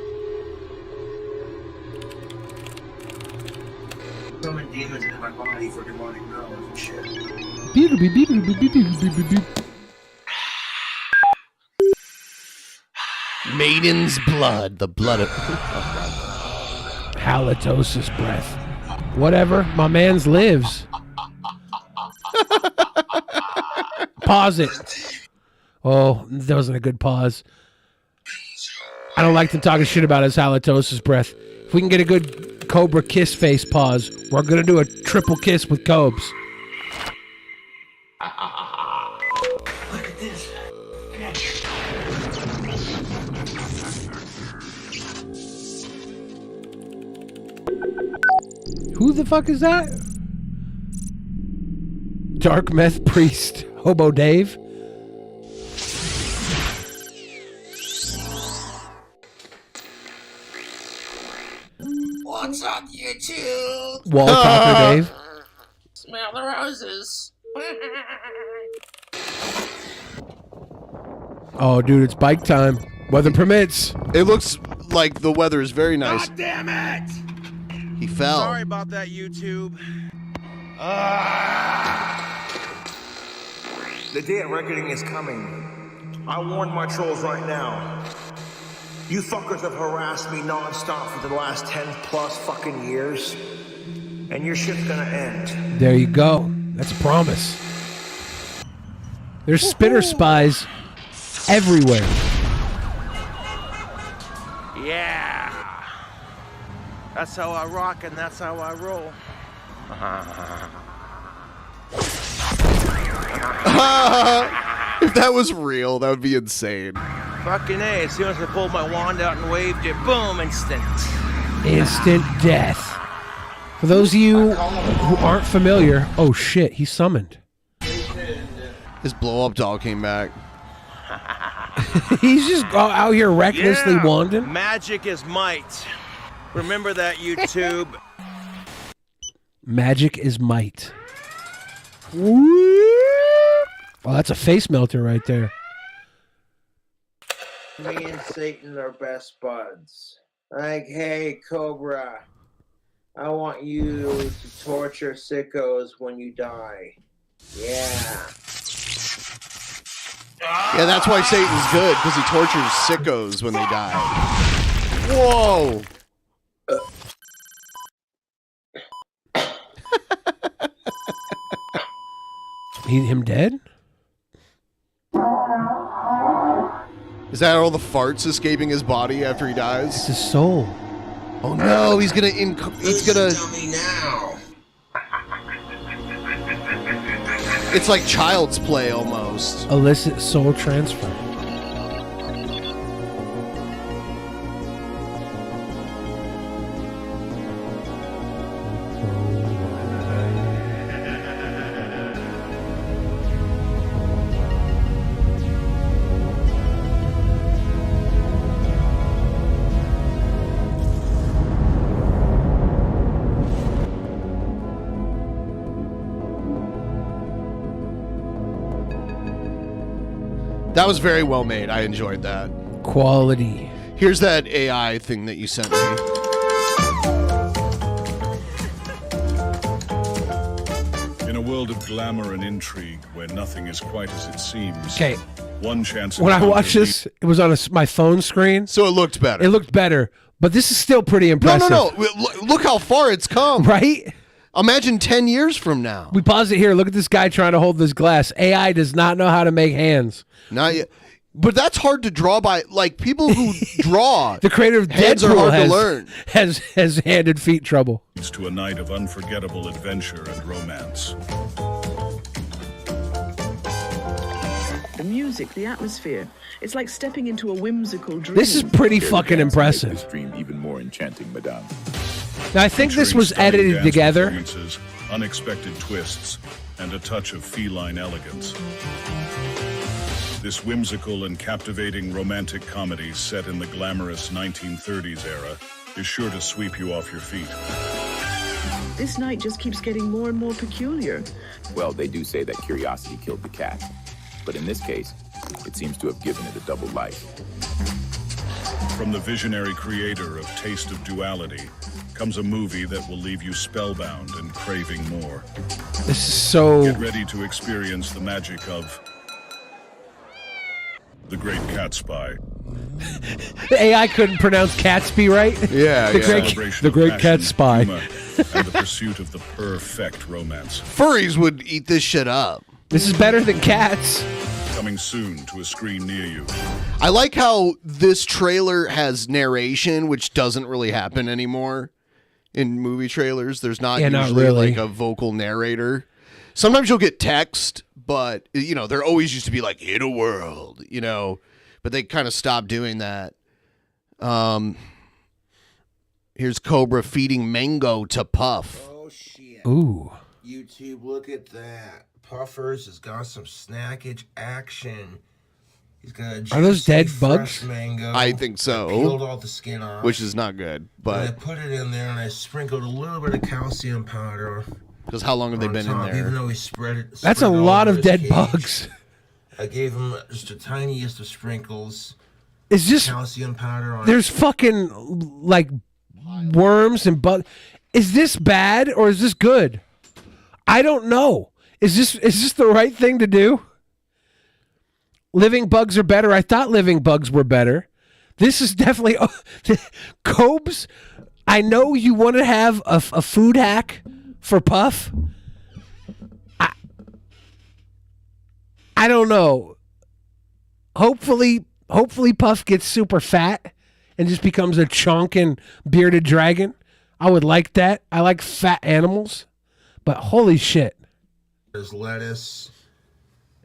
Summon demons into my body for demonic knowledge and shit. Maiden's blood. The blood of... Halitosis breath. Whatever. My man's lives. Pause it. Oh, that wasn't a good pause. I don't like them talking shit about his halitosis breath. If we can get a good Cobra kiss face pause. We're going to do a triple kiss with Cobes. Look at this. Who the fuck is that? Dark Meth Priest. Hobo Dave. What's up, YouTube? Wall Talker Dave. Smell the roses. Oh, dude, it's bike time. Weather permits. It looks like the weather is very nice. God damn it! He fell. Sorry about that, YouTube. The day of reckoning is coming. I warn my trolls right now. You fuckers have harassed me non-stop for the last 10 plus fucking years. And your shit's gonna end. There you go. That's a promise. There's spitter spies everywhere. Yeah. That's how I rock and that's how I roll. If that was real, that would be insane. Fucking A, as soon as I pulled my wand out and waved it, boom, instant. Instant death. For those of you who aren't familiar, oh shit, he's summoned. His blow-up doll came back. He's just out here recklessly wandering. Magic is might. Remember that, YouTube. Magic is might. Oh, that's a face melter right there. Me and Satan are best buds. Like, hey, Cobra, I want you to torture sickos when you die. Yeah. Yeah, that's why Satan's good, because he tortures sickos when they die. Whoa! Him dead? Is that all the farts escaping his body after he dies? It's his soul. Oh no, he's gonna Tell me now. It's like child's play almost. Illicit soul transfer. That was very well made. I enjoyed that. Quality. Here's that AI thing that you sent me. In a world of glamour and intrigue where nothing is quite as it seems. Okay. One chance. When I watched this, it was on my phone screen. So it looked better. It looked better, but this is still pretty impressive. No. Look how far it's come. Right? Imagine 10 years from now. We pause it here. Look at this guy trying to hold this glass. AI does not know how to make hands. Not yet. But that's hard to draw by, like, people who draw. The creator of hands Deadpool are hard to learn. has hand and feet trouble. It's to a night of unforgettable adventure and romance. The music, the atmosphere. It's like stepping into a whimsical dream. This is pretty fucking impressive. This dream even more enchanting, madame. Now, I think this was edited together. Unexpected twists, and a touch of feline elegance. This whimsical and captivating romantic comedy set in the glamorous 1930s era is sure to sweep you off your feet. This night just keeps getting more and more peculiar. Well, they do say that curiosity killed the cat. But in this case, it seems to have given it a double life. From the visionary creator of Taste of Duality comes a movie that will leave you spellbound and craving more. This is so... Get ready to experience the magic of The Great Cat Spy. The AI couldn't pronounce Catsby right? Yeah, The Great Cat Spy. And the pursuit of the perfect romance. Furries would eat this shit up. This is better than Cats. Coming soon to a screen near you. I like how this trailer has narration, which doesn't really happen anymore. in movie trailers. There's not Yeah, not usually really. like a vocal narrator. Sometimes you'll get text, but you know, there always used to be like "in a world," you know, but they kind of stopped doing that. Here's Cobra feeding mango to Puff. Oh shit. Ooh. YouTube, look at that. Puffers has got some snackage action. He's got a Are those juicy, dead fresh bugs? mango. I think so. I peeled all the skin off. Which is not good, And I but put it in there and I sprinkled a little bit of calcium powder. because how long have they on been top, in there? Even though he spread it. That's a spread it all lot over of his dead cage. bugs. I gave him just the tiniest of sprinkles. Is this calcium powder on There's fucking like worms and bug. Is this bad or is this good? I don't know. Is this the right thing to do? Living bugs are better. I thought living bugs were better. This is definitely Cobes. I know you want to have a food hack for Puff. I don't know. Hopefully Puff gets super fat and just becomes a chonkin bearded dragon. I would like that. I like fat animals. But holy shit. his lettuce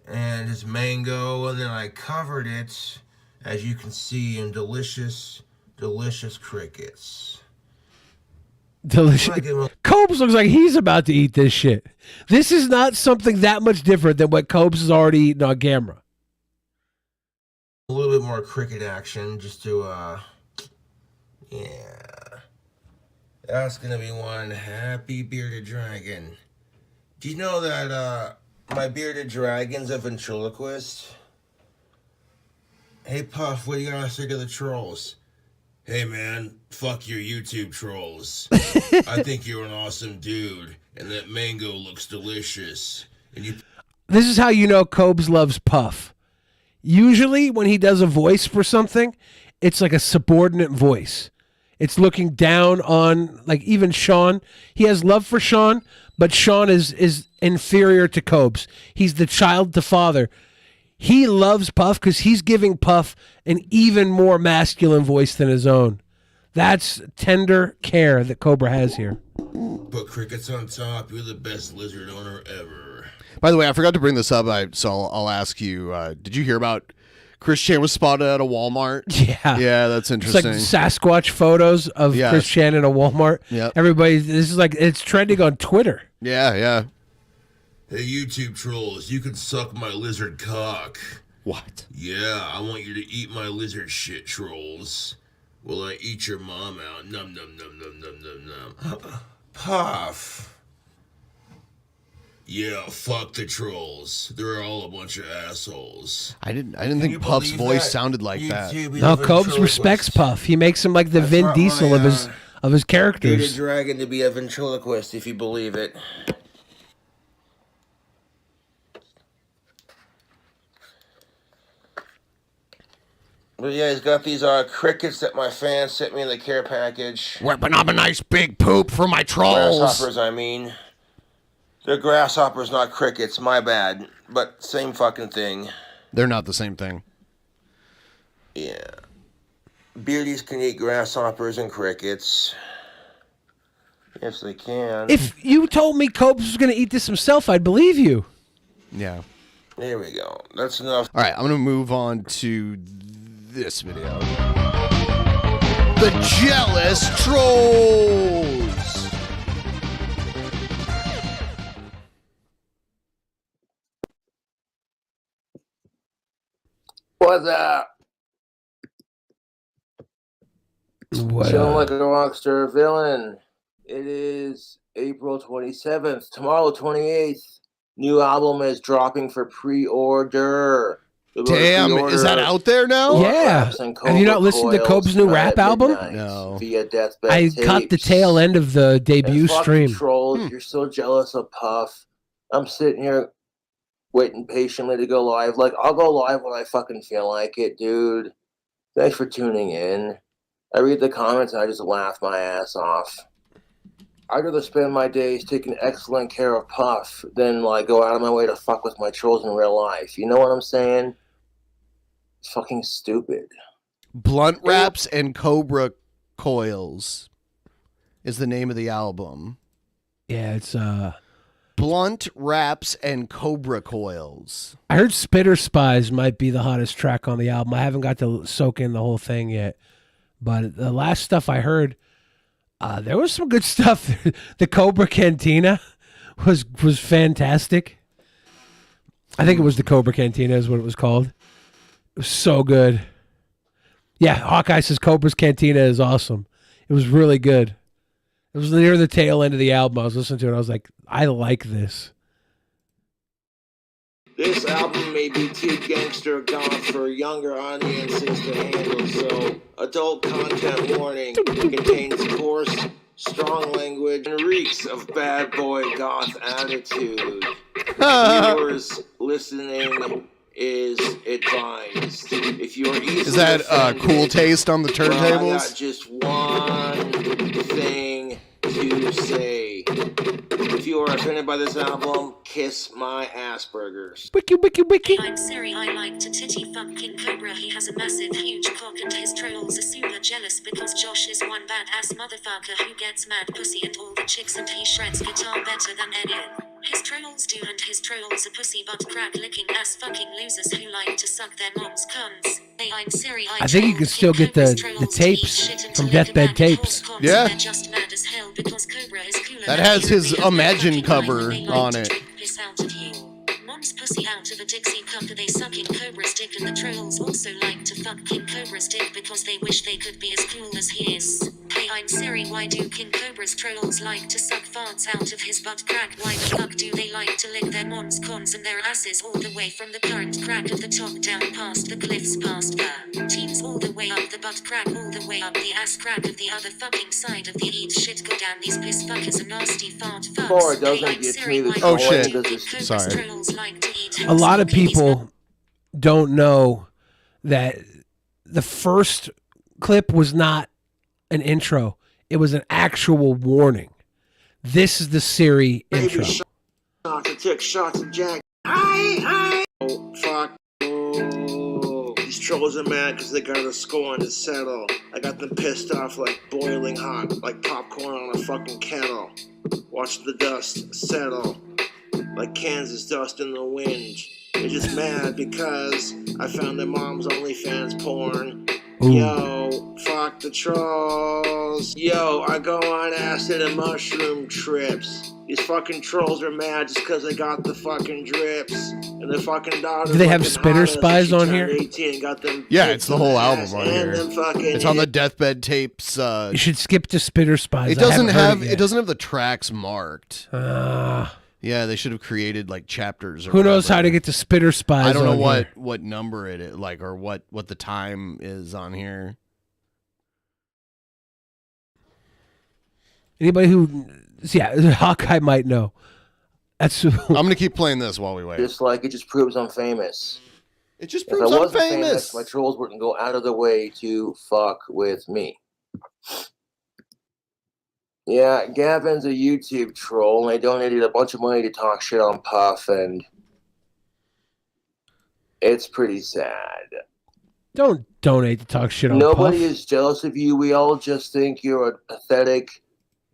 and his mango, and then I covered it, as you can see, in delicious crickets. Delicious. Cobes looks like he's about to eat this shit. This is not something that much different than what Cobes has already eaten on camera. A little bit more cricket action, just to, yeah. That's gonna be one happy bearded dragon. Do you know that, my bearded dragon's a ventriloquist? Hey, Puff, what do you gotta say to the trolls? Hey, man, fuck your YouTube trolls. I think you're an awesome dude, and that mango looks delicious. And you... This is how you know Cobes loves Puff. Usually when he does a voice for something, it's like a subordinate voice. It's looking down on, like, even Sean. He has love for Sean, but Sean is inferior to Cobes. He's the child to father. He loves Puff because he's giving Puff an even more masculine voice than his own. That's tender care that Cobra has here. Put crickets on top. You're the best lizard owner ever. By the way, I forgot to bring this up, so I'll ask you, did you hear about Chris Chan was spotted at a Walmart? Yeah. Yeah, that's interesting. It's like Sasquatch photos of Chris Chan in a Walmart. Yep. Everybody, this is like, it's trending on Twitter. Yeah, yeah. Hey, YouTube trolls, you can suck my lizard cock. What? Yeah, I want you to eat my lizard shit, trolls. Will I eat your mom out? Num num num num num num num. Puff. Yeah, fuck the trolls. They're all a bunch of assholes. I didn't think Puff's voice sounded like that. No, Cobes respects Puff. He makes him like the Vin Diesel of his Bearded characters. dragon to be a ventriloquist, if you believe it. But yeah, he's got these crickets that my fans sent me in the care package. Whipping up a nice big poop for my trolls. Grasshoppers, I mean. They're grasshoppers, not crickets. My bad. But same fucking thing. They're not the same thing. Yeah. Beardies can eat grasshoppers and crickets. Yes, they can. If you told me Cobes was going to eat this himself, I'd believe you. Yeah. There we go. That's enough. All right, I'm going to move on to this video. The Jealous Trolls. What's up? Chilling like a rockstar villain. It is April 27th. Tomorrow, 28th. New album is dropping for pre-order. Damn, is that out there now? Yeah. Have you not listened to Cobes' new rap album? No. Via Deathbed I Tapes. caught the tail end of the debut And fuck stream. you trolls, you're so jealous of Puff. I'm sitting here waiting patiently to go live. Like, I'll go live when I fucking feel like it, dude. Thanks for tuning in. I read the comments and I just laugh my ass off. I'd rather spend my days taking excellent care of Puff than, like, go out of my way to fuck with my trolls in real life. You know what I'm saying? It's fucking stupid. Blunt wraps and Cobra coils. is the name of the album. Yeah, it's Blunt Raps and Cobra Coils. I heard Spitter Spies might be the hottest track on the album. I haven't got to soak in the whole thing yet. But the last stuff I heard, there was some good stuff. The Cobra Cantina was fantastic. I think it was the Cobra Cantina is what it was called. It was so good. Yeah, Hawkeye says Cobra's Cantina is awesome. It was really good. It was near the tail end of the album. I was listening to it. I was like, I like this. This album may be too gangster goth for younger audiences to handle, so adult content warning contains coarse, strong language and reeks of bad boy goth attitude. Viewers listening is advised. If you are easily Is that Cool Taste on the turntables? Well, I got just one thing to say. If you are offended by this album, kiss my Asperger's. Wiki, wiki, wiki. I'm Siri, I like to titty fuck King Cobra. He has a massive, huge cock and his trolls are super jealous because Josh is one badass motherfucker who gets mad pussy and all the chicks and he shreds guitar better than anyone. His trolls do and his trolls are pussy butt crack licking ass fucking losers who like to suck their mom's cunts. Hey, I'm Siri, I think you can still get the tapes from Deathbed Tapes. Yeah. They're just mad as hell because Cobra is cooler That than has you. his They have Imagine fucking cover line when they like on to it. drink piss out of you. Mom's pussy out of a Dixie cup, they suck in Cobra's dick, and the trolls also like to fuck King Cobra's dick because they wish they could be as cool as he is. Hey, I'm Siri, why do King Cobra's trolls like to suck farts out of his butt crack? Why the fuck do they like to lick their mom's cons and their asses all the way from the current crack of the top down past the cliffs past the teens all the way up the butt crack all the way up the ass crack of the other fucking side of the eat shit go down these piss fuckers are nasty fart fucks. Before it doesn't Hey, I'm get Siri, to the why Oh, do shit. King Cobra's Sorry. trolls like to eat A lot of people don't know that the first clip was not an intro. It was an actual warning. This is the Siri intro. Shots of tick, shots of jack. Hi. Oh, fuck. Oh. These trolls are mad because they got a score to settle. I got them pissed off like boiling hot, like popcorn on a fucking kettle. Watch the dust settle, like Kansas dust in the wind. They're just mad because I found their mom's OnlyFans porn. Yo, fuck the trolls. Yo, I go on acid and mushroom trips. These fucking trolls are mad just because they got the fucking drips. And their fucking daughters. Do they have looking Spitter hot as Spies she on turned here? 18 and got them Yeah, tits it's the in whole ass album on and here. them fucking It's on the Deathbed Tapes. You should skip to Spitter Spies. It I doesn't haven't heard have yet. it doesn't have the tracks marked. Yeah, they should have created like chapters. Or Who knows whatever. how to get to Spitter Spies? I don't know on here. what number it is, like, or what the time is on here. Anybody who, yeah, Hawkeye might know. That's. I'm gonna keep playing this while we wait. Just like it just proves I'm famous. It just If proves I I'm wasn't famous. my trolls wouldn't go out of their way to fuck with me. Yeah, Gavin's a YouTube troll, and I donated a bunch of money to talk shit on Puff, and it's pretty sad. Don't donate to talk shit on Nobody Puff. is jealous of you. We all just think you're a pathetic,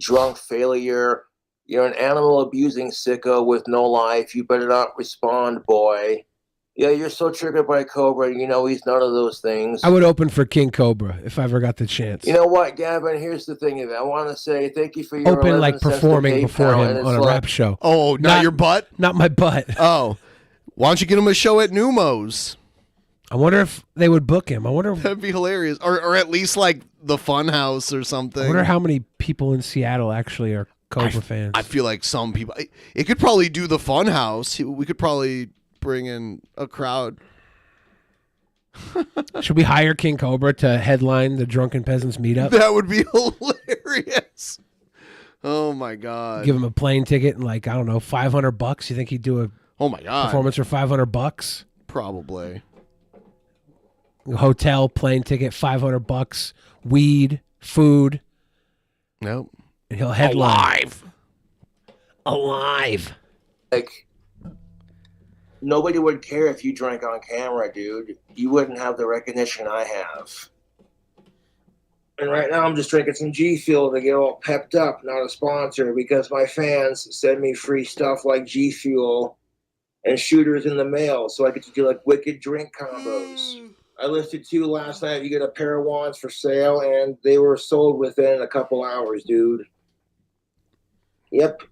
drunk failure. You're an animal abusing sicko with no life. You better not respond, boy. Yeah, you're so triggered by Cobra. You know he's none of those things. I would open for King Cobra if I ever got the chance. You know what, Gavin? Here's the thing of it. I want to say thank you for your Open 11 like cents to performing before PayPal, and him it's on a like- rap show. Oh, not your butt? Not my butt. Oh, why don't you get him a show at Numos? I wonder if they would book him. I wonder. That'd be hilarious, or at least like the Fun House or something. I wonder how many people in Seattle actually are Cobra fans. I feel like some people. It could probably do the Fun House. We could probably bring in a crowd. Should we hire King Cobra to headline the Drunken Peasants meetup? That would be hilarious. Oh my god! Give him a plane ticket and like I don't know, $500. You think he'd do a Oh my god! performance for $500? Probably. Hotel, plane ticket, $500. Weed, food. Nope. And he'll headline. Alive. Like, nobody would care if you drank on camera, dude. You wouldn't have the recognition I have. And right now I'm just drinking some G Fuel to get all pepped up, not a sponsor, because my fans send me free stuff like G Fuel and shooters in the mail, so I get to do like wicked drink combos. I listed 2 last night. You get a pair of wands for sale, and they were sold within a couple hours, dude. Yep.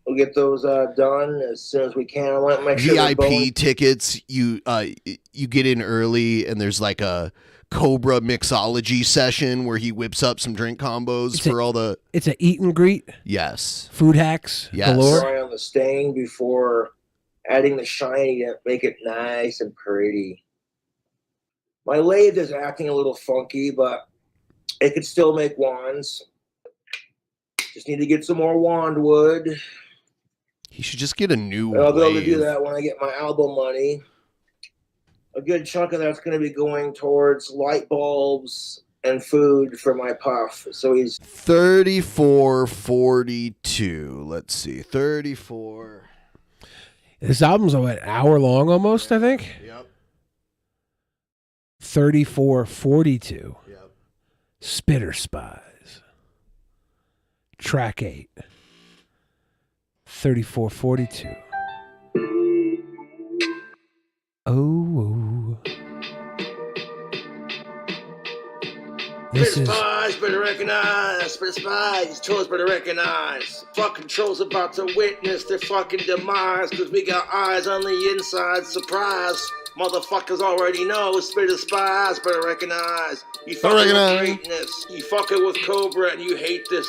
We'll get those done as soon as we can. I want to make sure VIP tickets, you get in early, and there's like a Cobra mixology session where he whips up some drink combos for all the. It's a eat and greet. Yes. Food hacks. Yes. Galore. Try on the stain before adding the shiny to make it nice and pretty. My lathe is acting a little funky, but it could still make wands. Just need to get some more wand wood. He should just get a new And I'll be able to lathe. do that when I get my album money. A good chunk of that's going to be going towards light bulbs and food for my puff. So he's 34:42. Let's see. 34. This album's an hour long almost, I think. Yep. 34:42. Yep. Spitter Spies. Track 8. 34:42. Oh. This Spitter is spies better recognize. Spitter spies, trolls better recognize. Fucking trolls about to witness their fucking demise. Cause we got eyes on the inside. Surprise. Motherfuckers already know. Spitter spies better recognize. You fucking with greatness. You fucking with Cobra and you hate this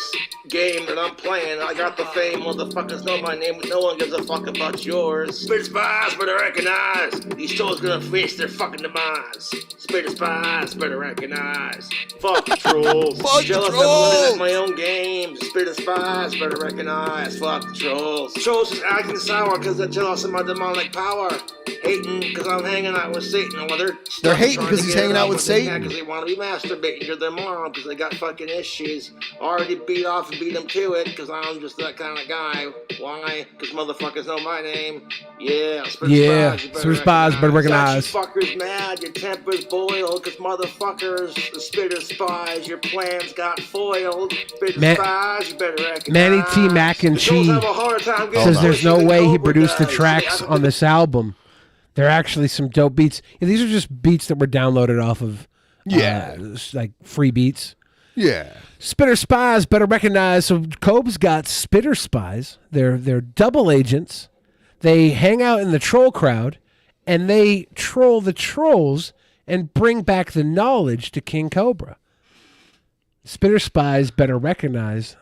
game that I'm playing. I got the fame. Motherfuckers know my name, but no one gives a fuck about yours. Spitter spies better recognize. These trolls gonna face their fucking demise. Spitter spies better recognize. Fuck the trolls. Fuck Jealous the I'm winning trolls. at my own game. Spitter spies better recognize. Fuck the trolls. Trolls just acting sour cause they're jealous of my demonic power. Hating cause I'm hanging out with Satan. Well, They're hating because he's hanging out with Satan. Because they want to be masturbating to their mom because they got fucking issues. Already beat off and beat them to it because I'm just that kind of guy. Why? Because motherfuckers know my name. Yeah, Spitter Spies better recognize. You fuckers mad, your temper's boiled because motherfuckers, the Spitter Spies, your plans got foiled. Spitter Spies, you better recognize. Manny T. Mac and Chi says there's no way he produced the tracks on this album. They're actually some dope beats. Yeah, these are just beats that were downloaded off of like free beats. Yeah. Spitter Spies better recognize. So Cobe's got Spitter Spies. They're double agents. They hang out in the troll crowd and they troll the trolls and bring back the knowledge to King Cobra. Spitter Spies better recognize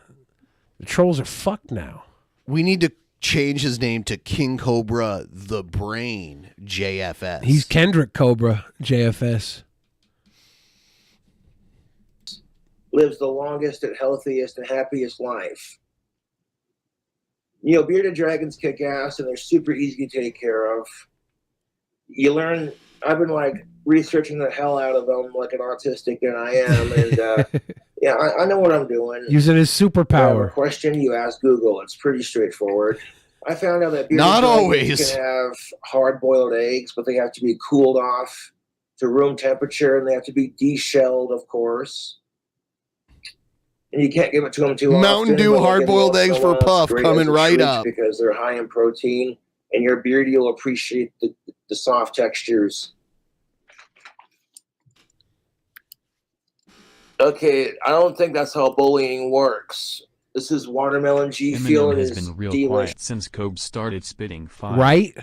the trolls are fucked now. We need to change his name to King Cobra the Brain JFS. He's Kendrick Cobra JFS. Lives the longest and healthiest and happiest life. You know, bearded dragons kick ass and they're super easy to take care of. You learn, I've been like researching the hell out of them like an autistic that I am. And yeah, I know what I'm doing. Using his You have a superpower. question, you ask Google. It's pretty straightforward. I found out that bearded Not dragons always. can have hard-boiled eggs, but they have to be cooled off to room temperature, and they have to be deshelled, of course. And you can't give it to them too often. Mountain Dew but like hard-boiled every once eggs in a for while, Puff it's great coming as a right treat up. because they're high in protein, and your beardy will appreciate the soft textures. Okay, I don't think that's how bullying works. This is Watermelon G Fuel. Eminem It has is been real delicious. quiet since Kobe started spitting fire. Right?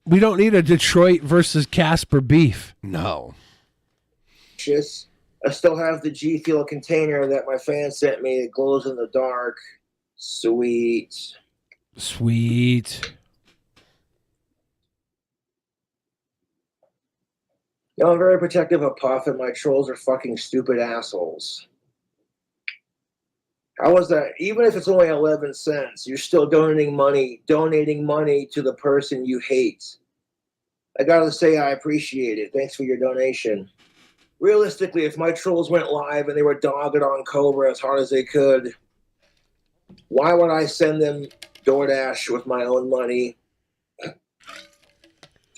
We don't need a Detroit versus Casper beef. No. I still have the G Fuel container that my fan sent me. It glows in the dark. Sweet. Sweet. You know, I'm very protective of Puff, and my trolls are fucking stupid assholes. How was that? Even if it's only 11 cents, you're still donating money to the person you hate. I gotta say, I appreciate it. Thanks for your donation. Realistically, if my trolls went live and they were dogging on Cobra as hard as they could, why would I send them DoorDash with my own money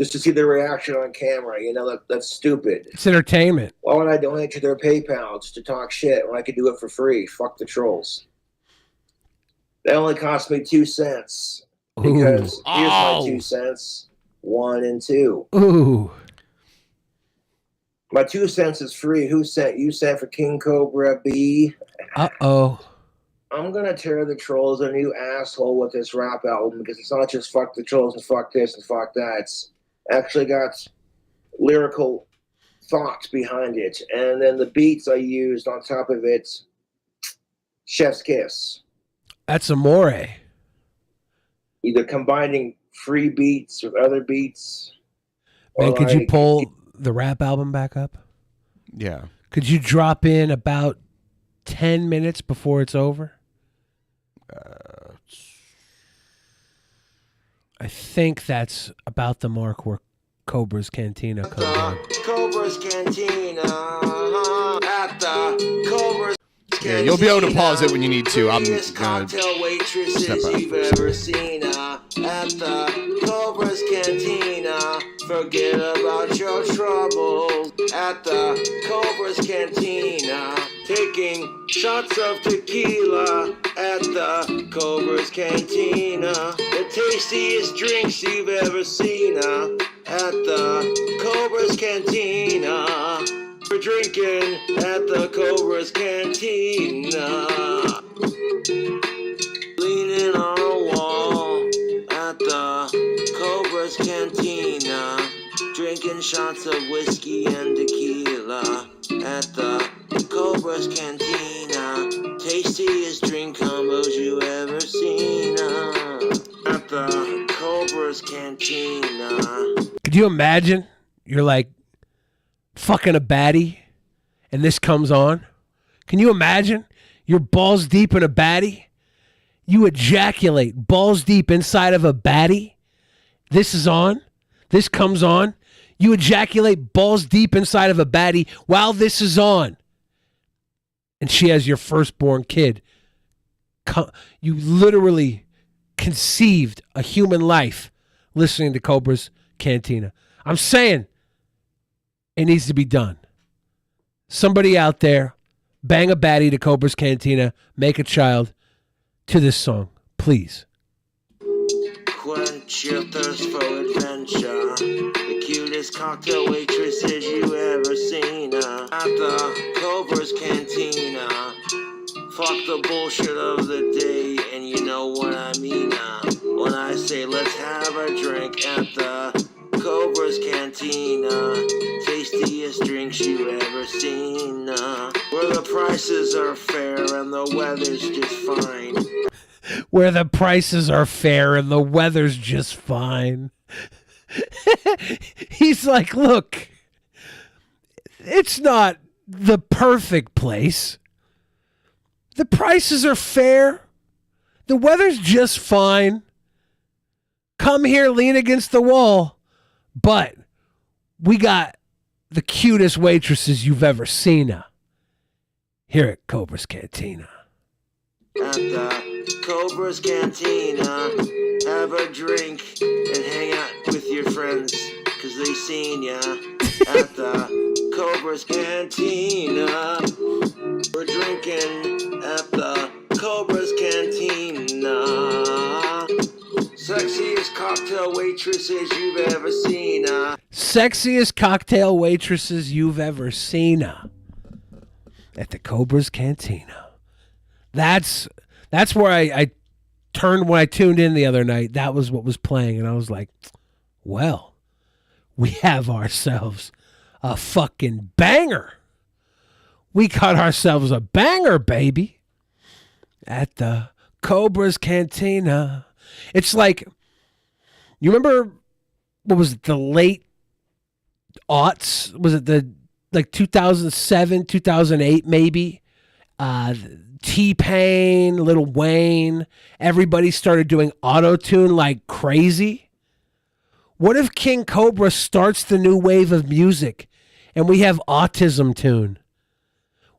just to see their reaction on camera. You know, that's stupid. It's entertainment. Why would I donate to their PayPal just to talk shit when I could do it for free? Fuck the trolls. That only cost me 2 cents. Because here's my 2 cents. 1 and 2. Ooh. My 2 cents is free. Who sent? You sent for King Cobra B. Uh-oh. I'm going to tear the trolls a new asshole with this rap album because it's not just fuck the trolls and fuck this and fuck that. It's actually got lyrical thoughts behind it. And then the beats I used on top of it, chef's kiss. That's amore. Either combining free beats with other beats. Man, could you pull the rap album back up? Yeah. Could you drop in about 10 minutes before it's over? I think that's about the mark where Cobra's Cantina comes on. Cobra's Cantina. At the Cobra's Yeah, you'll be able to pause it when you need to. I'm gonna cocktail waitresses step out. you've ever seen at the Cobra's Cantina. Forget about your troubles at the Cobra's Cantina. Taking shots of tequila at the Cobra's Cantina. The tastiest drinks you've ever seen at the Cobra's Cantina. We're drinking at the Cobra's Cantina. Leaning on a wall at the Cobra's Cantina. Drinking shots of whiskey and tequila at the Cobra's Cantina. Tastiest drink combos you ever seen at the Cobra's Cantina. Could you imagine? You're like fucking a baddie and this comes on. Can you imagine? You're balls deep in a baddie. You ejaculate balls deep inside of a baddie. This is on. This comes on. You ejaculate balls deep inside of a baddie while this is on. And she has your firstborn kid. You literally conceived a human life listening to Cobra's Cantina. I'm saying it needs to be done. Somebody out there, bang a baddie to Cobra's Cantina, make a child to this song, please. Quench your thirst for adventure. The cutest cocktail waitresses you ever seen at the Cobra's Cantina. Fuck the bullshit of the day, and you know what I mean when I say let's have a drink at the Cobra's Cantina. Tastiest drinks you ever seen. Where the prices are fair and the weather's just fine. Where the prices are fair and the weather's just fine. He's like, look, it's not the perfect place. The prices are fair. The weather's just fine. Come here, lean against the wall. But we got the cutest waitresses you've ever seen here at Cobra's Cantina. At the Cobra's Cantina, have a drink and hang out with your friends, cause they seen ya at the Cobra's Cantina. We're drinking at the Cobra's Cantina. Sexiest cocktail waitresses you've ever seen. Sexiest cocktail waitresses you've ever seen at the Cobra's Cantina. That's where I turned when I tuned in the other night. That was what was playing, and I was like, well, we have ourselves a fucking banger. We got ourselves a banger, baby, at the Cobra's Cantina. It's like, you remember, what was it, the late aughts? Was it the, like, 2007, 2008, maybe? T-Pain, Lil Wayne, everybody started doing auto-tune like crazy. What if King Cobra starts the new wave of music and we have Autism Tune,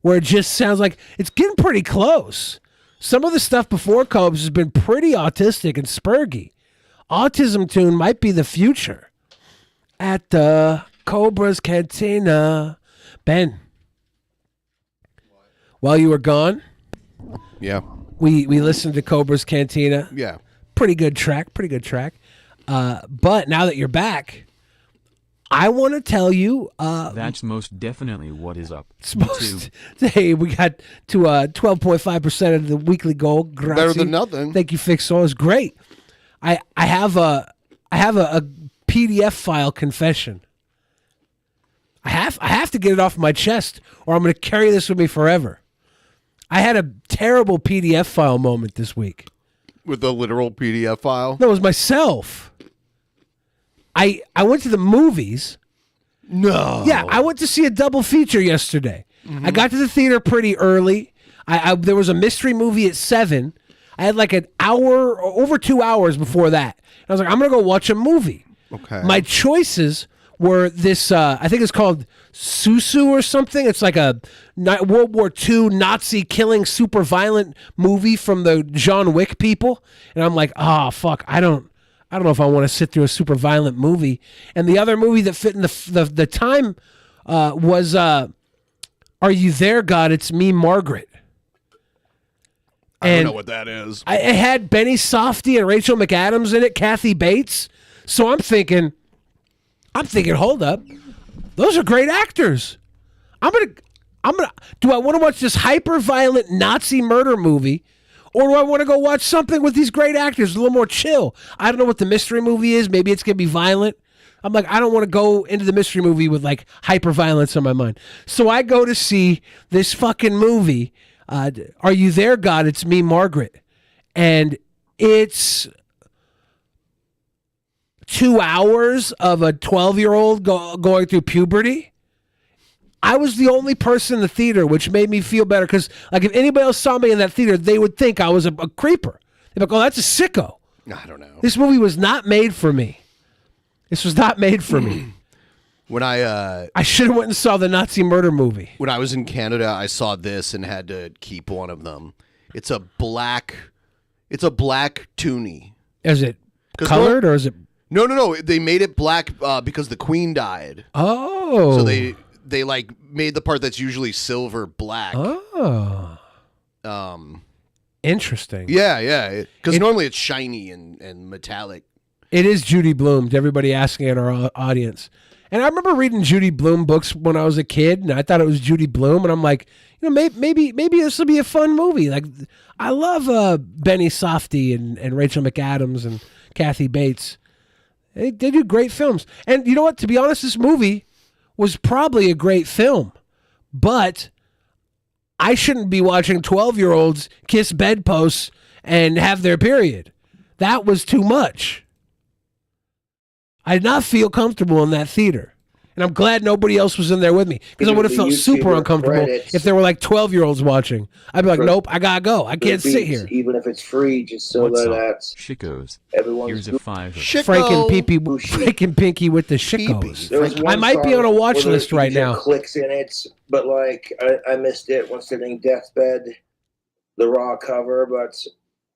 where it just sounds like it's getting pretty close. Some of the stuff before Cobras has been pretty autistic and spurgy. Autism Tune might be the future. at the Cobra's Cantina. Ben, while you were gone, Yeah. we listened to Cobra's Cantina. Yeah. Pretty good track. But now that you're back, I want to tell you. That's most definitely what is up. Hey, we got to 12.5% of the weekly goal. Grazie. Better than nothing. Thank you, Fixo. It's great. I have a PDF file confession. I have to get it off my chest, or I'm going to carry this with me forever. I had a terrible PDF file moment this week. With the literal PDF file? No, it was myself. I went to the movies. No. Yeah, I went to see a double feature yesterday. Mm-hmm. I got to the theater pretty early. There was a mystery movie at 7. I had like an hour, or over 2 hours before that. And I was like, I'm going to go watch a movie. Okay. My choices were this, I think it's called Susu or something. It's like a World War II Nazi killing super violent movie from the John Wick people. And I'm like, fuck, I don't know if I want to sit through a super violent movie. And the other movie that fit in the time was Are You There, God? It's Me, Margaret. I don't know what that is. It had Benny Safdie and Rachel McAdams in it, Kathy Bates. So I'm thinking, hold up. Those are great actors. Do I want to watch this hyper-violent Nazi murder movie, or do I want to go watch something with these great actors, a little more chill? I don't know what the mystery movie is. Maybe it's going to be violent. I'm like, I don't want to go into the mystery movie with like hyper-violence on my mind. So I go to see this fucking movie, Are You There, God? It's Me, Margaret. And it's 2 hours of a 12-year-old going through puberty. I was the only person in the theater, which made me feel better, because like if anybody else saw me in that theater, they would think I was a creeper. They'd be like, oh, that's a sicko. I don't know. This movie was not made for me. This was not made for me. When I should have went and saw the Nazi murder movie. When I was in Canada, I saw this and had to keep one of them. It's a black toonie. Is it colored or is it? No. They made it black because the Queen died. Oh. So they like made the part that's usually silver black. Oh. Interesting. Yeah. Because normally it's shiny and metallic. It is Judy Blume, to everybody asking in our audience. And I remember reading Judy Blume books when I was a kid, and I thought it was Judy Blume, and I'm like, maybe this will be a fun movie. Like, I love Benny Safdie and Rachel McAdams and Kathy Bates. They do great films. And you know what? To be honest, this movie was probably a great film, but I shouldn't be watching 12-year-olds kiss bedposts and have their period. That was too much. I did not feel comfortable in that theater. And I'm glad nobody else was in there with me, because I would have felt super uncomfortable if there were like 12-year-olds watching. I'd be like, nope, I gotta go. I can't sit here. Even if it's free, just so that's Chickos. Everyone's Here's a $5. Franken Pinky with the Chickos. I might be on a watch list right now. Clicks in it, but like I missed it once sitting Deathbed, the raw cover, but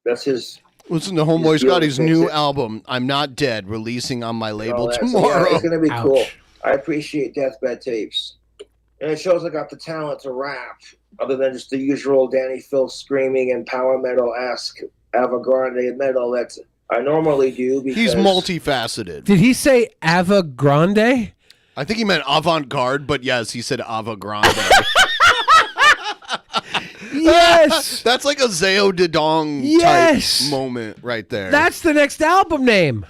that's his. Listen to Homeboy's got his new album, I'm Not Dead, releasing on my label tomorrow. Yeah, it's going to be cool. I appreciate Deathbed Tapes. And it shows I got the talent to rap, other than just the usual Danny Phil screaming and power metal-esque Ava Grande metal that I normally do. Because he's multifaceted. Did he say Ava Grande? I think he meant avant-garde, but yes, he said Ava Grande. Yes! That's like a Zao Didong type moment right there. That's the next album name.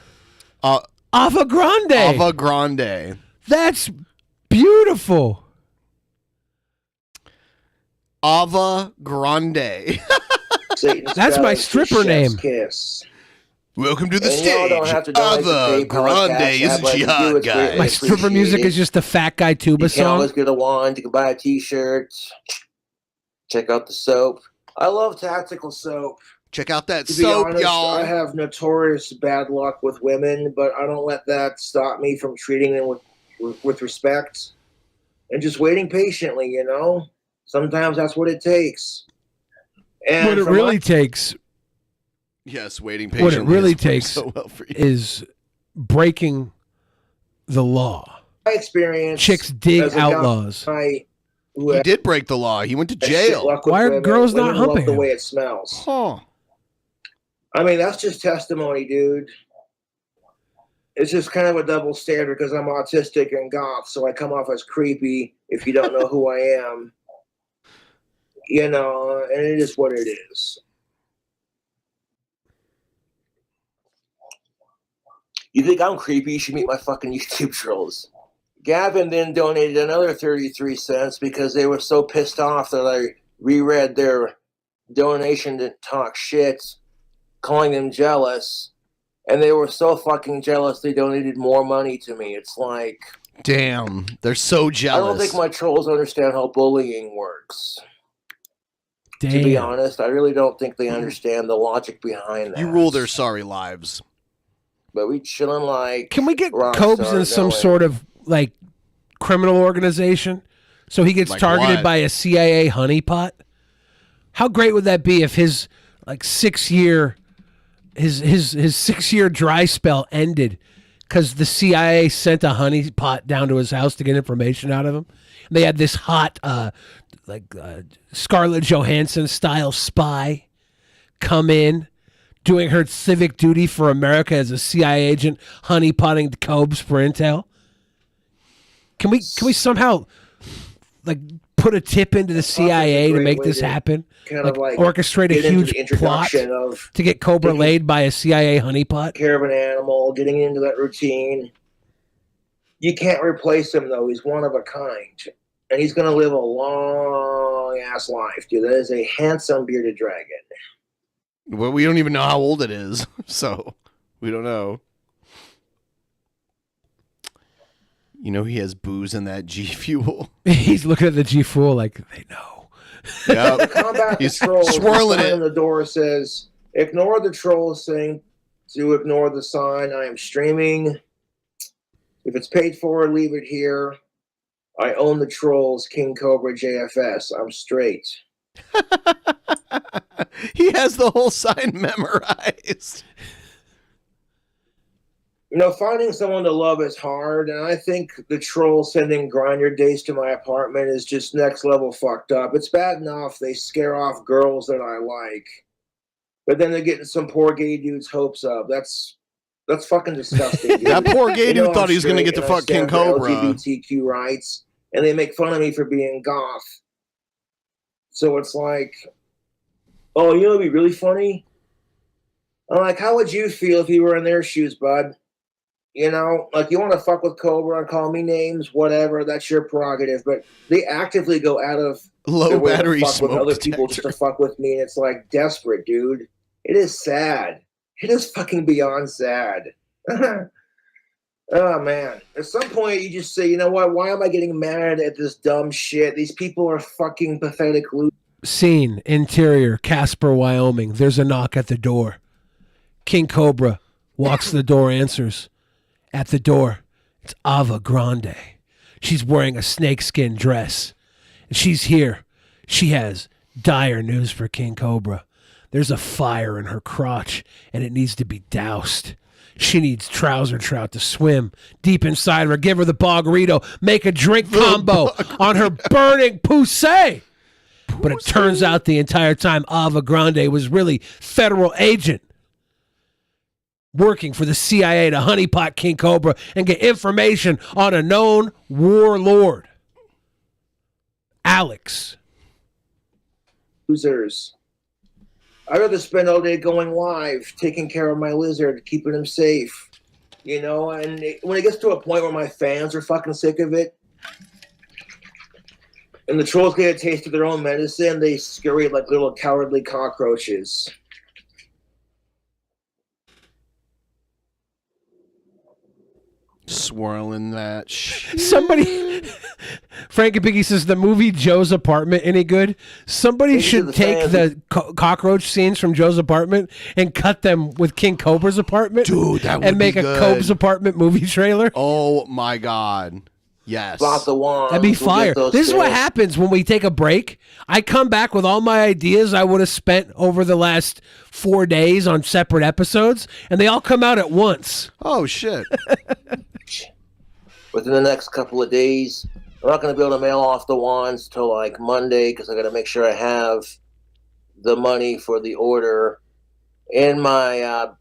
Ava Grande. Ava Grande. That's beautiful. Ava Grande. That's my stripper name. Kiss. Welcome to the stage. Ava Grande is a jihad guy. My stripper music is just a fat guy tuba You song. can always get a wand. You can buy a t-shirt. Check out the soap. I love tactical soap. Check out that To be soap, honest, y'all. I have notorious bad luck with women, but I don't let that stop me from treating them with respect and just waiting patiently, you know? Sometimes that's what it takes. And What it really takes, Yes, waiting patiently. what it really has worked takes so well for you. is breaking the law. My experience. Chicks dig as a outlaws. guy He did break the law. He went to jail. Why are girls not women love humping the him? way it smells. Huh. I mean, that's just testimony, dude. It's just kind of a double standard because I'm autistic and goth, so I come off as creepy if you don't know who I am. You know, and it is what it is. You think I'm creepy? You should meet my fucking YouTube trolls. Gavin then donated another 33 cents because they were so pissed off that I reread their donation to talk shit, calling them jealous. And they were so fucking jealous they donated more money to me. It's like... Damn, they're so jealous. I don't think my trolls understand how bullying works. Damn. To be honest, I really don't think they understand the logic behind that. You rule their sorry lives. But we chilling like... Can we get rock Cobes in stars, some don't we? sort of like criminal organization so he gets Like targeted what? by a CIA honeypot? How great would that be if his like 6-year his 6-year dry spell ended because the CIA sent a honeypot down to his house to get information out of him? And they had this hot Scarlett Johansson style spy come in, doing her civic duty for America as a CIA agent, honeypotting Cobes for intel. Can we somehow like put a tip into the CIA to make this happen? kind of like orchestrate a get into huge the plot introduction of to get Cobra taking laid by a CIA honeypot? care of an animal, getting into that routine. You can't replace him though. He's one of a kind, and he's going to live a long ass life, dude. That is a handsome bearded dragon. Well, we don't even know how old it is, so we don't know. You know he has booze in that G Fuel. He's looking at the G Fuel like they know. Yeah, The combat he's trolls swirling sign it. on the door says, "Ignore the trolls saying to ignore the sign. I am streaming. If it's paid for, leave it here. I own the trolls. King Cobra JFS. I'm straight." He has the whole sign memorized. You know, finding someone to love is hard, and I think the troll sending grinder dates to my apartment is just next level fucked up. It's bad enough they scare off girls that I like, but then they're getting some poor gay dude's hopes up. That's fucking disgusting. Dude. That poor gay You know dude thought I'm he was gonna straight get to and I fuck King stand for Cobra. LGBTQ rights, and they make fun of me for being goth. So it's like, oh, you know what'd be really funny? I'm like, how would you feel if you were in their shoes, bud? You know, like, you want to fuck with Cobra and call me names, whatever, that's your prerogative. But they actively go out of Low their way to battery fuck with smoke other people just to fuck with me. And it's like desperate, dude. It is sad. It is fucking beyond sad. Oh, man. At some point, you just say, you know what? Why am I getting mad at this dumb shit? These people are fucking pathetic losers. Scene, interior, Casper, Wyoming. There's a knock at the door. King Cobra walks to the door, answers. At the door, it's Ava Grande. She's wearing a snakeskin dress. And she's here. She has dire news for King Cobra. There's a fire in her crotch, and it needs to be doused. She needs trouser trout to swim deep inside her. Give her the Boggerito. Make a drink combo on her burning poussey. But it turns out the entire time Ava Grande was really federal agent working for the CIA to honeypot King Cobra and get information on a known warlord. Alex. Losers. I'd rather spend all day going live, taking care of my lizard, keeping him safe. You know, and when it gets to a point where my fans are fucking sick of it, and the trolls get a taste of their own medicine, they scurry like little cowardly cockroaches. Swirling that shit. Somebody, Frankie Piggy says, the movie Joe's Apartment any good? Somebody should take the cockroach scenes from Joe's Apartment and cut them with King Cobra's apartment. Dude, that would and make be a good. Cobra's Apartment movie trailer. Oh my God. Yes. Flop the wands, That'd be we'll fire. get those This is what fish. happens when we take a break. I come back with all my ideas I would have spent over the last 4 days on separate episodes, and they all come out at once. Oh, shit. within the next couple of days. I'm not going to be able to mail off the wands till like Monday because I got to make sure I have the money for the order in my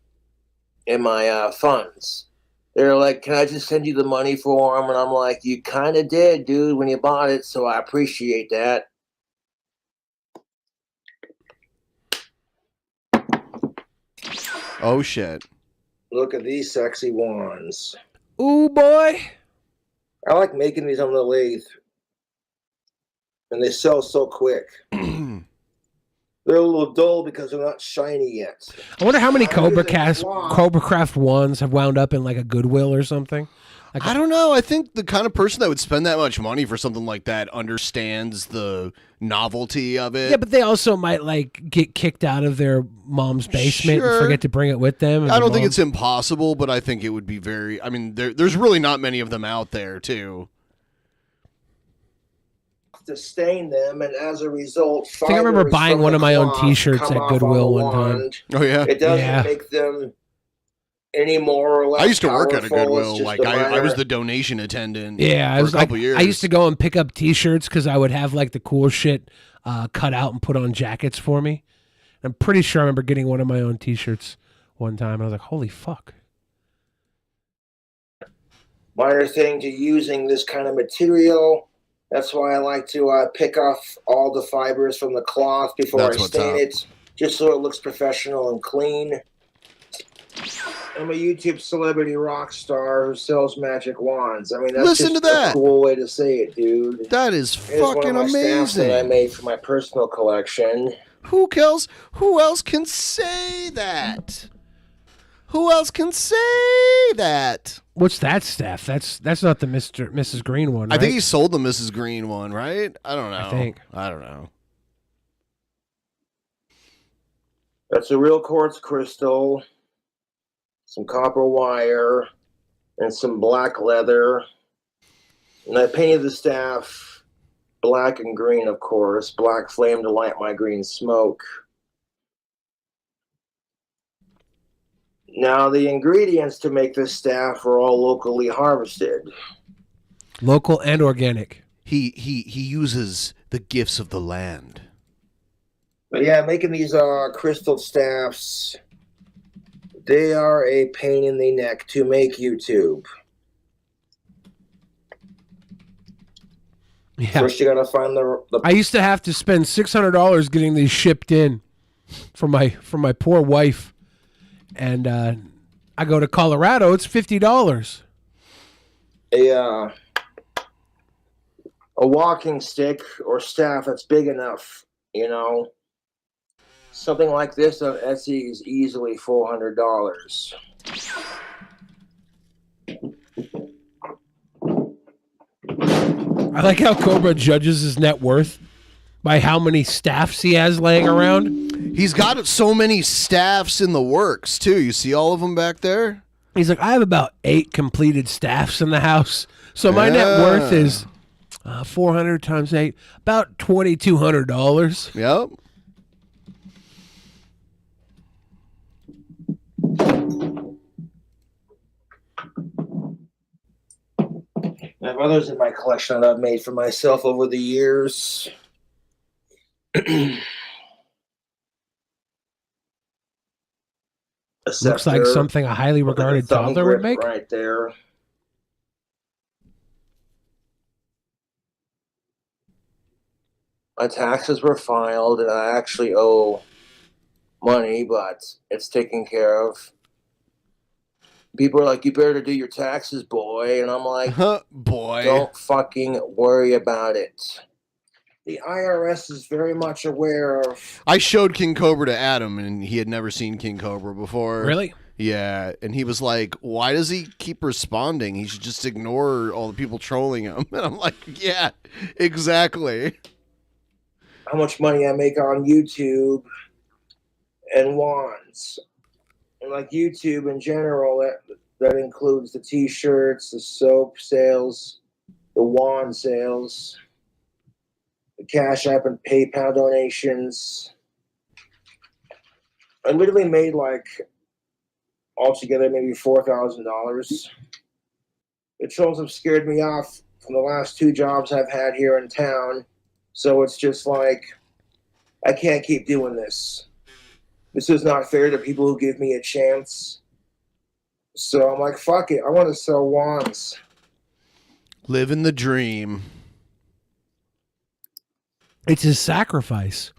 funds. They're like, can I just send you the money for them? And I'm like, you kind of did, dude, when you bought it, so I appreciate that. Oh, shit. Look at these sexy wands. Ooh, boy. I like making these on the lathe. And they sell so quick. They're a little dull because they're not shiny yet. I wonder how many Cobra Craft wands have wound up in like a Goodwill or something. Like I don't know. I think the kind of person that would spend that much money for something like that understands the novelty of it. Yeah, but they also might like get kicked out of their mom's basement and forget to bring it with them. And I don't think it's impossible, but I think it would be very... I mean, there's really not many of them out there, too. To stain them, and as a result, I think I remember buying one of my own T-shirts at Goodwill one time. Oh, yeah? It doesn't make them any more or less I used to work at a powerful. Goodwill. Like, I was the donation attendant Yeah, I for was a couple years. I used to go and pick up T-shirts because I would have like the cool shit cut out and put on jackets for me. I'm pretty sure I remember getting one of my own T-shirts one time. And I was like, holy fuck. Minor thing to using this kind of material. That's why I like to pick off all the fibers from the cloth before I stain it, just so it looks professional and clean. I'm a YouTube celebrity rock star who sells magic wands. I mean, that's just a cool way to say it, dude. That is Here's one fucking of my stamps that I amazing. made for my personal collection. Who else can say that? Who else can say that? What's that staff? That's not the Mrs. Green one, right? I think he sold the Mrs. Green one, right? I don't know. I don't know. That's a real quartz crystal, some copper wire, and some black leather. And I painted the staff black and green, of course. Black flame to light my green smoke. Now, the ingredients to make this staff are all locally harvested. Local and organic. He uses the gifts of the land. But yeah, making these crystal staffs, they are a pain in the neck to make, YouTube. Yeah. First, you gotta find the I used to have to spend $600 getting these shipped in for my poor wife. And I go to Colorado, it's $50. A walking stick or staff that's big enough, you know. Something like this on Etsy is easily $400. I like how Cobra judges his net worth by how many staffs he has laying around. He's got so many staffs in the works, too. You see all of them back there? He's like, I have about 8 completed staffs in the house. So my net worth is 400 times 8, about $2,200. Yep. I have others in my collection that I've made for myself over the years. Looks like something a highly regarded toddler would make. Right there. My taxes were filed, and I actually owe money, but it's taken care of. People are like, you better do your taxes, boy. And I'm like, boy, don't fucking worry about it. The IRS is very much aware of... I showed King Cobra to Adam, and he had never seen King Cobra before. Really? Yeah, and he was like, why does he keep responding? He should just ignore all the people trolling him. And I'm like, yeah, exactly. How much money I make on YouTube and wands. And like YouTube in general, that includes the t-shirts, the soap sales, the wand sales, the Cash App and PayPal donations. I literally made like altogether maybe $4,000. The trolls have scared me off from the last 2 jobs I've had here in town. So it's just like, I can't keep doing this. This is not fair to people who give me a chance. So I'm like, fuck it. I want to sell wands. Living the dream. It's his sacrifice.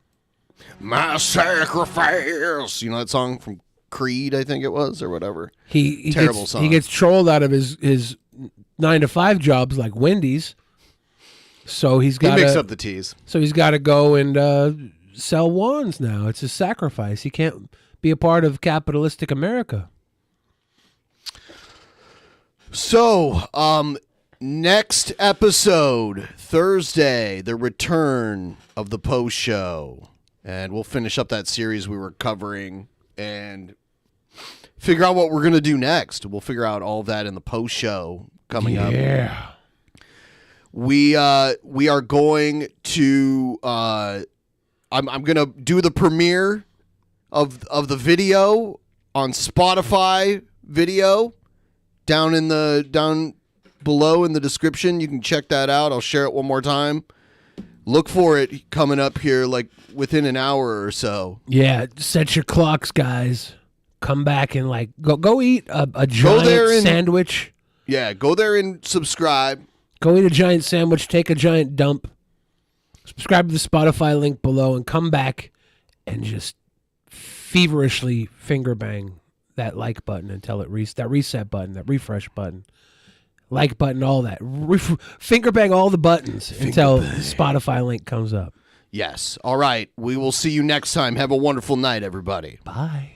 My sacrifice. You know that song from Creed, I think it was, or whatever. He Terrible gets, song. He gets trolled out of his 9-to-5 jobs like Wendy's. So he's got He mixed up the T's. So he's got to go and sell wands now. It's a sacrifice. He can't be a part of capitalistic America. So, next episode, Thursday, the return of the post show. And we'll finish up that series we were covering and figure out what we're going to do next. We'll figure out all of that in the post show coming up. Yeah. We are going to I'm going to do the premiere of the video on Spotify video down below in the description. You can check that out. I'll share it one more time. Look for it coming up here like within an hour or so. Yeah, set your clocks, guys. Come back and like go eat a giant sandwich. Yeah, go there and subscribe. Go eat a giant sandwich, take a giant dump. Subscribe to the Spotify link below and come back and just feverishly finger bang that like button until it that reset button, that refresh button. Like button, all that. Finger bang all the buttons until the Spotify link comes up. Yes. All right. We will see you next time. Have a wonderful night, everybody. Bye.